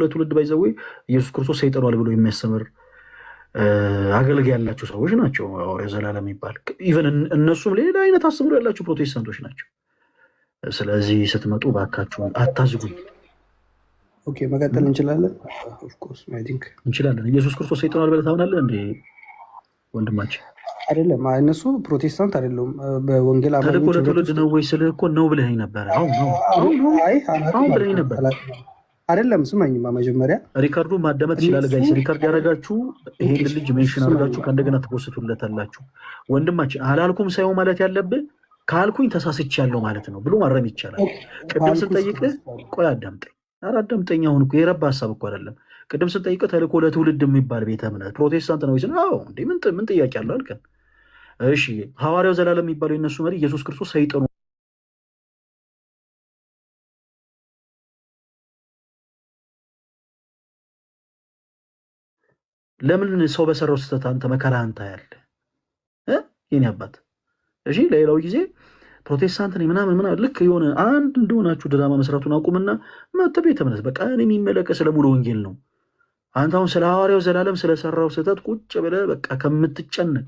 ለትውልድ ባይዘዌ ኢየሱስ ክርስቶስ ሰይጠኗል ብሎ የሚያስተምር አገልጋይ ያላቸው ሰዎች ናቸው። ሐዋርያው ዘላለም ይባል ኢቨን እነሱም ሌላ አይነት አስተምሮ ያላቸው ፕሮቴስታንቶች ናቸው። ስለዚህ ስትመጡ ባካችሁን አታዝጉኝ። ኦኬ፣ መቀጠል እንችላለን። ኦፍኮርስ እንችላለን። ኢየሱስ ክርስቶስ ሰይጠኗል ብለህ ታምናለህ እንዴ ወንድማችን? አይደለም፣ እነሱ ፕሮቴስታንት አይደሉም። በወንጌል ተልእኮ ለትውልድ ነው ወይ ስልህ እኮ ነው ብለኸኝ ነበረ። አሁን ብለኸኝ ነበር አይደለም? ስማኝማ መጀመሪያ ሪካርዱ ማዳመጥ ትችላለህ። ጋይስ ሪካርድ ያደረጋችሁ ይሄን ልጅ ሜንሽን አድርጋችሁ ከእንደገና ትፖስቱለታላችሁ። ወንድማችን አላልኩም ሳይሆን ማለት ያለብህ ካልኩኝ ተሳስቻለሁ ማለት ነው ብሎ ማረም ይቻላል። ቅድም ስንጠይቅህ ቆይ አዳምጠኝ። ኧረ አዳምጠኝ። አሁን እኮ የረባ ሀሳብ እኮ አይደለም። ቅድም ስንጠይቅህ ተልእኮ ለትውልድ የሚባል ቤተ እምነት ፕሮቴስታንት ነው ወይስ? አዎ እንዴ ምን ጥያቄ አለው አልከን። እሺ ሐዋርያው ዘላለም የሚባለው የነሱ መሪ ኢየሱስ ክርስቶስ ሰይጣኑ ለምን ሰው በሰራው ስህተት አንተ መከራ አንተ ያለ የኔ አባት? እሺ ለሌላው ጊዜ ፕሮቴስታንት ነኝ ምናምን ልክ የሆነ አንድ እንደሆናችሁ ድራማ መስራቱን አቁምና መጥተህ ቤተ እምነት በቃ እኔ የሚመለከት ስለ ሙሉ ወንጌል ነው። አንተ አሁን ስለ ሐዋርያው ዘላለም ስለሰራው ስህተት ቁጭ ብለህ በቃ ከምትጨነቅ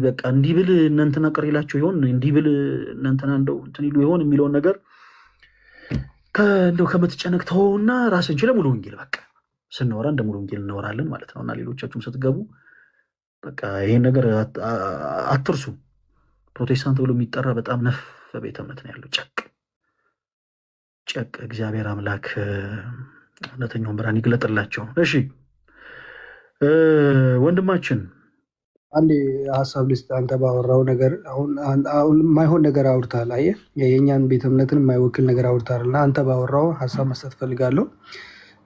በቃ እንዲህ ብል እነ እንትና ቅር ይላቸው ይሆን እንዲህ ብል እነ እንትና እንደው እንትን ይሉ ይሆን የሚለውን ነገር እንደው ከምትጨነቅ ተውና ራስን ችለህ ሙሉ ወንጌል በቃ ስናወራ እንደ ሙሉ ወንጌል እናወራለን ማለት ነው። እና ሌሎቻችሁም ስትገቡ በቃ ይሄን ነገር አትርሱ። ፕሮቴስታንት ብሎ የሚጠራ በጣም ነፍ ቤተ እምነት ነው ያለው። ጨቅ እግዚአብሔር አምላክ እውነተኛውን ብርሃን ይግለጥላቸው። እሺ ወንድማችን አንድ ሀሳብ ልስጥ። አንተ ባወራው ነገር አሁን የማይሆን ነገር አውርታል። አየህ የእኛን ቤተ እምነትን የማይወክል ነገር አውርታል እና አንተ ባወራው ሀሳብ መስጠት ፈልጋለሁ።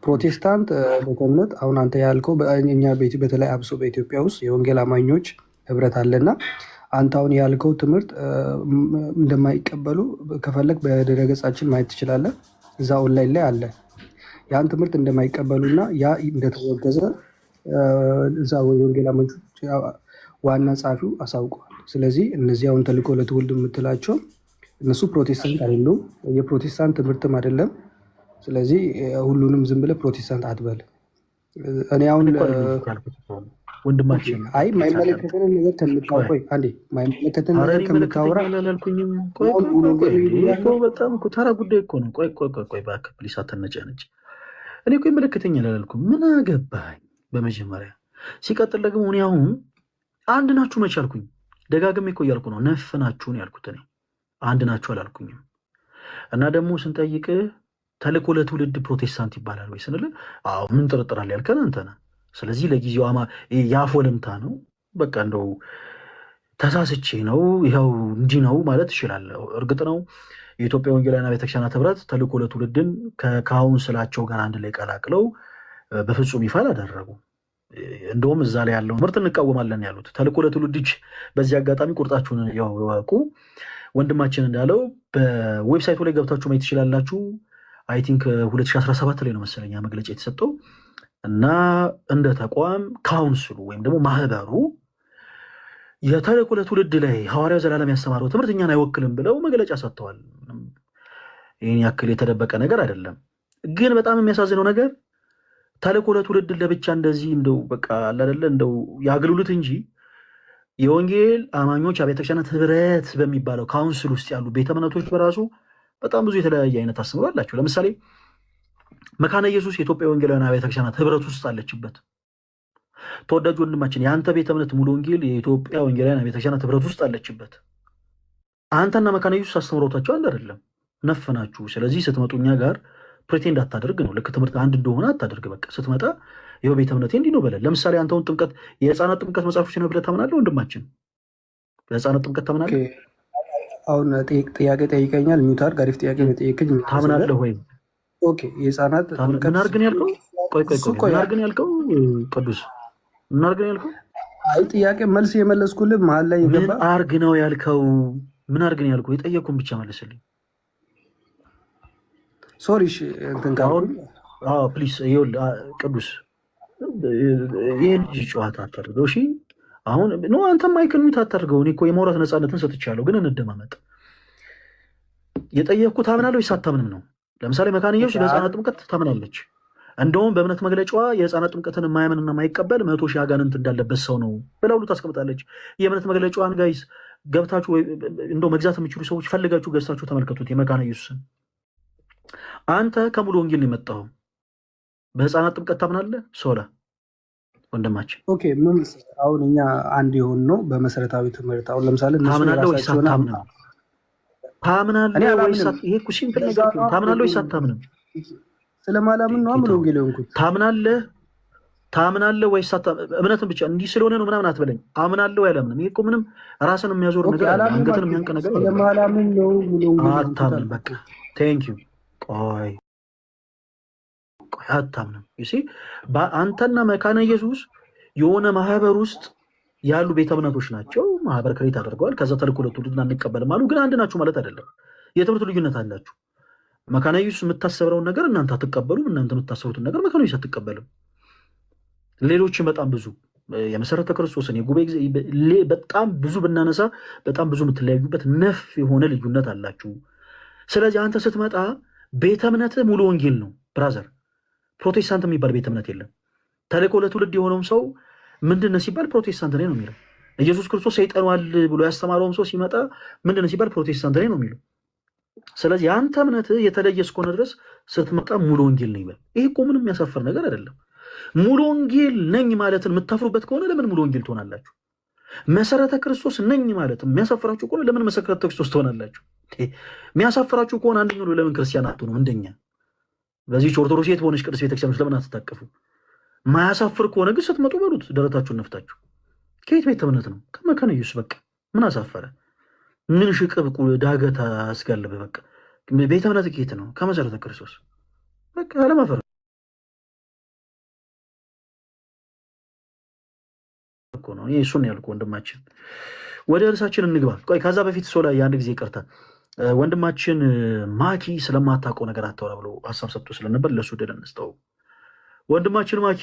ፕሮቴስታንት ቤተ እምነት አሁን አንተ ያልከው በእኛ ቤት በተለይ አብሶ በኢትዮጵያ ውስጥ የወንጌል አማኞች ህብረት አለና አንተ አሁን ያልከው ትምህርት እንደማይቀበሉ ከፈለግ በድረገጻችን ማየት ትችላለህ። እዛ ኦንላይን ላይ አለ። ያን ትምህርት እንደማይቀበሉና ያ እንደተወገዘ እዛ የወንጌል አማኞች ዋና ጸሐፊው አሳውቀዋል። ስለዚህ እነዚህ አሁን ተልእኮ ለትውልድ የምትላቸው እነሱ ፕሮቴስታንት አይደሉም፣ የፕሮቴስታንት ትምህርትም አይደለም። ስለዚህ ሁሉንም ዝም ብለህ ፕሮቴስታንት አትበል። እኔ አሁን ወንድማችን አይ ማይመለከተን ነገር ከምታወራ አንዴ ማይመለከተን ነገር ከምታወራ አላልኩኝም። በጣም እኮ ተራ ጉዳይ እኮ ነው። ቆይ እባክህ ፕሊስ አትነጫነጭ። እኔ እኮ ይመለከተኛል አላልኩም። ምን አገባኝ በመጀመሪያ። ሲቀጥል ደግሞ እኔ አሁን አንድ ናችሁ መች አልኩኝ? ደጋግሜ እኮ እያልኩ ነው። ነፍ ናችሁን ያልኩት እኔ አንድ ናችሁ አላልኩኝም። እና ደግሞ ስንጠይቅ ተልእኮ ለትውልድ ፕሮቴስታንት ይባላል ወይ ስንል አዎ ምን ጥርጥራል ያልከን አንተ ነህ። ስለዚህ ለጊዜው የአፍ ወለምታ ነው። በቃ እንደው ተሳስቼ ነው ይኸው እንዲህ ነው ማለት እችላለሁ። እርግጥ ነው የኢትዮጵያ ወንጌላውያን ቤተክርስቲያናት ህብረት ተልእኮ ለትውልድን ከካውንስላቸው ጋር አንድ ላይ ቀላቅለው በፍጹም ይፋ አላደረጉ። እንደውም እዛ ላይ ያለውን ትምህርት እንቃወማለን ያሉት ተልእኮ ለትውልድ። በዚህ አጋጣሚ ቁርጣችሁን ያወቁ ወንድማችን እንዳለው በዌብሳይቱ ላይ ገብታችሁ ማየት ትችላላችሁ። አይ ቲንክ 2017 ላይ ነው መሰለኛ መግለጫ የተሰጠው እና እንደ ተቋም ካውንስሉ ወይም ደግሞ ማህበሩ የተልእኮ ለትውልድ ላይ ሐዋርያው ዘላለም ያስተማረው ትምህርት እኛን አይወክልም ብለው መግለጫ ሰጥተዋል። ይህን ያክል የተደበቀ ነገር አይደለም። ግን በጣም የሚያሳዝነው ነገር ተልእኮ ለትውልድ ለብቻ እንደዚህ እንደው በቃ አይደለ እንደው ያግሉሉት እንጂ የወንጌል አማኞች አብያተ ክርስቲያናት ህብረት በሚባለው ካውንስል ውስጥ ያሉ ቤተ እምነቶች በራሱ በጣም ብዙ የተለያየ አይነት አስተምሮ አላቸው። ለምሳሌ መካነ ኢየሱስ የኢትዮጵያ ወንጌላውያን አብያተ ክርስቲያናት ህብረት ውስጥ አለችበት። ተወዳጅ ወንድማችን የአንተ ቤተ እምነት ሙሉ ወንጌል የኢትዮጵያ ወንጌላውያን አብያተ ክርስቲያናት ህብረት ውስጥ አለችበት። አንተና መካነ ኢየሱስ አስተምሮታቸው አንድ አይደለም፣ ነፍ ናችሁ። ስለዚህ ስትመጡ እኛ ጋር ፕሬቴንድ አታደርግ ነው። ልክ ትምህርት አንድ እንደሆነ አታደርግ። በቃ ስትመጣ ይኸው ቤተ እምነቴ እንዲህ ነው በለን። ለምሳሌ አንተውን ጥምቀት የህፃናት ጥምቀት መጽሐፎች ነው ብለህ ታምናለህ ወንድማችን? በህፃናት ጥምቀት ታምናለህ? አሁን ጥያቄ ጠይቀኛል። ሚውታር ጋሪፍ ጥያቄ ጠይቀኝ። ታምናለህ ወይ? ኦኬ የህፃናት ምን አድርገን ያልከው? ቆይ ምን አድርገን ያልከው? ቅዱስ ምን አድርገን ያልከው? አይ ጥያቄ መልስ የመለስኩልህ መሀል ላይ ምን አድርግ ነው ያልከው? ምን አድርገን ያልከው? የጠየቁን ብቻ መልስልኝ። ሶሪ እንትን ካሁን ፕሊስ ይኸውልህ ቅዱስ ይህን ልጅ ጨዋታ አታድርገው እሺ። አሁን ኖ አንተ ማይክል ሚት አታድርገው። እኔ እኮ የማውራት ነፃነትን ሰጥቻለሁ፣ ግን እንደማመጥ የጠየቅኩት ታምናለህ ወይስ አታምንም ነው። ለምሳሌ መካነ ኢየሱስ ለህፃናት ጥምቀት ታምናለች። እንደውም በእምነት መግለጫዋ የህፃናት ጥምቀትን የማያምንና የማይቀበል 100 ሺህ አጋንንት እንዳለበት ሰው ነው ብላ ሁሉ ታስቀምጣለች። የእምነት መግለጫዋን ጋይስ ገብታችሁ እንደው መግዛት የሚችሉ ሰዎች ፈልጋችሁ ገዝታችሁ ተመልከቱት የመካነ ኢየሱስን። አንተ ከሙሉ ወንጌል ነው የመጣኸው። በህፃናት ጥምቀት ታምናለህ? ሶላ ወንድማችን ኦኬ ምን አሁን እኛ አንድ የሆን ነው በመሰረታዊ ትምህርት። አሁን ለምሳሌ ታምናለህ ወይስ አታምንም? ታምናለህ ወይስ ይሄ እኮ ሲምፕል ነገር ነው። ታምናለህ ወይስ አታምንም? ስለማላምን ነው ሙሉ ወንጌል የሆንኩት። ታምናለህ ወይስ እምነትን ብቻ እንዲህ ስለሆነ ነው ምናምን አትበለኝ። አምናለሁ ያለምንም ይሄ እኮ ምንም ራስን የሚያዞር ነገር አለ፣ አንገትን የሚያንቅ ነገር አለ። ስለማላምን ነው ሙሉ ወንጌል አታምንም። በቃ ቴንክ ዩ ቆይ አታምንም። አንተና መካነ ኢየሱስ የሆነ ማህበር ውስጥ ያሉ ቤተ እምነቶች ናቸው። ማህበር ክሬት አድርገዋል። ከዛ ተልእኮ ለትውልድ አንቀበልም አሉ። ግን አንድ ናችሁ ማለት አይደለም። የትምህርት ልዩነት አላችሁ። መካነ ኢየሱስ የምታሰብረውን ነገር እናንተ አትቀበሉም። እናንተ የምታሰሩትን ነገር መካነ ኢየሱስ አትቀበልም። ሌሎችን በጣም ብዙ የመሰረተ ክርስቶስን የጉባኤ በጣም ብዙ ብናነሳ በጣም ብዙ የምትለያዩበት ነፍ የሆነ ልዩነት አላችሁ። ስለዚህ አንተ ስትመጣ ቤተ እምነት ሙሉ ወንጌል ነው ብራዘር። ፕሮቴስታንት የሚባል ቤተ እምነት የለም። ተልእኮ ለትውልድ የሆነውም ሰው ምንድነው ሲባል ፕሮቴስታንት ነኝ ነው የሚለው። ኢየሱስ ክርስቶስ ሰይጣኗል ብሎ ያስተማረውም ሰው ሲመጣ ምንድነው ሲባል ፕሮቴስታንት ነኝ ነው የሚለው። ስለዚህ አንተ እምነት የተለየ እስከሆነ ድረስ ስትመጣ ሙሉ ወንጌል ነኝ በል። ይሄ እኮ ምንም የሚያሳፍር ነገር አይደለም። ሙሉ ወንጌል ነኝ ማለትን የምታፍሩበት ከሆነ ለምን ሙሉ ወንጌል ትሆናላችሁ? መሰረተ ክርስቶስ ነኝ ማለት የሚያሳፍራችሁ ከሆነ ለምን መሰረተ ክርስቶስ ትሆናላችሁ? የሚያሳፍራችሁ ከሆነ አንደኛው ለምን ክርስቲያን አትሆኑም? እንደኛ በዚህች ኦርቶዶክስ የት በሆነች ቅዱስ ቤተክርስቲያኖች ለምን አትታቀፉ? ማያሳፍር ከሆነ ግን ስትመጡ በሉት ደረታችሁን ነፍታችሁ። ከየት ቤተ እምነት ነው? ከመካነ ኢየሱስ። በቃ ምን አሳፈረ? ምን ሽቅብ ዳገት አስጋለበ? በቃ ቤተ እምነት ከየት ነው? ከመሰረተ ክርስቶስ። በቃ አለማፈር እኮ ነው። እኔ እሱን ያልኩ ወንድማችን። ወደ እርሳችን እንግባ። ቆይ ከዛ በፊት ሶላ የአንድ ጊዜ ይቅርታ ወንድማችን ማኪ ስለማታውቀው ነገር አታወራ ብሎ ሀሳብ ሰጥቶ ስለነበር ለሱ ደለ እንስጠው። ወንድማችን ማኪ